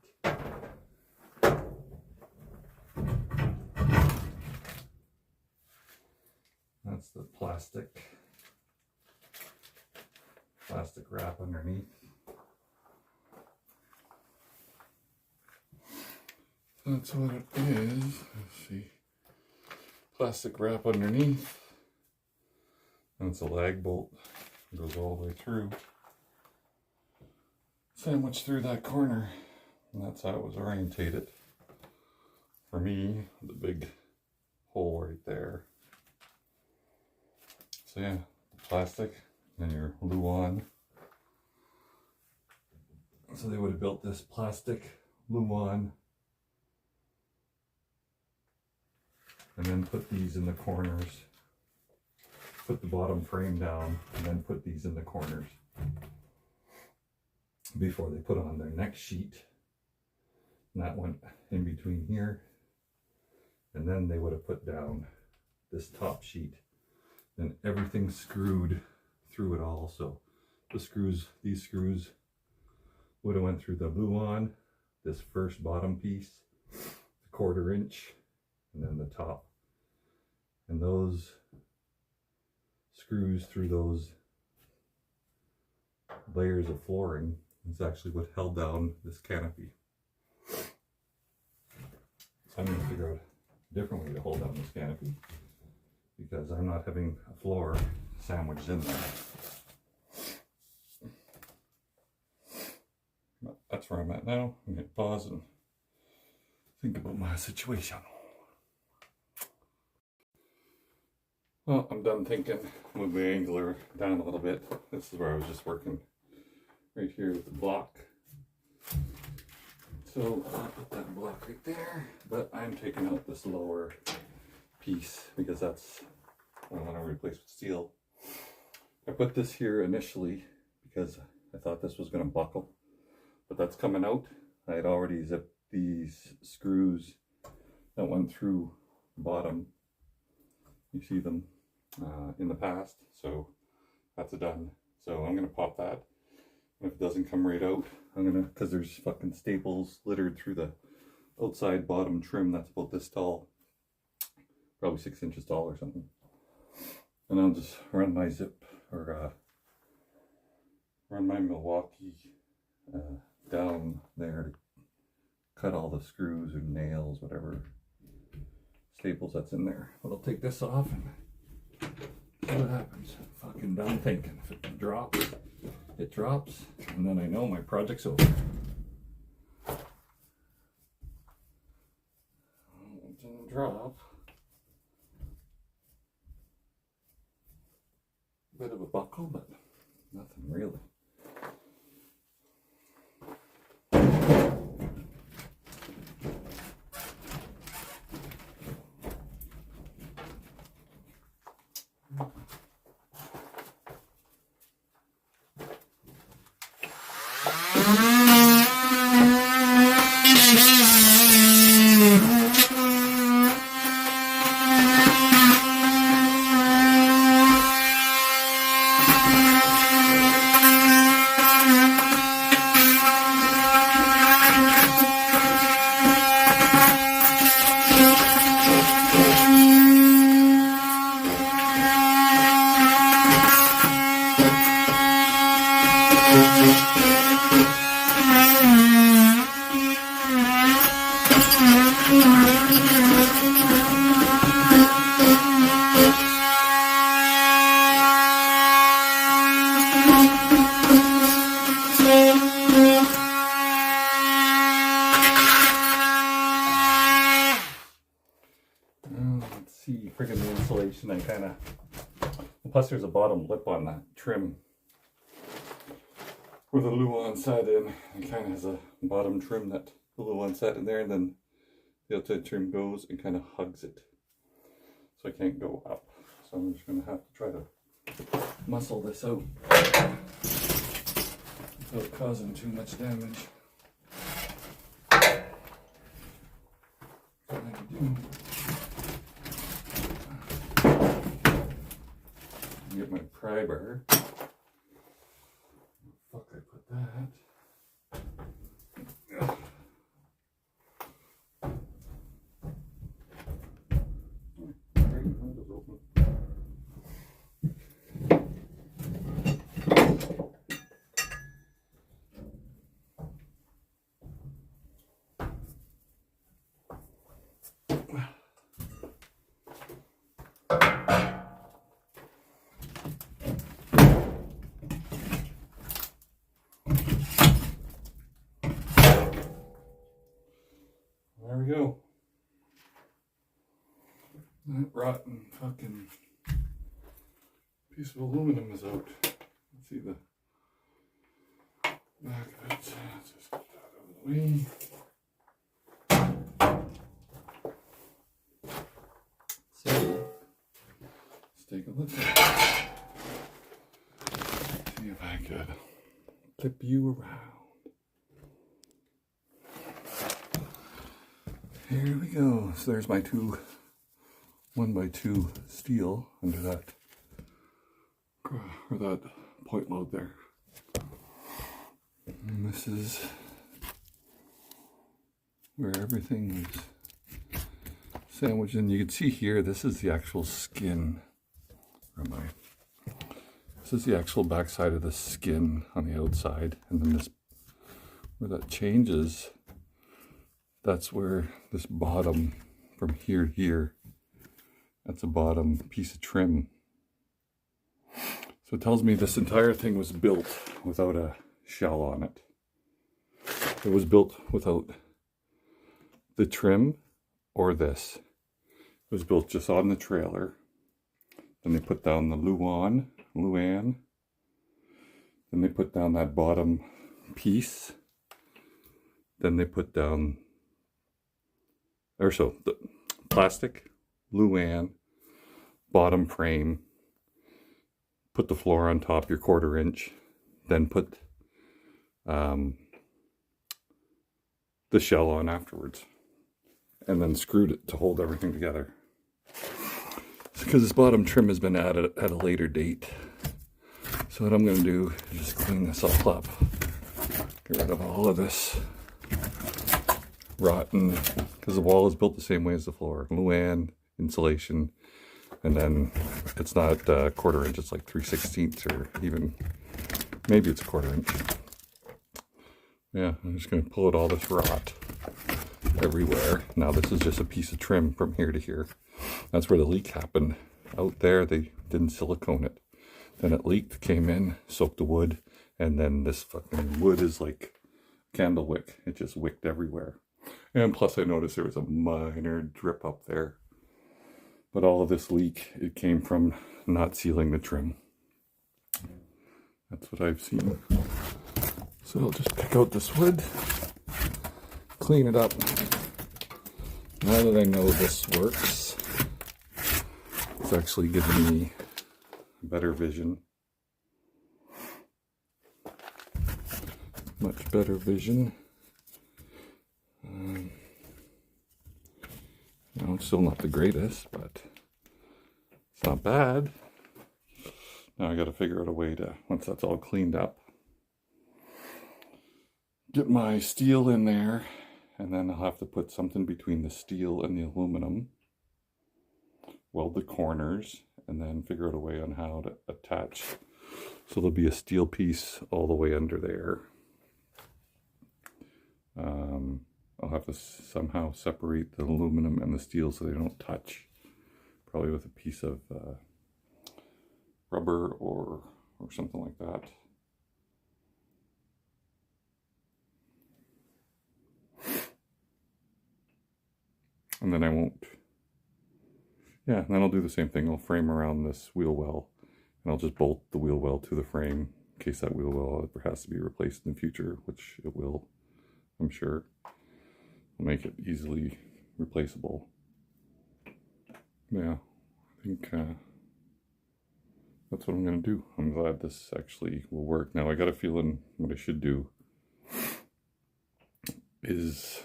A: That's the plastic wrap underneath. That's what it is. Let's see. Plastic wrap underneath. And it's a lag bolt. It goes all the way through. Sandwiched through that corner. And that's how it was orientated. For me, the big hole right there. So yeah, plastic, and your Luan. So they would have built this plastic Luan and then put these in the corners. Put the bottom frame down and then put these in the corners before they put on their next sheet. And that went in between here. And then they would have put down this top sheet. And everything screwed through it all. So the screws, these screws would have went through the Luan, this first bottom piece, the 1/4 inch, and then the top. And those screws through those layers of flooring is actually what held down this canopy. So I'm going to figure out a different way to hold down this canopy, because I'm not having a floor sandwiched in there. But that's where I'm at now. I'm going to pause and think about my situation. Well, I'm done thinking. Move the angler down a little bit. This is where I was just working right here with the block. So I'll put that block right there, but I'm taking out this lower piece because that's what I want to replace with steel. I put this here initially because I thought this was going to buckle, but that's coming out. I had already zipped these screws that went through the bottom. You see them in the past, so that's done. So I'm going to pop that. And if it doesn't come right out, I'm going to, because there's fucking staples littered through the outside bottom trim that's about this tall, probably 6 inches tall or something. And I'll just run my zip, or run my Milwaukee down there to cut all the screws or nails, whatever staples that's in there. But I'll take this off and see what happens. Fucking done thinking. If it drops, it drops, and then I know my project's over. Oh, it didn't drop. Bit of a buckle, but nothing really. Let's see, friggin' the insulation, I kind of, plus there's a bottom lip on that trim where the Luan sat in. It kind of has a bottom trim that the Luan sat in there, and then the outside trim goes and kind of hugs it. So I can't go up. So I'm just going to have to try to muscle this out without causing too much damage. What I do. Get my pry bar. go. That rotten fucking piece of aluminum is out. Let's see the back of it. Let's just get that out of the way. So, let's take a look at it. See if I could flip you around. Here we go. So there's my 1x2 steel under that, or that point load there. And this is where everything is sandwiched. And you can see here, this is the actual skin. Where am I? This is the actual backside of the skin on the outside. And then this, where that changes, that's where this bottom from here to here, that's a bottom piece of trim. So it tells me this entire thing was built without a shell on it. It was built without the trim or this. It was built just on the trailer. Then they put down the Luan. Then they put down that bottom piece. Then they put down, the plastic, Luan, bottom frame, put the floor on top, your 1/4 inch, then put the shell on afterwards, and then screwed it to hold everything together. Because this bottom trim has been added at a later date. So what I'm going to do is just clean this all up, get rid of all of this rotten, because the wall is built the same way as the floor. Luan, insulation, and then it's not 1/4 inch, it's like 3/16 or even, maybe it's a 1/4 inch. Yeah, I'm just going to pull out all this rot everywhere. Now this is just a piece of trim from here to here. That's where the leak happened. Out there they didn't silicone it. Then it leaked, came in, soaked the wood, and then this fucking wood is like candle wick. It just wicked everywhere. And plus I noticed there was a minor drip up there. But all of this leak, it came from not sealing the trim. That's what I've seen. So I'll just pick out this wood, clean it up. Now that I know this works, it's actually giving me better vision. Much better vision. It's still not the greatest, but it's not bad. Now I got to figure out a way to, once that's all cleaned up, get my steel in there, and then I'll have to put something between the steel and the aluminum, weld the corners, and then figure out a way on how to attach. So there'll be a steel piece all the way under there. I'll have to somehow separate the aluminum and the steel so they don't touch. Probably with a piece of rubber or something like that. And then I won't, and then I'll do the same thing. I'll frame around this wheel well, and I'll just bolt the wheel well to the frame in case that wheel well ever has to be replaced in the future, which it will, I'm sure. I'll make it easily replaceable. Yeah, I think that's what I'm going to do. I'm glad this actually will work. Now I got a feeling what I should do is,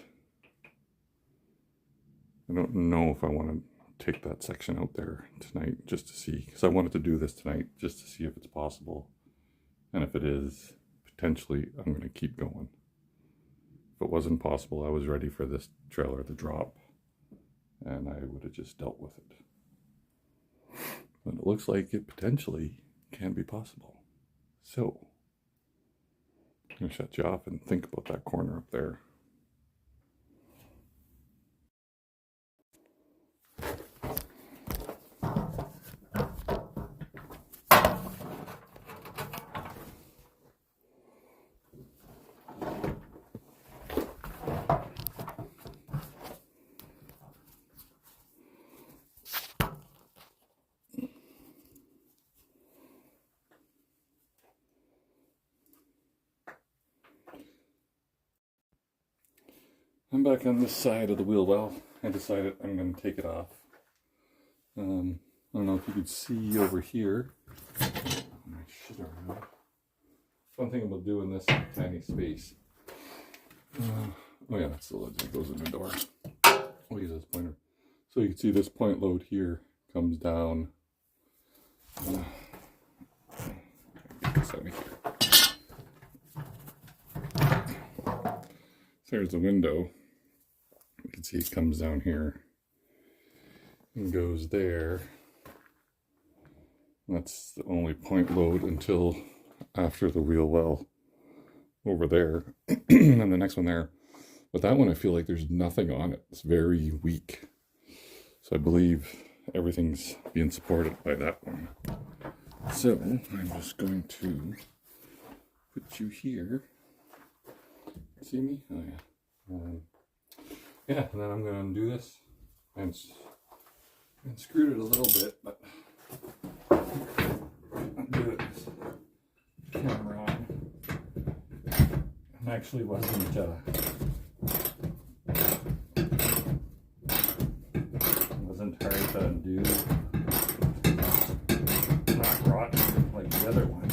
A: I don't know if I want to take that section out there tonight just to see, because I wanted to do this tonight just to see if it's possible. And if it is, potentially I'm going to keep going. If it wasn't possible, I was ready for this trailer to drop and I would have just dealt with it. But it looks like it potentially can be possible. So I'm going to shut you off and think about that corner up there. I'm back on this side of the wheel well. I decided I'm going to take it off. I don't know if you could see over here. My shit around. One thing about doing this tiny space. Oh yeah, that's the lid that goes in the door. I'll use this pointer. So you can see this point load here comes down. Get this out of here. There's the window. You can see it comes down here and goes there. That's the only point load until after the wheel well over there. And the next one there. But that one I feel like there's nothing on it. It's very weak. So I believe everything's being supported by that one. So I'm just going to put you here. See me? Oh yeah. Yeah, and then I'm going to undo this and screwed it a little bit, but undo it. Camera on. And actually wasn't hard to undo. Not rotten like the other one.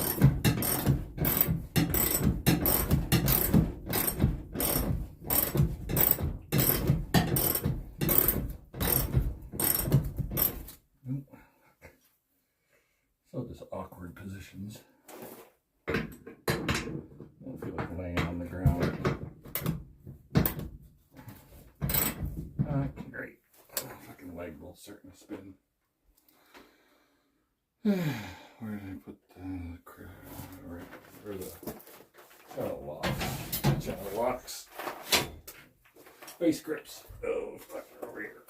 A: So just awkward positions. I don't feel like laying on the ground. Great. Fucking leg will starting to spin. Where did I put the crap? Right, where the channel locks? Channel locks. Base grips. Oh, fuck, over here.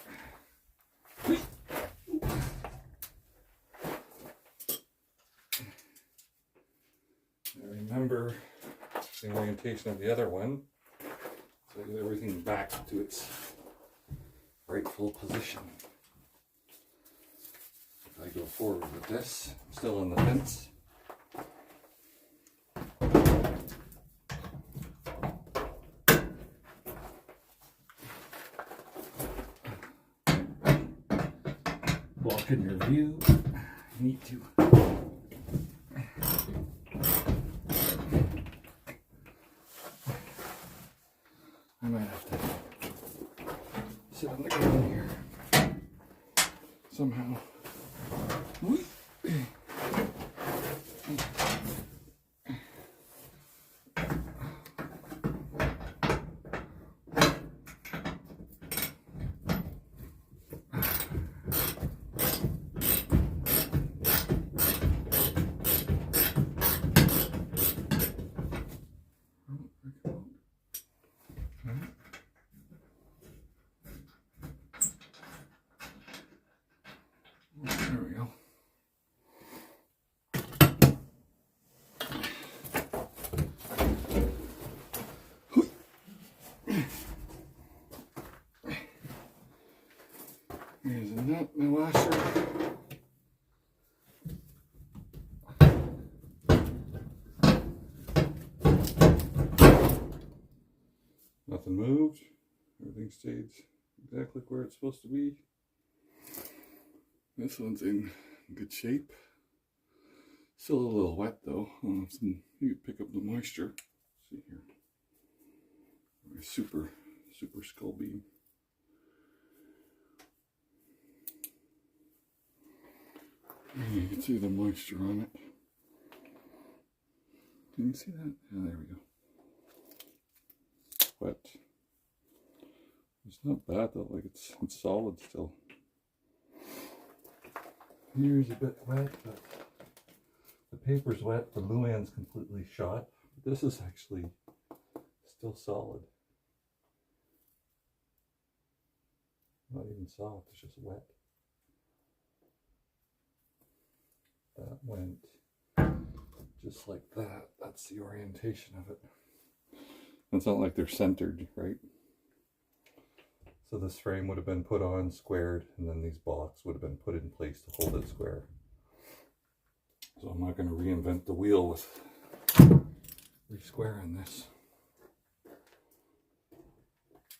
A: I remember the orientation of the other one, so I get everything back to its rightful position. If I go forward with this, I'm still on the fence. Blocking your view, you need to. I might have to sit on the ground here somehow. There we go. There's a nut in the washer. Nothing moved. Everything stayed exactly where it's supposed to be. This one's in good shape. Still a little wet though. You can pick up the moisture. Let's see here. Super skull beam. You can see the moisture on it. Can you see that? Yeah, there we go. Wet. It's not bad though, like it's solid still. Here's a bit wet, but the paper's wet, the Luann's completely shot. But this is actually still solid. Not even soft, it's just wet. That went just like that. That's the orientation of it. It's not like they're centered, right? So this frame would have been put on squared, and then these blocks would have been put in place to hold it square. So I'm not going to reinvent the wheel with re-squaring this.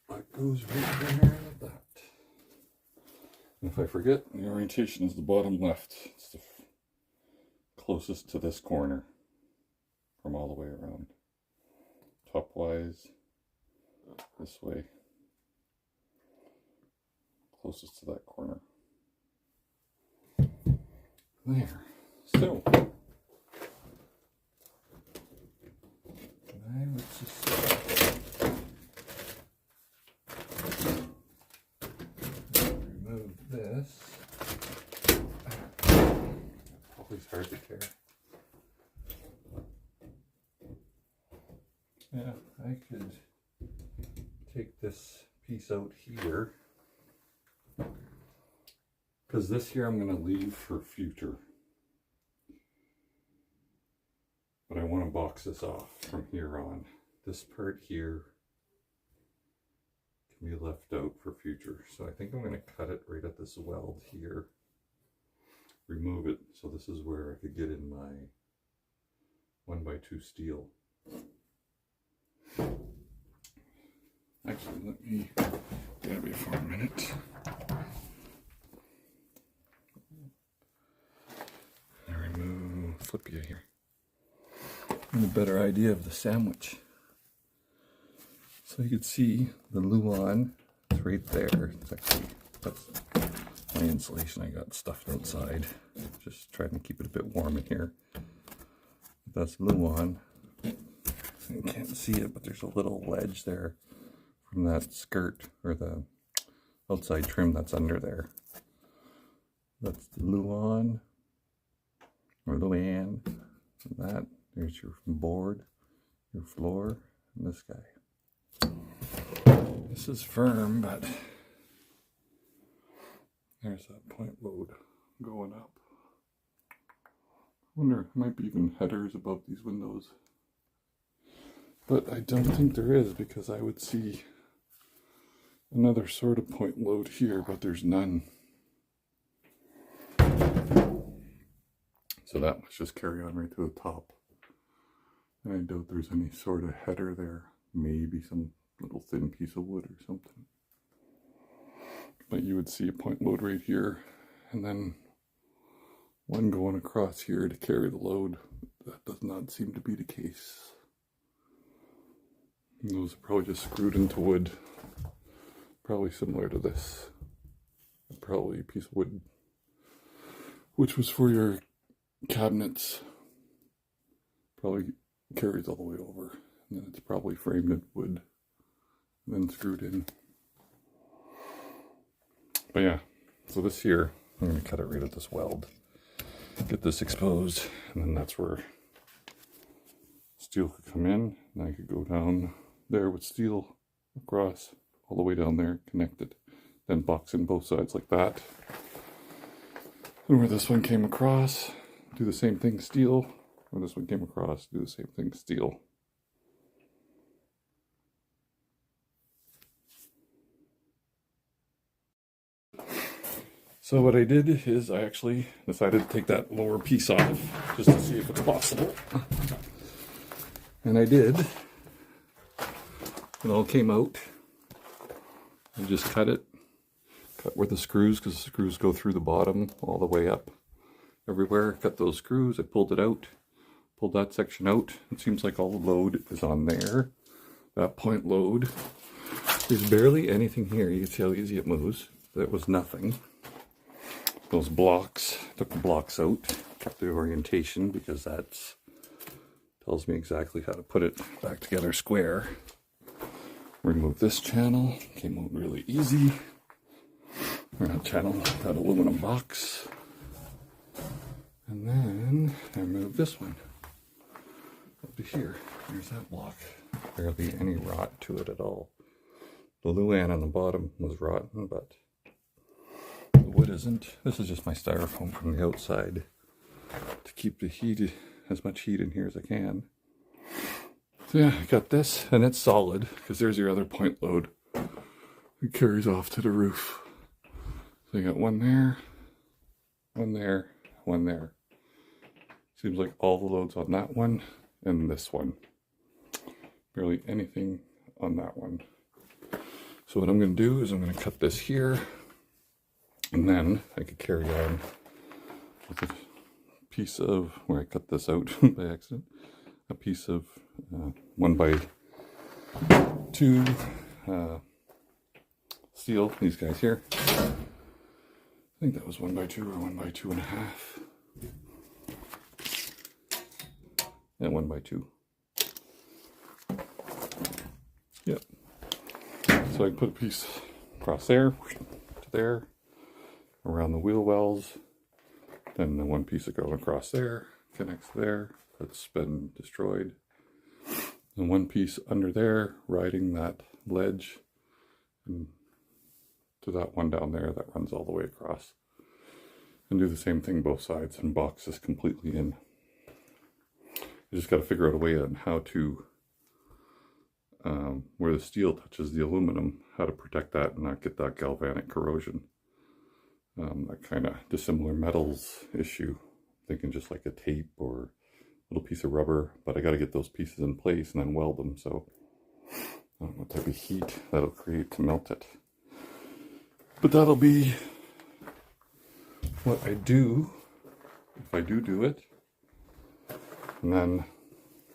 A: But that goes right there like that. And if I forget, the orientation is the bottom left. It's the closest to this corner from all the way around. Top wise, this way. Closest to that corner. There. So, now let's just remove this. Always hard to tear. Yeah, I could take this piece out here, because this here I'm going to leave for future. But I want to box this off from here on. This part here can be left out for future. So I think I'm going to cut it right at this weld here. Remove it. So this is where I could get in my 1x2 steel. Actually, let me grab it for a minute. I remove, flip you here. And a better idea of the sandwich. So you can see the Luan, it's right there. It's actually, that's my insulation I got stuffed outside. Just trying to keep it a bit warm in here. That's Luan. You can't see it, but there's a little ledge there from that skirt or the outside trim that's under there. That's the Luan or Luan. And that, there's your board, your floor, and this guy. This is firm, but there's that point load going up. I wonder, might be even headers above these windows. But I don't think there is, because I would see another sort of point load here, but there's none. So that must just carry on right to the top. And I doubt there's any sort of header there. Maybe some little thin piece of wood or something. But you would see a point load right here, and then one going across here to carry the load. That does not seem to be the case. And those are probably just screwed into wood. Probably similar to this. Probably a piece of wood, which was for your cabinets. Probably carries all the way over. And then it's probably framed in wood, and then screwed in. But yeah, so this here, I'm going to cut it right at this weld. Get this exposed, and then that's where steel could come in, and I could go down there with steel across, all the way down there, connected. Then box in both sides like that. And where this one came across, do the same thing, steel. Where this one came across, do the same thing, steel. So what I did is I actually decided to take that lower piece off just to see if it's possible. And I did. It all came out. I just cut it. Cut where the screws, because the screws go through the bottom all the way up everywhere. Cut those screws. I pulled it out. Pulled that section out. It seems like all the load is on there. That point load. There's barely anything here. You can see how easy it moves. That was nothing. Those blocks, took the blocks out, kept the orientation because that tells me exactly how to put it back together square. Remove this channel, came out really easy. Or not channel, that aluminum box. And then I remove this one. Up to here, there's that block. Barely any rot to it at all. The Luan on the bottom was rotten, but the wood isn't. This is just my styrofoam from the outside to keep the heat, as much heat in here as I can. So yeah, I got this, and it's solid, because there's your other point load. It carries off to the roof. So I got one there, one there, one there. Seems like all the loads on that one, and this one. Barely anything on that one. So what I'm going to do is I'm going to cut this here, and then I could carry on with a piece of, where I cut this out by accident, a piece of 1x2 steel, these guys here. I think that was 1x2 or 1x2.5. Yeah, 1x2. Yep. So I can put a piece across there, to there, around the wheel wells. Then the one piece that goes across there, connects there, that's been destroyed. And one piece under there, riding that ledge, and to that one down there that runs all the way across. And do the same thing both sides and box this completely in. I just got to figure out a way on how to, where the steel touches the aluminum, how to protect that and not get that galvanic corrosion. That kind of dissimilar metals issue. Thinking just like a tape or a little piece of rubber, but I got to get those pieces in place and then weld them. So I don't know what type of heat that'll create to melt it. But that'll be what I do, if I do it. And then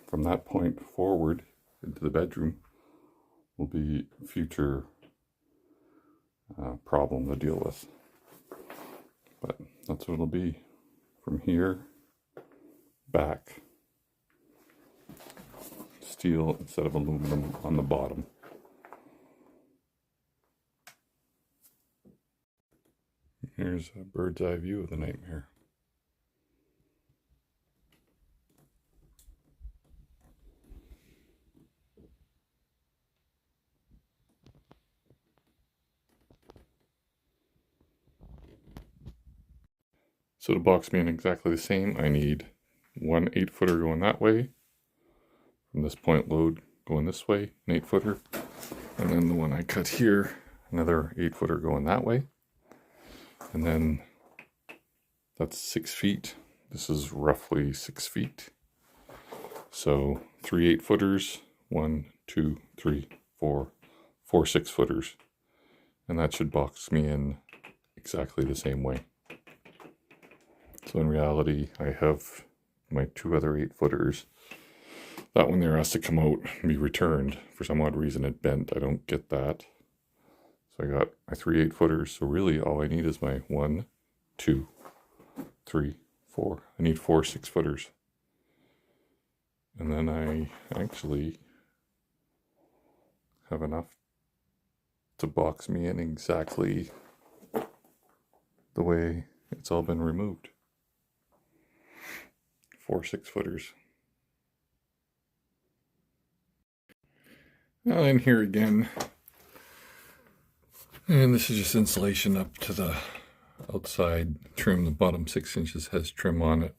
A: from that point forward into the bedroom will be a future problem to deal with. But that's what it'll be from here back. Steel instead of aluminum on the bottom. Here's a bird's eye view of the nightmare. So to box being exactly the same, I need one 8-footer going that way, from this point load going this way, an 8-footer, and then the one I cut here, another 8-footer going that way, and then that's 6 feet. This is roughly 6 feet. So 3 8-footers, 1, 2, 3, 4, 4 6-footers, and that should box me in exactly the same way. So in reality, I have my 2 other 8-footers. That one there has to come out and be returned. For some odd reason it bent. I don't get that. So I got my 3 8-footers. So really all I need is my 1, 2, 3, 4. I need 4 6-footers. And then I actually have enough to box me in exactly the way it's all been removed. 4 6-footers. Now in here again, and this is just insulation up to the outside trim. The bottom 6 inches has trim on it,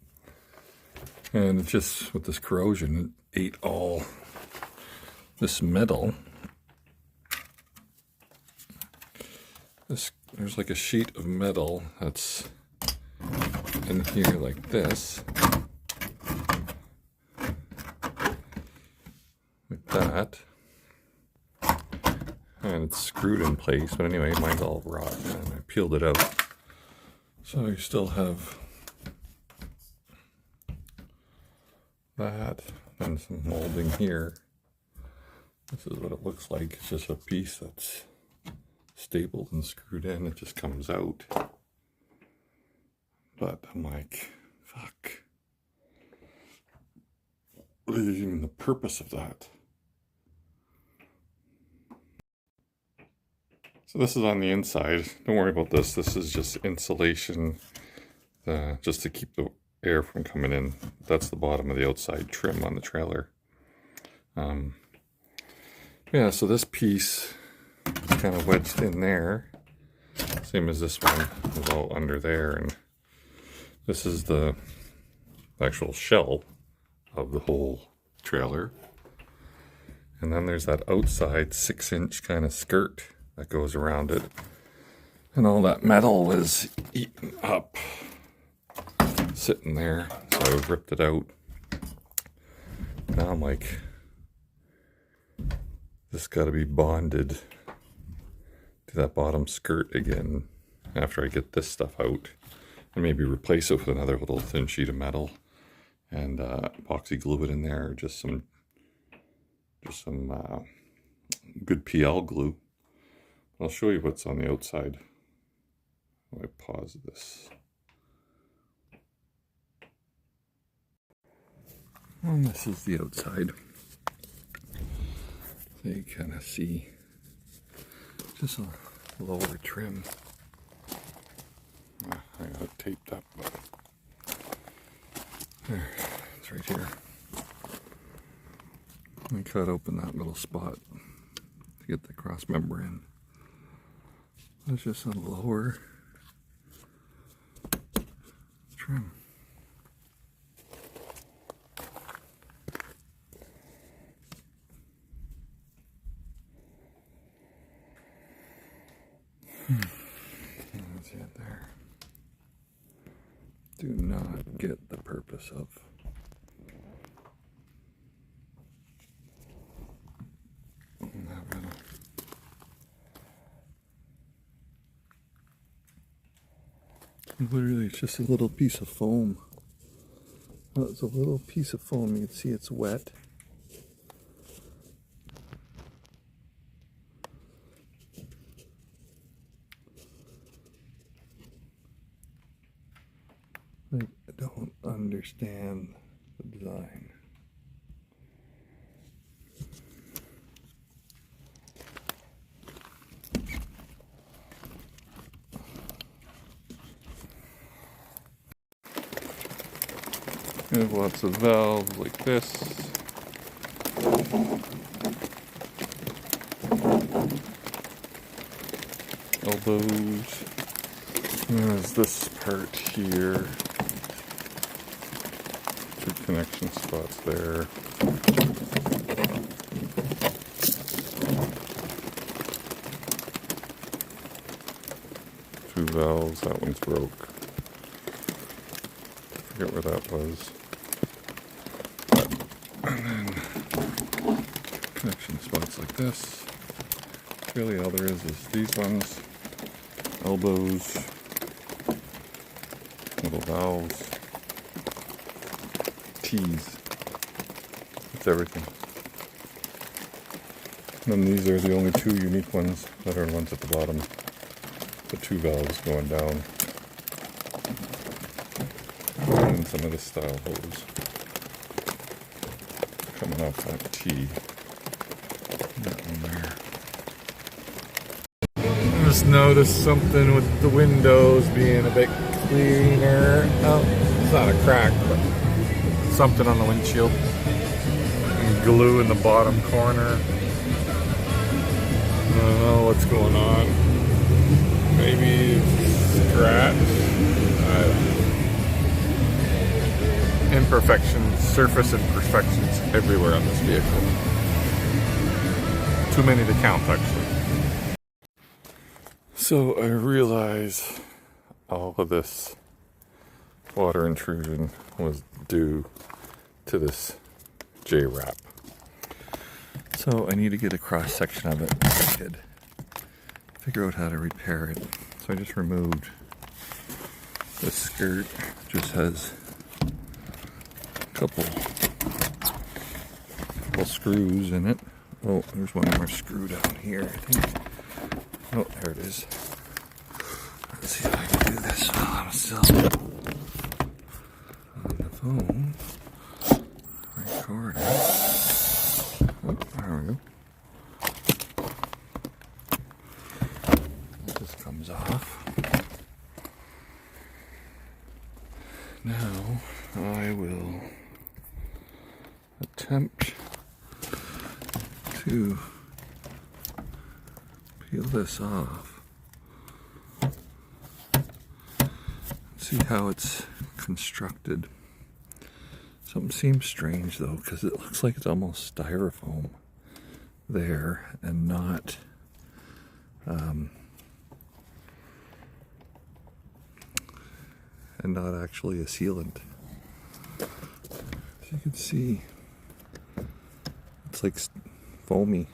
A: and it's just with this corrosion, it ate all this metal. There's like a sheet of metal that's in here like this. That, and it's screwed in place, but anyway, mine's all rotten and I peeled it out. So you still have that and some molding here. This is what it looks like. It's just a piece that's stapled and screwed in. It just comes out. But I'm like, fuck. What is even the purpose of that? So this is on the inside. Don't worry about this. This is just insulation, just to keep the air from coming in. That's the bottom of the outside trim on the trailer. Yeah, so this piece is kind of wedged in there. Same as this one is all under there. And this is the actual shell of the whole trailer. And then there's that outside 6-inch kind of skirt that goes around it, and all that metal was eaten up, sitting there. So I ripped it out. Now I'm like, this got to be bonded that bottom skirt again after I get this stuff out, and maybe replace it with another little thin sheet of metal and epoxy glue it in there, or just some good PL glue. I'll show you what's on the outside. Let me pause this. And this is the outside. So you kind of see just a lower trim. I got it taped up, but there, it's right here. I cut open that little spot to get the cross member in. It's just a lower trim. That's it there. Do not get the purpose of literally, it's just a little piece of foam. Well, it's a little piece of foam. You can see it's wet. I don't understand the design. We have lots of valves like this. Elbows. And there's this part here. Two connection spots there. Two valves, that one's broke. Forget where that was. And then connection spots like this. Really all there is these ones. Elbows. Little valves. T's. It's everything. And then these are the only two unique ones that are ones at the bottom. The two valves going down. And some of the style hose coming off that T. That one there. I just noticed something with the windows being a bit cleaner. Oh, it's not a crack, but something on the windshield. And glue in the bottom corner. I don't know what's going on. Maybe it's scratch. I don't know. Imperfections, surface imperfections everywhere on this vehicle. Too many to count, actually. So I realize all of this water intrusion was due to this J-wrap. So I need to get a cross section of it. I could figure out how to repair it. So I just removed the skirt. Just has couple screws in it. Oh, there's one more screw down here, I think. Oh, there it is. Let's see if I can do this while I'm still on the phone. Recording. Oh, there we go. That just comes off. Now I will attempt to peel this off. See how it's constructed. Something seems strange though, because it looks like it's almost styrofoam there and not actually a sealant. As you can see, it's like foamy.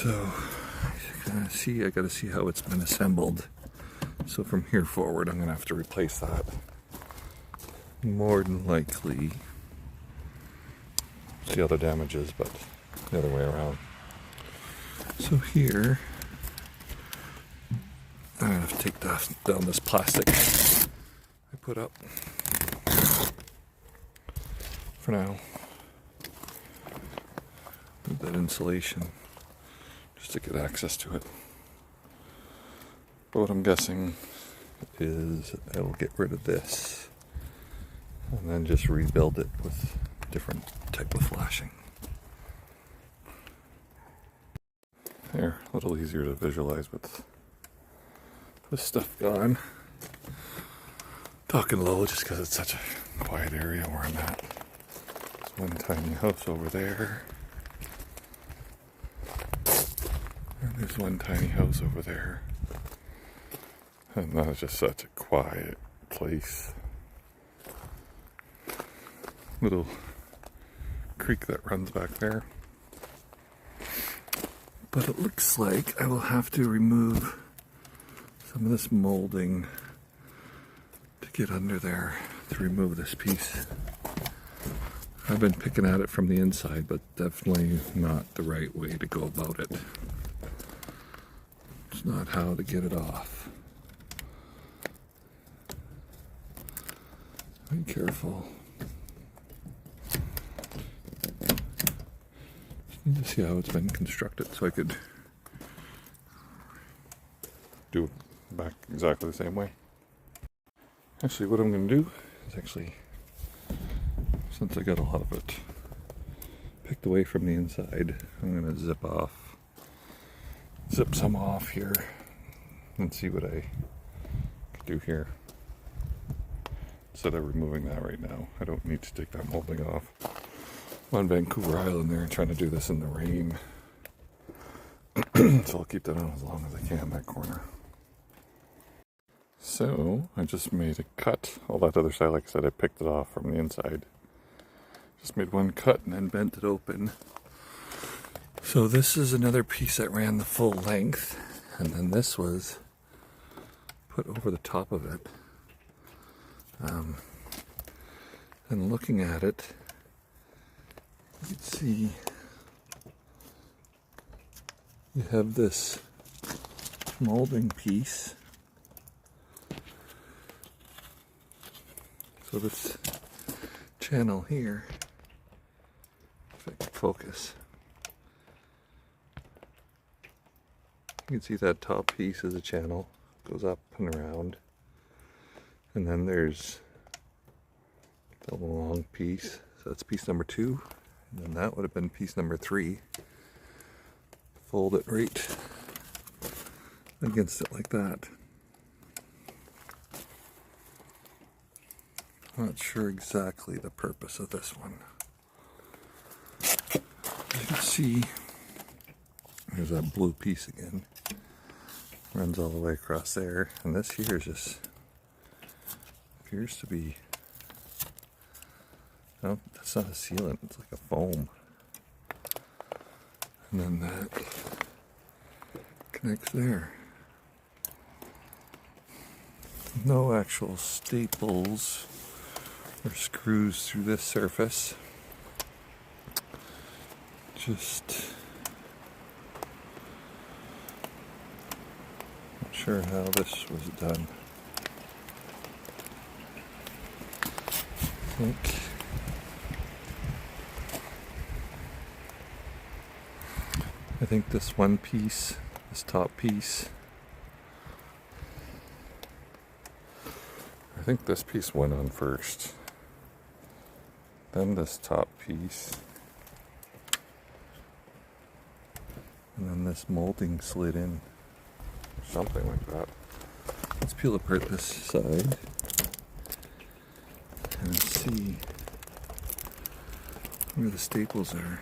A: So, I gotta see how it's been assembled. So from here forward, I'm gonna have to replace that. More than likely. See how the damage is, but the other way around. So here, I'm gonna have to take down this plastic I put up for now. Move that insulation just to get access to it. But what I'm guessing is I will get rid of this and then just rebuild it with different type of flashing. There, a little easier to visualize with this stuff gone. Talking low just because it's such a quiet area where I'm at. There's one tiny house over there. And there's one tiny house over there. And that's just such a quiet place. Little creek that runs back there. But it looks like I will have to remove some of this molding to get under there to remove this piece. I've been picking at it from the inside, but definitely not the right way to go about it. It's not how to get it off. Be careful. Just need to see how it's been constructed so I could do it back exactly the same way. Actually, what I'm going to do is since I got a lot of it picked away from the inside, I'm going to zip some off here and see what I can do here. Instead of removing that right now, I don't need to take that molding off. I'm on Vancouver Island there trying to do this in the rain. So I'll keep that on as long as I can, that corner. So I just made a cut. All that other side, like I said, I picked it off from the inside. Just made one cut and then bent it open. So this is another piece that ran the full length, and then this was put over the top of it. And looking at it, you can see you have this molding piece. So this channel here, if I can focus, you can see that top piece is a channel, goes up and around, and then there's the long piece, so that's piece number 2, and then that would have been piece number 3. Fold it right against it like that. Not sure exactly the purpose of this one. As you can see, there's that blue piece again. Runs all the way across there. And this here is just appears to be, no, that's not a sealant, it's like a foam. And then that connects there. No actual staples or screws through this surface. Just not sure how this was done. I think this one piece, this top piece, I think this piece went on first. Then this top piece. And then this molding slid in. Something like that. Let's peel apart this side and see where the staples are.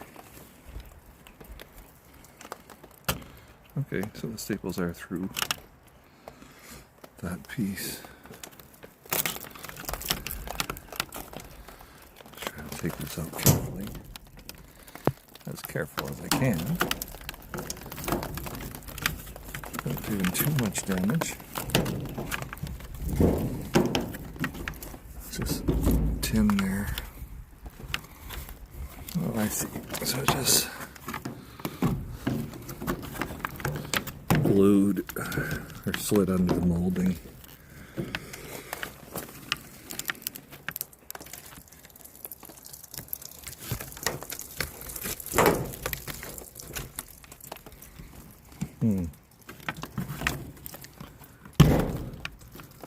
A: Okay, so the staples are through that piece. Try to take this out carefully. As careful as I can. doing too much damage. Just tin there. Oh, I see. So just glued or slid under the molding.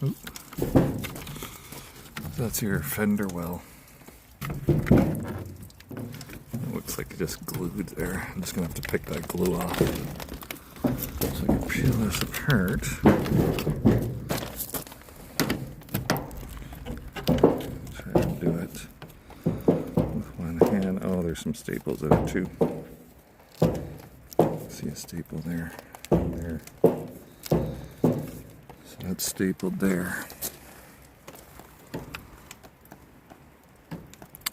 A: Oop. That's your fender well. It looks like it just glued there. I'm just gonna have to pick that glue off. So I can peel this apart. Try to do it with one hand. Oh, there's some staples in it too. See a staple there. There. So that's stapled there.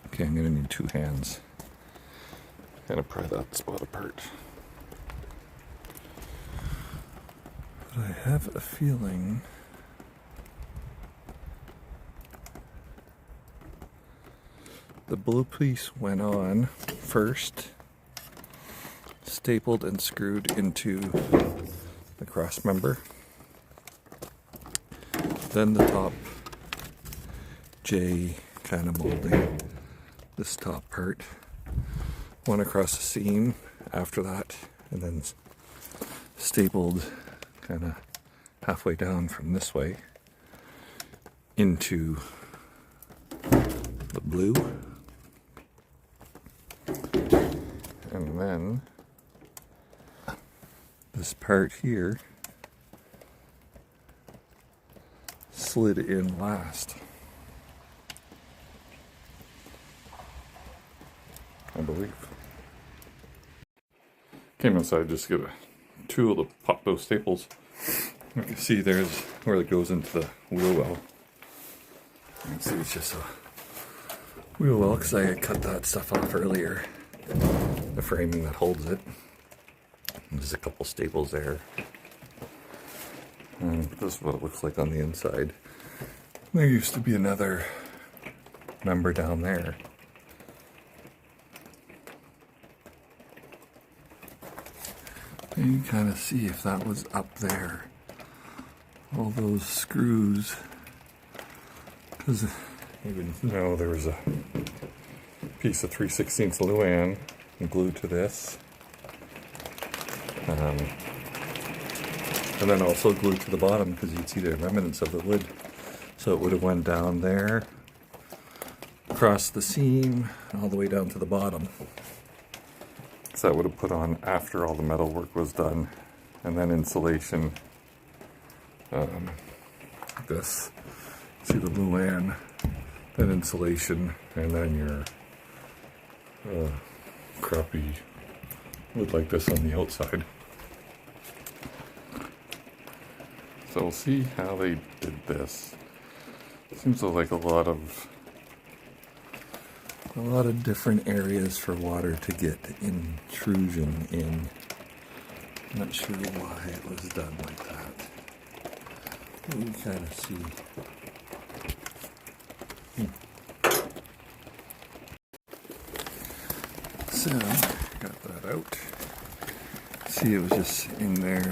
A: Okay, I'm gonna need 2 hands. Gotta pry that spot apart. But I have a feeling the blue piece went on first, stapled and screwed into the cross member. Then the top J kind of molding, this top part, went across the seam after that, and then stapled kind of halfway down from this way into the blue. And then this part here slid in last, I believe. Came inside just to get a tool to pop those staples. You can see there's where it goes into the wheel well. You can see it's just a wheel well because I had cut that stuff off earlier. The framing that holds it. There's a couple staples there. And this is what it looks like on the inside. There used to be another member down there. And you can kind of see if that was up there. All those screws. Because even though there was a piece of 3/16 Luan glued to this. And then also glued to the bottom because you'd see the remnants of the wood. So it would have went down there, across the seam, all the way down to the bottom. So that would have put on after all the metal work was done. And then insulation, this, see the Luan, then insulation, and then your crappy wood like this on the outside. So we'll see how they did this. Seems like a lot of different areas for water to get intrusion in. I'm not sure why it was done like that. You can kind of see. So, got that out. See, it was just in there.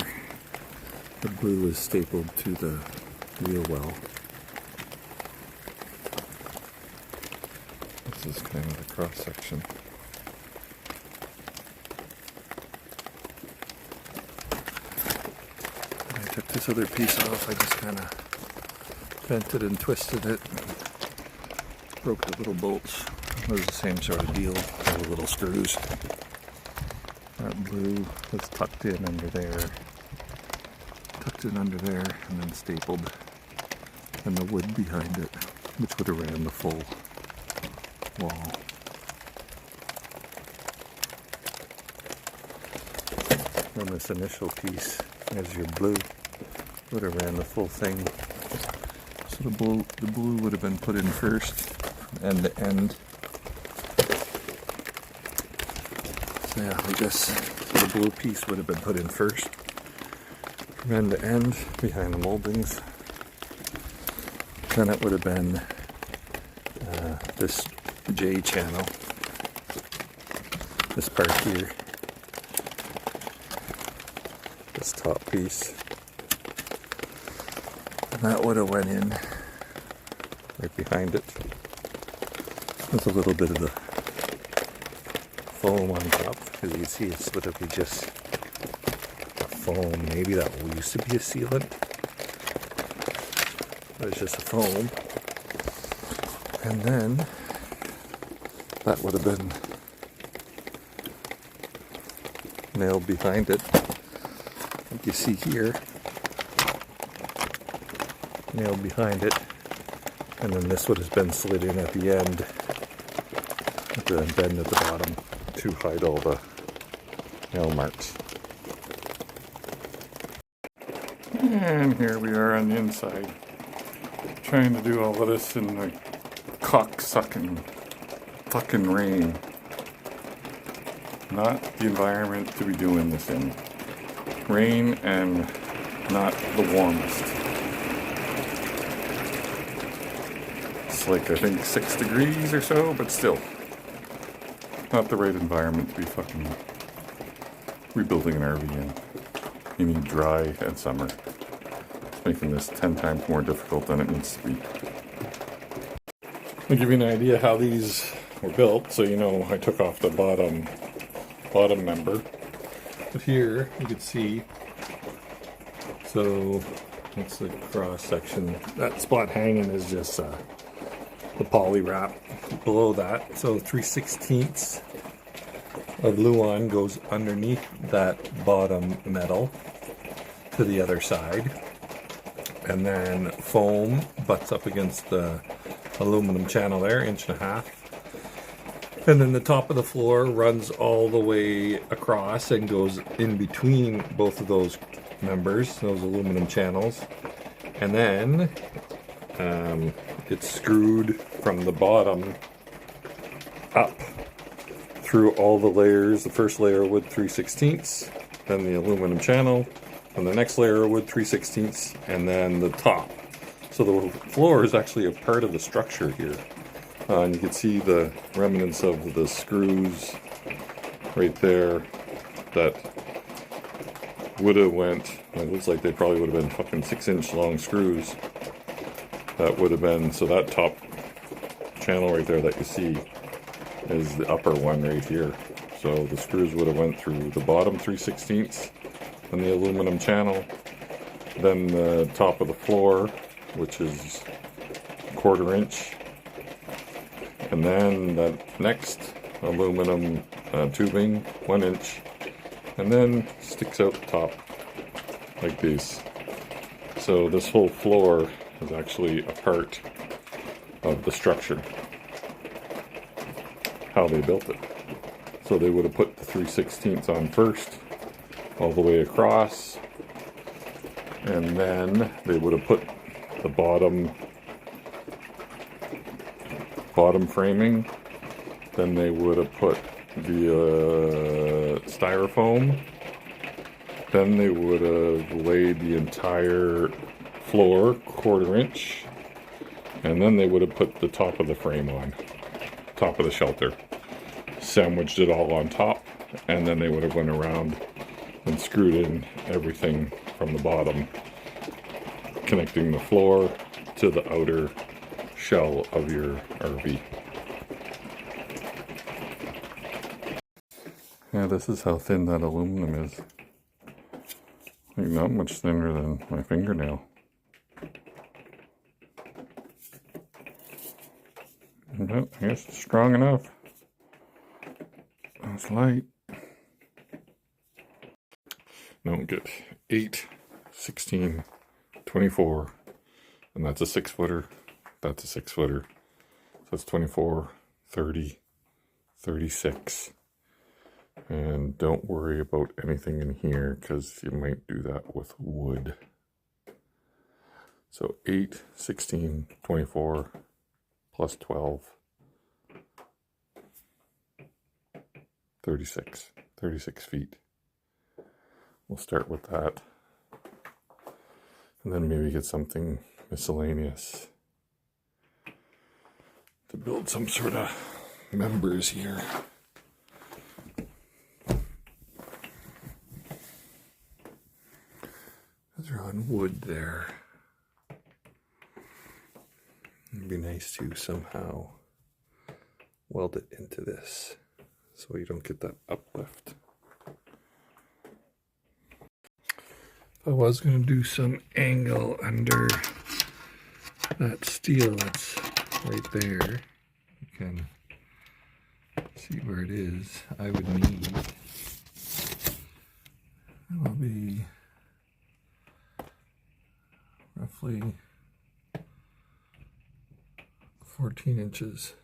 A: The blue was stapled to the wheel well. This is kind of the cross section. When I took this other piece off, I just kind of bent it and twisted it. Broke the little bolts. It was the same sort of deal, all the little screws. That blue was tucked in under there. Tucked in under there and then stapled. And the wood behind it, which would have ran the full wall. On this initial piece, as your blue would have ran the full thing. So the blue would have been put in first, from end to end. So yeah, I guess the blue piece would have been put in first, from end to end behind the moldings. Then it would have been this J channel, this part here, this top piece, and that would have went in right behind it. There's a little bit of the foam on top, because you can see it's literally just foam. Maybe that used to be a sealant, but it's just a foam. And then that would have been nailed behind it, like you see here, nailed behind it, and then this would have been slid in at the end, with the bend at the bottom to hide all the nail marks. And here we are on the inside, trying to do all of this in the cock-sucking fucking rain. Not the environment to be doing this in. Rain, and not the warmest. It's like, I think 6 degrees or so, but still not the right environment to be fucking rebuilding an RV in. You need dry and summer. It's making this 10 times more difficult than it needs to be. I'll give you an idea how these were built, so you know I took off the bottom member. But here you can see, so that's the cross section. That spot hanging is just the poly wrap below that. So 3/16 of Luan goes underneath that bottom metal to the other side, and then foam butts up against the aluminum channel there, 1.5 inches. And then the top of the floor runs all the way across and goes in between both of those members, those aluminum channels. And then it's screwed from the bottom up through all the layers. The first layer of wood 3/16, then the aluminum channel, and the next layer of wood 3/16, and then the top. So the floor is actually a part of the structure here. And you can see the remnants of the screws right there that would have went, it looks like they probably would have been fucking 6-inch long screws. That would have been, so that top channel right there that you see is the upper one right here. So the screws would have went through the bottom 3/16 and the aluminum channel, then the top of the floor, which is 1/4 inch, and then that next aluminum tubing, 1 inch, and then sticks out the top like this. So this whole floor is actually a part of the structure, how they built it. So they would have put the 3/16 on first, all the way across, and then they would have put the bottom framing, then they would have put the styrofoam, then they would have laid the entire floor 1/4 inch, and then they would have put the top of the frame on, top of the shelter, sandwiched it all on top, and then they would have went around and screwed in everything from the bottom, connecting the floor to the outer shell of your RV. Yeah, this is how thin that aluminum is. Like, not much thinner than my fingernail. But I guess it's strong enough. It's light. Now we get 8, 16, 24, and that's a 6-footer. That's a 6-footer. So that's 24, 30, 36. And don't worry about anything in here, because you might do that with wood. So 8, 16, 24, plus 12, 36 feet. We'll start with that. And then maybe get something miscellaneous to build some sort of members here. Those are on wood there. It'd be nice to somehow weld it into this so you don't get that uplift. I was going to do some angle under that steel that's right there. You can see where it is. I would need, that'll be roughly 14 inches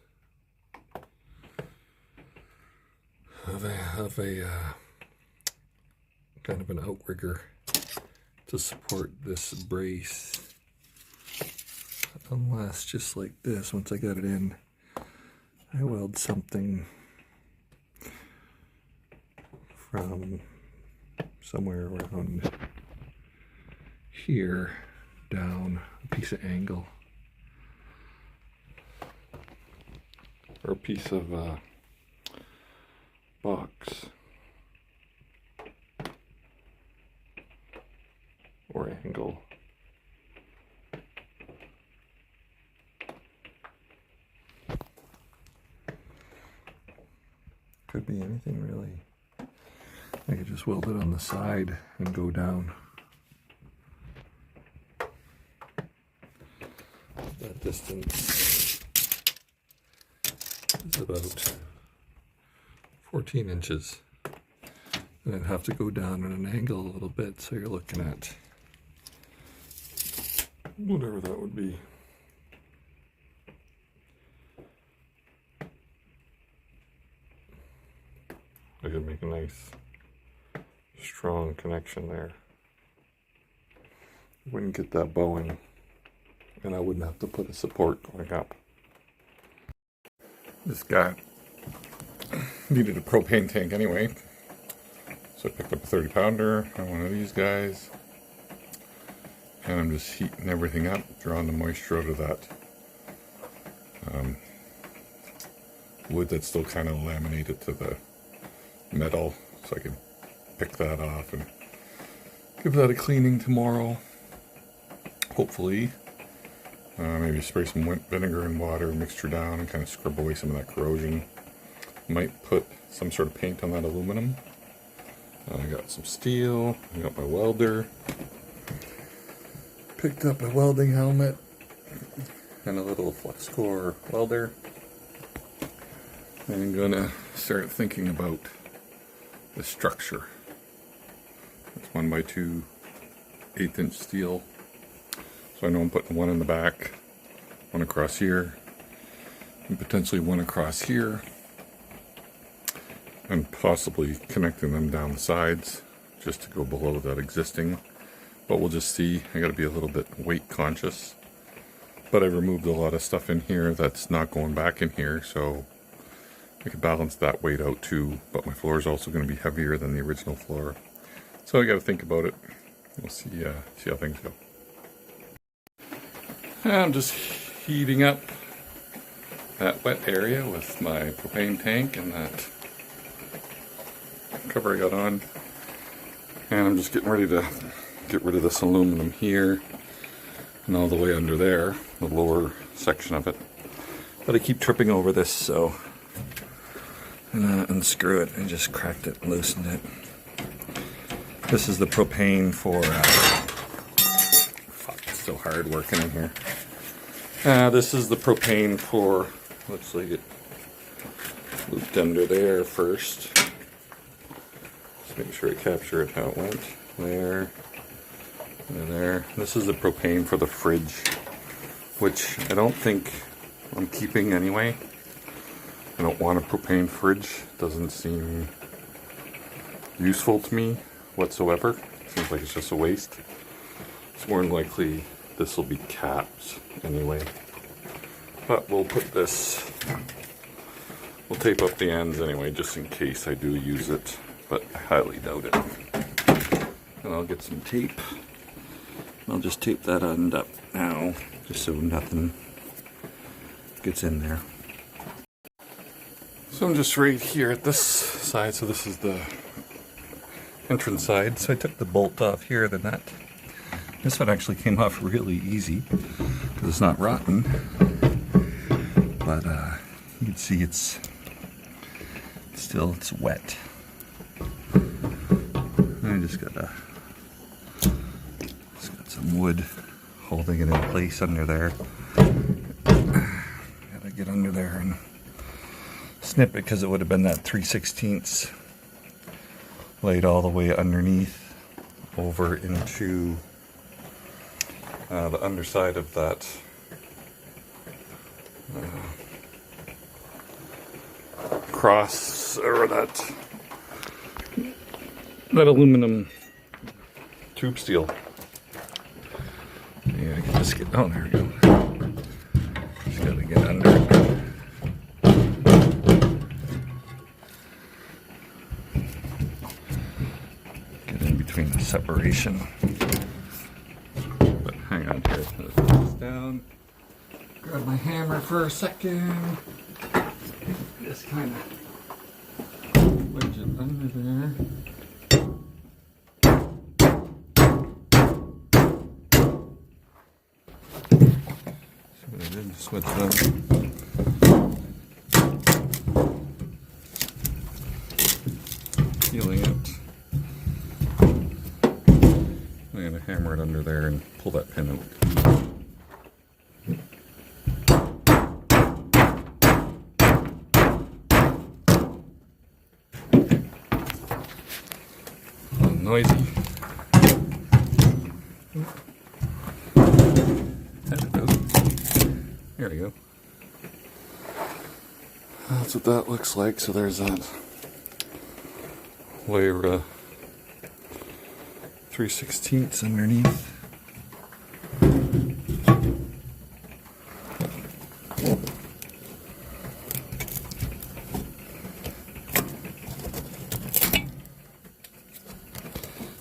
A: of a kind of an outrigger to support this brace. Unless, just like this, once I got it in, I weld something from somewhere around here down a piece of angle. Or a piece of box. Or angle. Could be anything really. I could just weld it on the side and go down. That distance is about 14 inches. And I'd have to go down at an angle a little bit, so you're looking at whatever that would be. I could make a nice strong connection there. Wouldn't get that bowing, and I wouldn't have to put a support going up. This guy needed a propane tank anyway, so I picked up a 30 pounder on one of these guys, and I'm just heating everything up, drawing the moisture out of that wood that's still kind of laminated to the metal, so I can pick that off and give that a cleaning tomorrow, hopefully. Maybe spray some vinegar and water, mixture down, and kind of scrub away some of that corrosion. Might put some sort of paint on that aluminum. I got some steel, I got my welder, picked up a welding helmet and a little flux core welder. And I'm gonna start thinking about the structure. It's 1x2 1/8" steel. So I know I'm putting one in the back, one across here, and potentially one across here, and possibly connecting them down the sides just to go below that existing. But we'll just see. I gotta be a little bit weight conscious. But I removed a lot of stuff in here that's not going back in here, so I could balance that weight out too. But my floor is also going to be heavier than the original floor, so I got to think about it. We'll see how things go. I'm just heating up that wet area with my propane tank and that cover I got on, and I'm just getting ready to get rid of this aluminum here and all the way under there, the lower section of it. But I keep tripping over this, so unscrew it. I just cracked it and loosened it. This is the propane for fuck, it's so hard working in here. This is the propane for, looks like it looped under there first. Just make sure I capture it how it went. There. There. This is the propane for the fridge, which I don't think I'm keeping anyway. I don't want a propane fridge. Doesn't seem useful to me whatsoever. Seems like it's just a waste. It's more than likely this will be capped anyway. But we'll put this, we'll tape up the ends anyway, just in case I do use it, but I highly doubt it. And I'll get some tape I'll just tape that end up now, just so nothing gets in there. So I'm just right here at this side, so this is the entrance side. So I took the bolt off here, the nut. This one actually came off really easy because it's not rotten, but you can see it's wet. I just got some wood holding it in place under there. Gotta get under there and snip it because it would have been that 3/16 laid all the way underneath over into the underside of that cross, or that aluminum tube steel. Yeah, I can just get, oh, there we go. Just gotta get under it. Get in between the separation. But hang on here, let's put this down. Grab my hammer for a second. Just kind of wedge it under there. Just wedge it up. Peeling it. I'm going to hammer it under there and pull that pin out. Noisy. There we go. That's what that looks like. So there's that layer 3/16 underneath.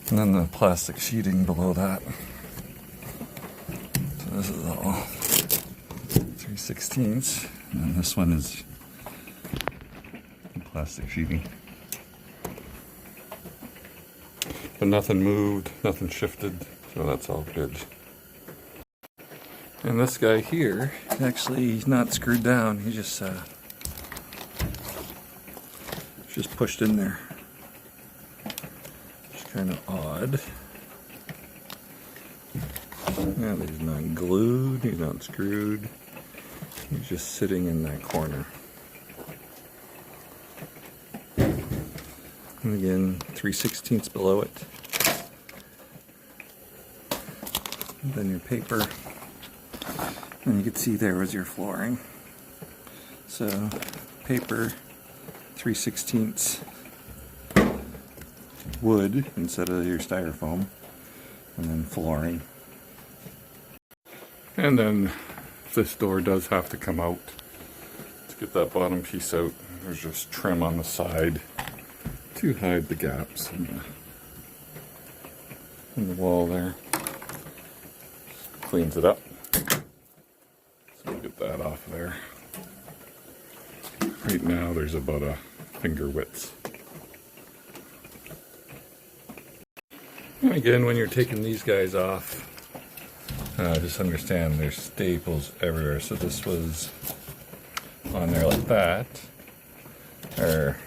A: And then the plastic sheeting below that. So this is all 3/16, and this one is plastic sheeting. But nothing moved, nothing shifted, so that's all good. And this guy here, actually he's not screwed down, he just pushed in there. Kind of odd. Yeah, he's not glued, he's not screwed. He's just sitting in that corner. And again, 3/16 below it. And then your paper. And you can see there was your flooring. So, paper, 3/16 wood instead of your styrofoam, and then flooring. And then this door does have to come out to get that bottom piece out. There's just trim on the side to hide the gaps in the wall there. Cleans it up. So get that off there. Right now there's about a finger width. And again, when you're taking these guys off, just understand there's staples everywhere. So this was on there like that, or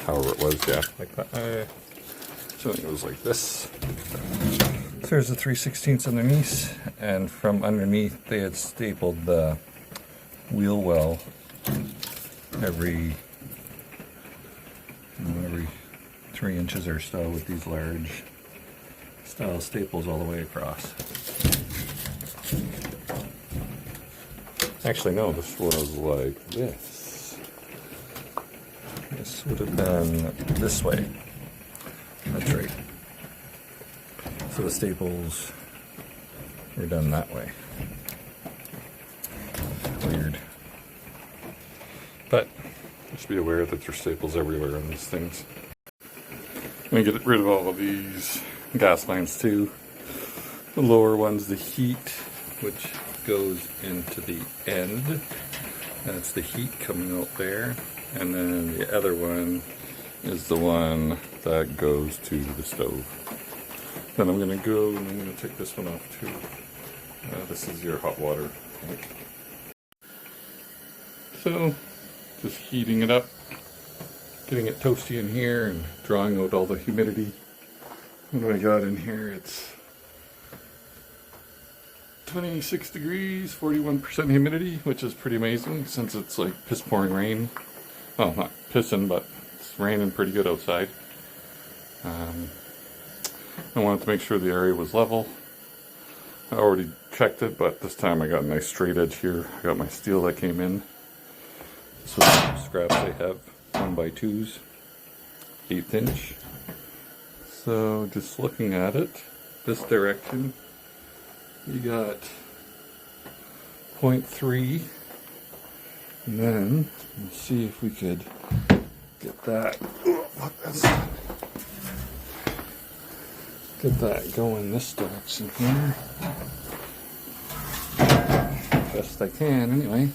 A: however it was, yeah, like that. So it goes like this. So there's the 3/16 underneath, and from underneath they had stapled the wheel well every 3 inches or so with these large style staples all the way across. Actually, no, this was like this. This would have been this way. That's right. So the staples were done that way. Weird. But just be aware that there's staples everywhere on these things. I'm going to get rid of all of these gas lines too. The lower one's the heat, which goes into the end. That's the heat coming out there. And then the other one is the one that goes to the stove. Then I'm gonna go and I'm gonna take this one off too. This is your hot water tank. So, just heating it up, getting it toasty in here and drawing out all the humidity. What do I got in here? It's 26 degrees, 41% humidity, which is pretty amazing since it's like piss pouring rain. Well, not pissing, but it's raining pretty good outside. I wanted to make sure the area was level. I already checked it, but this time I got a nice straight edge here. I got my steel that came in. This was some scraps I have, 1x2s, 1/8 inch. So just looking at it, this direction, you got 0.3, and then let's see if we could get that. Get that going this direction here. Best I can, anyway.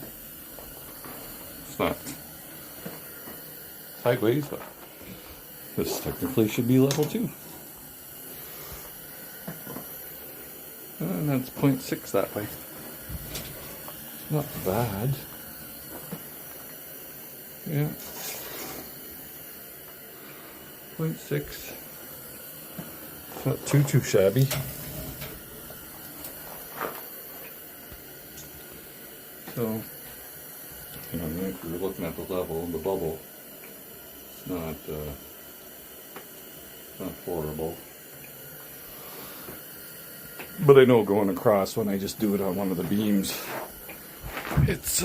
A: It's not sideways, but this technically should be level 2. And that's 0.6 that way. Not bad. Yeah. 0.6. Not too shabby. So, you know, if we were looking at the level of the bubble, it's not horrible. But I know going across, when I just do it on one of the beams, it's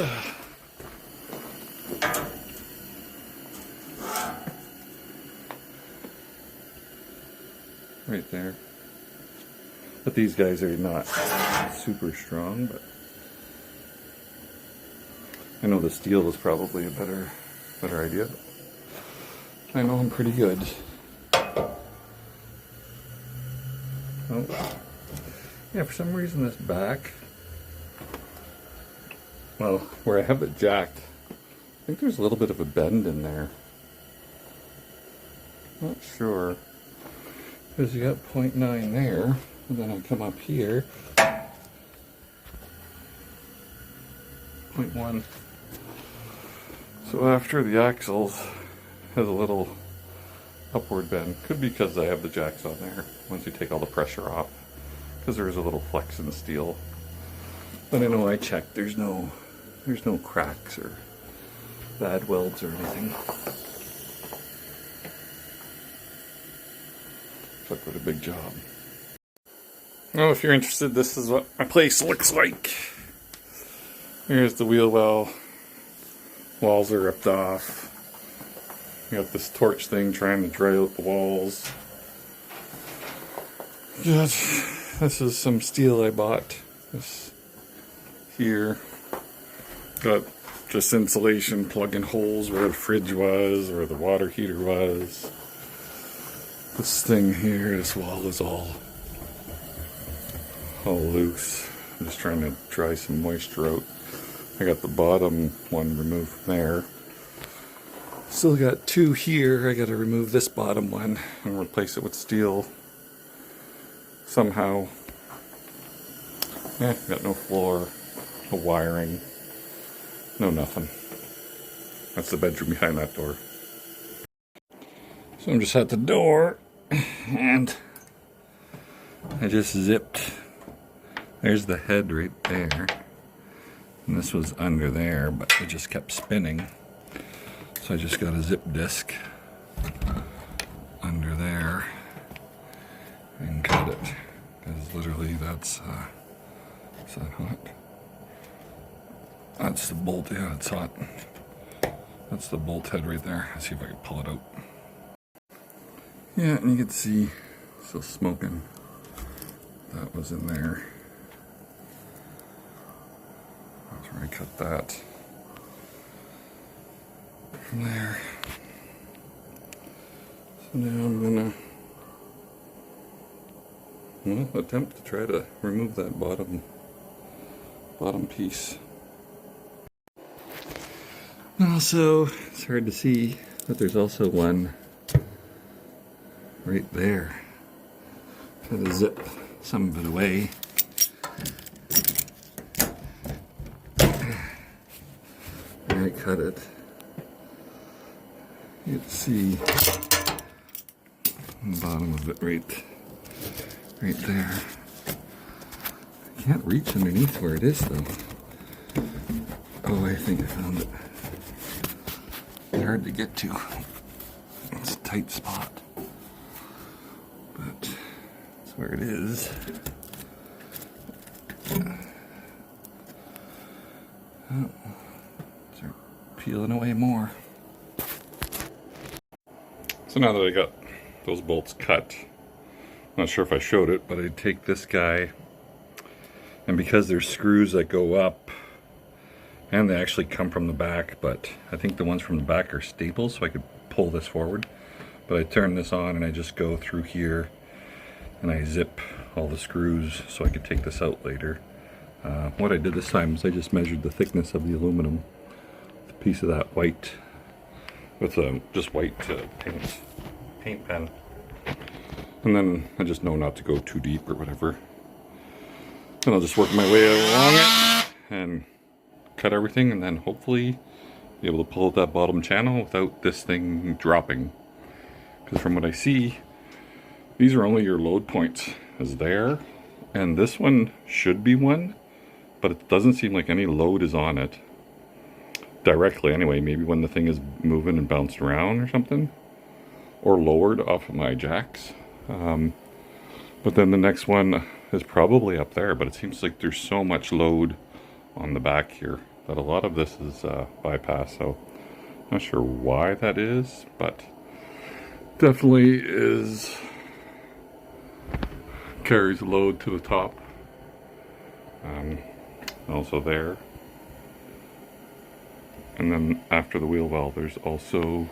A: right there. But these guys are not super strong, but I know the steel is probably a better idea. I know I'm pretty good. Oh. Yeah, for some reason this back, well, where I have it jacked, I think there's a little bit of a bend in there. Not sure. Because you got 0.9 there, and then I come up here, 0.1. So after the axles has a little upward bend, could be because I have the jacks on there, once you take all the pressure off, because there's a little flex in the steel. But I know I checked, there's no cracks or bad welds or anything. Took quite a big job. Oh, if you're interested, this is what my place looks like. Here's the wheel well. Walls are ripped off. We got this torch thing trying to dry out the walls. This is some steel I bought. This here. Got just insulation plugging holes where the fridge was, where the water heater was. This thing here, this wall is all loose. I'm just trying to dry some moisture out. I got the bottom one removed from there. Still got 2 here. I got to remove this bottom one and replace it with steel somehow. Got no floor, no wiring, no nothing. That's the bedroom behind that door. So I'm just at the door, and I just zipped. There's the head right there. And this was under there, but it just kept spinning. So I just got a zip disc under there and cut it. Because literally that's, is that hot? That's the bolt, yeah, it's hot. That's the bolt head right there. Let's see if I can pull it out. Yeah, and you can see still smoking. That was in there. That's where I cut that. From there. So now I'm gonna well, attempt to try to remove that bottom piece. And also, it's hard to see, but there's also one right there. Try to zip some of it away. And I cut it. You can see the bottom of it right there. I can't reach underneath where it is though. Oh, I think I found it. It's hard to get to. It's a tight spot. But that's where it is. Oh, start peeling away more. So now that I got those bolts cut, I'm not sure if I showed it, but I take this guy, and because there's screws that go up, and they actually come from the back, but I think the ones from the back are staples, so I could pull this forward. But I turn this on and I just go through here and I zip all the screws so I could take this out later. What I did this time is I just measured the thickness of the aluminum, with a piece of that white, with just white paint pen. And then I just know not to go too deep or whatever. And I'll just work my way along it and cut everything, and then hopefully be able to pull out that bottom channel without this thing dropping. Because from what I see, these are only your load points is there, and this one should be one, but it doesn't seem like any load is on it directly anyway. Maybe when the thing is moving and bounced around or something, or lowered off of my jacks. But then the next one is probably up there, but it seems like there's so much load on the back here that a lot of this is bypass, so not sure why that is, but definitely carries a load to the top. Also there, and then after the wheel well there's also,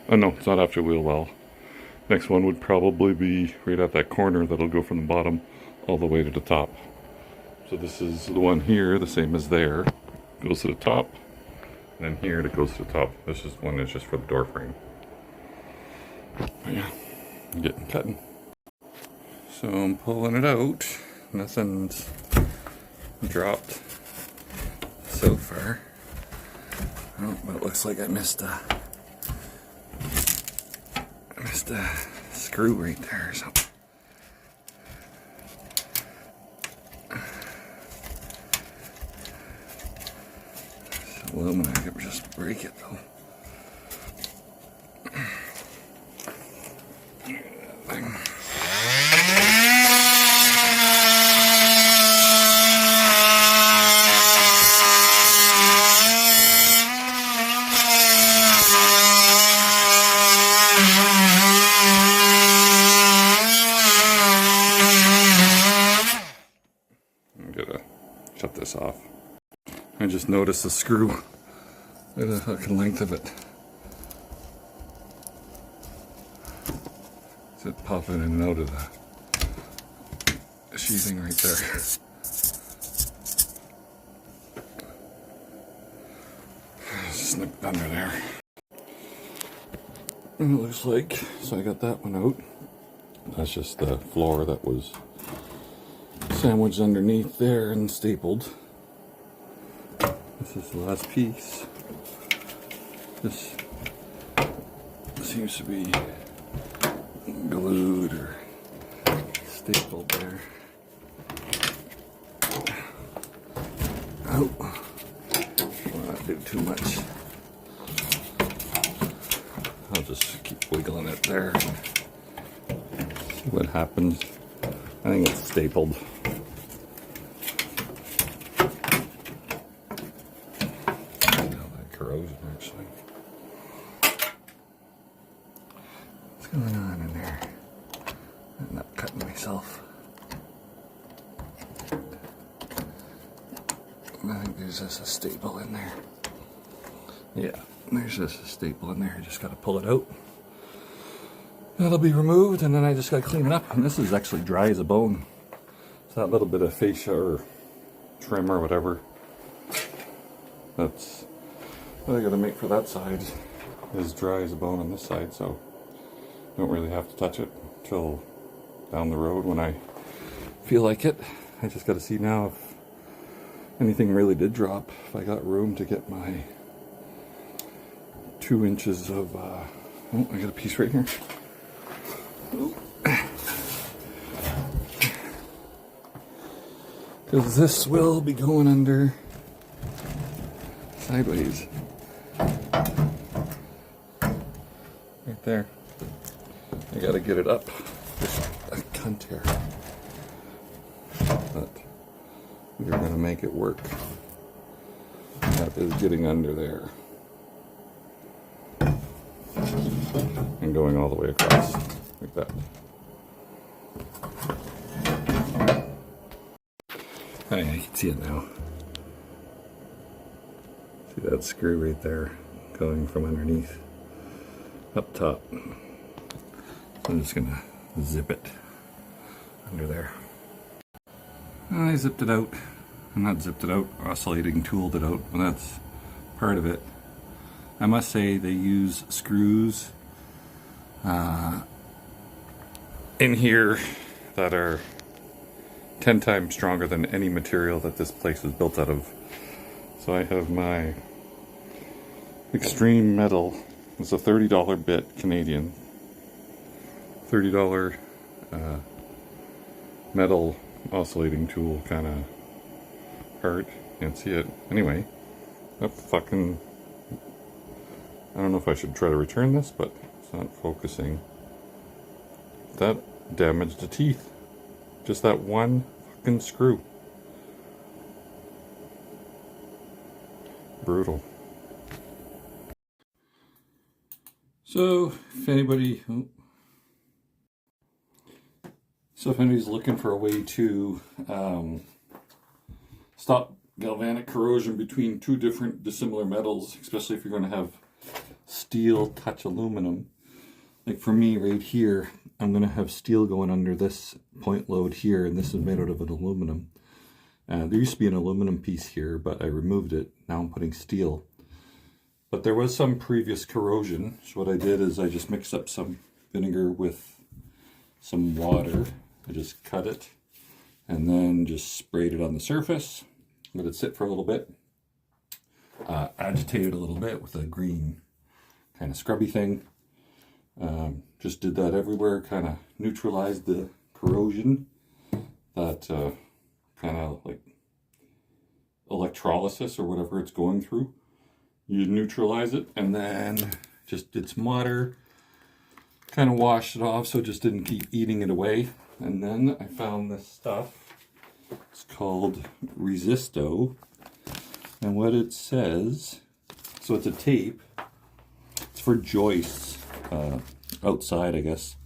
A: oh no, it's not after the wheel well. Next one would probably be right at that corner that'll go from the bottom all the way to the top. So this is the one here, the same as there, goes to the top, and then here it goes to the top. This is one that's just for the door frame. But yeah, I'm getting cutting. So I'm pulling it out. Nothing's dropped so far. Oh, but it looks like I missed a screw right there or something. It's aluminum, I could just break it though. Shut this off. I just noticed the screw. Look at the fucking length of it. Is it popping in and out of the sheathing right there? Snipped under there. And it looks like, so I got that one out. That's just the floor that was sandwiched underneath there and stapled. This is the last piece. This seems to be glued or stapled there. Oh, will not do too much. I'll just keep wiggling it there. See what happens. I think it's stapled. Corrosion, actually. What's going on in there? I'm not cutting myself. I think there's just a staple in there. Yeah, there's just a staple in there. You just got to pull it out. That'll be removed, and then I just gotta clean it up. And this is actually dry as a bone. It's that little bit of fascia or trim or whatever. That's what I gotta make for that side. Is dry as a bone on this side, so don't really have to touch it till down the road when I feel like it. I just gotta see now if anything really did drop, if I got room to get my 2 inches of, oh, I got a piece right here. Because this will be going under sideways. Right there. I gotta get it up. Just a cunt here. But we're gonna make it work. That is getting under there. And going all the way across. Like that. Oh, yeah, you can see it now. See that screw right there going from underneath up top. I'm just gonna zip it under there. I zipped it out. I'm not zipped it out, oscillating tooled it out, but that's part of it. I must say they use screws in here that are 10 times stronger than any material that this place is built out of. So I have my extreme metal. It's a $30 bit Canadian. $30 metal oscillating tool, kind of hard. Can't see it. Anyway, that fucking... I don't know if I should try to return this, but it's not focusing. That damaged the teeth. Just that one fucking screw. Brutal. So, if anybody's looking for a way to stop galvanic corrosion between two different dissimilar metals, especially if you're going to have steel touch aluminum, like for me right here, I'm going to have steel going under this point load here, and this is made out of an aluminum. There used to be an aluminum piece here, but I removed it. Now I'm putting steel. But there was some previous corrosion, so what I did is I just mixed up some vinegar with some water. I just cut it and then just sprayed it on the surface, let it sit for a little bit, agitated a little bit with a green kind of scrubby thing. Just did that everywhere, kind of neutralized the corrosion, that kind of like electrolysis or whatever it's going through. You neutralize it, and then just did some water, kind of washed it off so it just didn't keep eating it away. And then I found this stuff. It's called Resisto, and what it says, so it's a tape. It's for joists outside, I guess.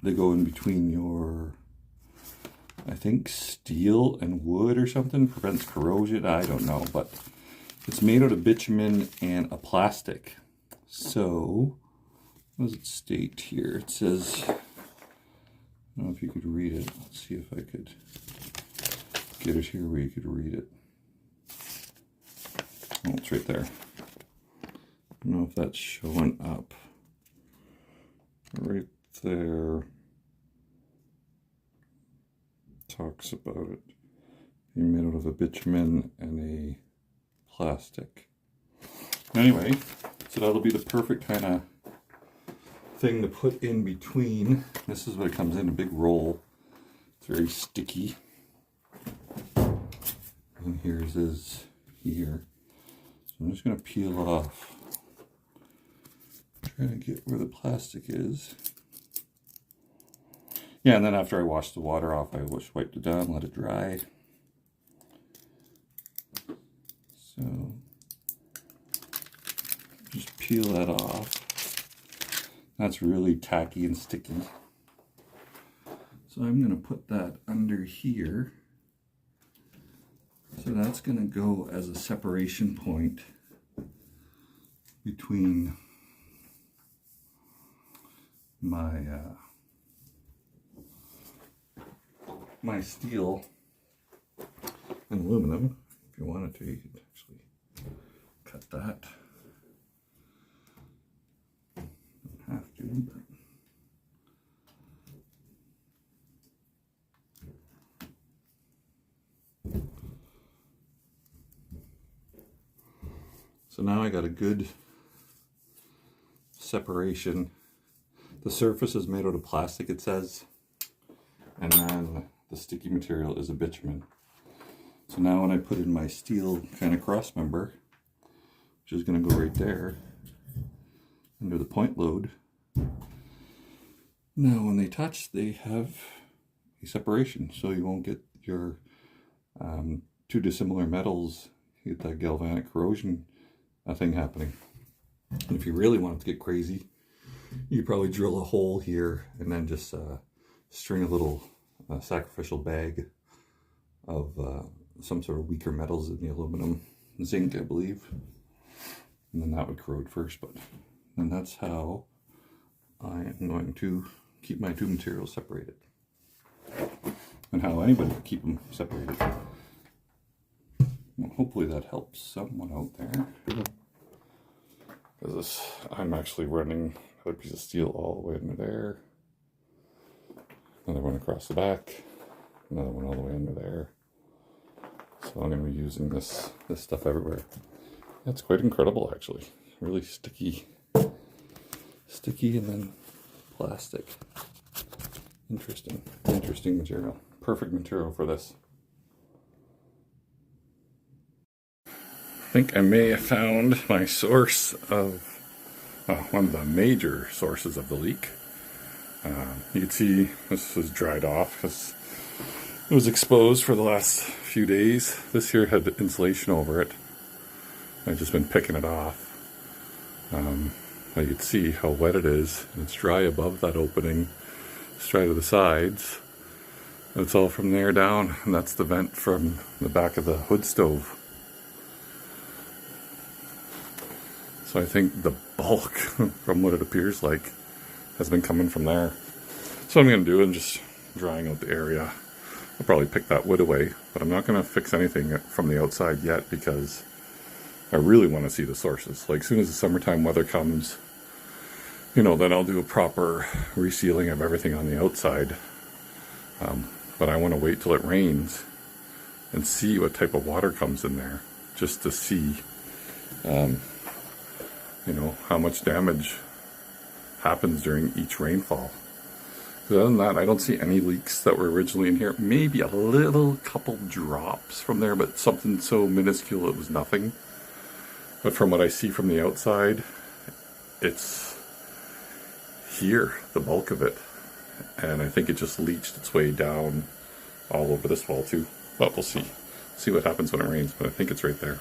A: They go in between your, I think, steel and wood or something, prevents corrosion. I don't know, but it's made out of bitumen and a plastic. So, what does it state here? It says, I don't know if you could read it. Let's see if I could get it here where you could read it. Oh, it's right there. I don't know if that's showing up. Right there. Talks about it being made out of a bitumen and a plastic. Anyway, so that'll be the perfect kind of thing to put in between. This is what it comes in, a big roll. It's very sticky. And here's is here. So I'm just going to peel it off. Try to get where the plastic is. Yeah, and then after I wash the water off, I just wiped it down, let it dry. So just peel that off. That's really tacky and sticky. So I'm going to put that under here. So that's going to go as a separation point between my steel and aluminum. If you wanted to, you could actually cut that. Don't have to, but so now I got a good separation. The surface is made out of plastic, it says, and then the sticky material is a bitumen. So now when I put in my steel kind of cross member, which is going to go right there under the point load, now when they touch, they have a separation, so you won't get your two dissimilar metals. You get that galvanic corrosion thing happening. And if you really want it to get crazy, you could probably drill a hole here and then just string a little sacrificial bag of some sort of weaker metals in the aluminum, zinc, I believe, and then that would corrode first. But and that's how I am going to keep my two materials separated, and how anybody would keep them separated. Well, hopefully that helps someone out there. Because I'm actually running another piece of steel all the way under there, another one across the back, another one all the way under there. So I'm going to be using this stuff everywhere. That's quite incredible, actually. Really sticky and then plastic. Interesting material. Perfect material for this. I think I may have found my source of one of the major sources of the leak. You can see this was dried off because it was exposed for the last few days. This here had insulation over it. I've just been picking it off. You can see how wet it is. It's dry above that opening. It's dry to the sides. And it's all from there down, and that's the vent from the back of the hood stove. So I think the bulk, from what it appears like, has been coming from there. So what I'm going to do is just drying out the area. I'll probably pick that wood away, but I'm not going to fix anything from the outside yet because I really want to see the sources. Like, as soon as the summertime weather comes, then I'll do a proper resealing of everything on the outside. But I want to wait till it rains and see what type of water comes in there, just to see how much damage happens during each rainfall. Because other than that, I don't see any leaks that were originally in here. Maybe a little couple drops from there, but something so minuscule it was nothing. But from what I see from the outside, it's here, the bulk of it. And I think it just leached its way down all over this wall too. But we'll see. See what happens when it rains, but I think it's right there.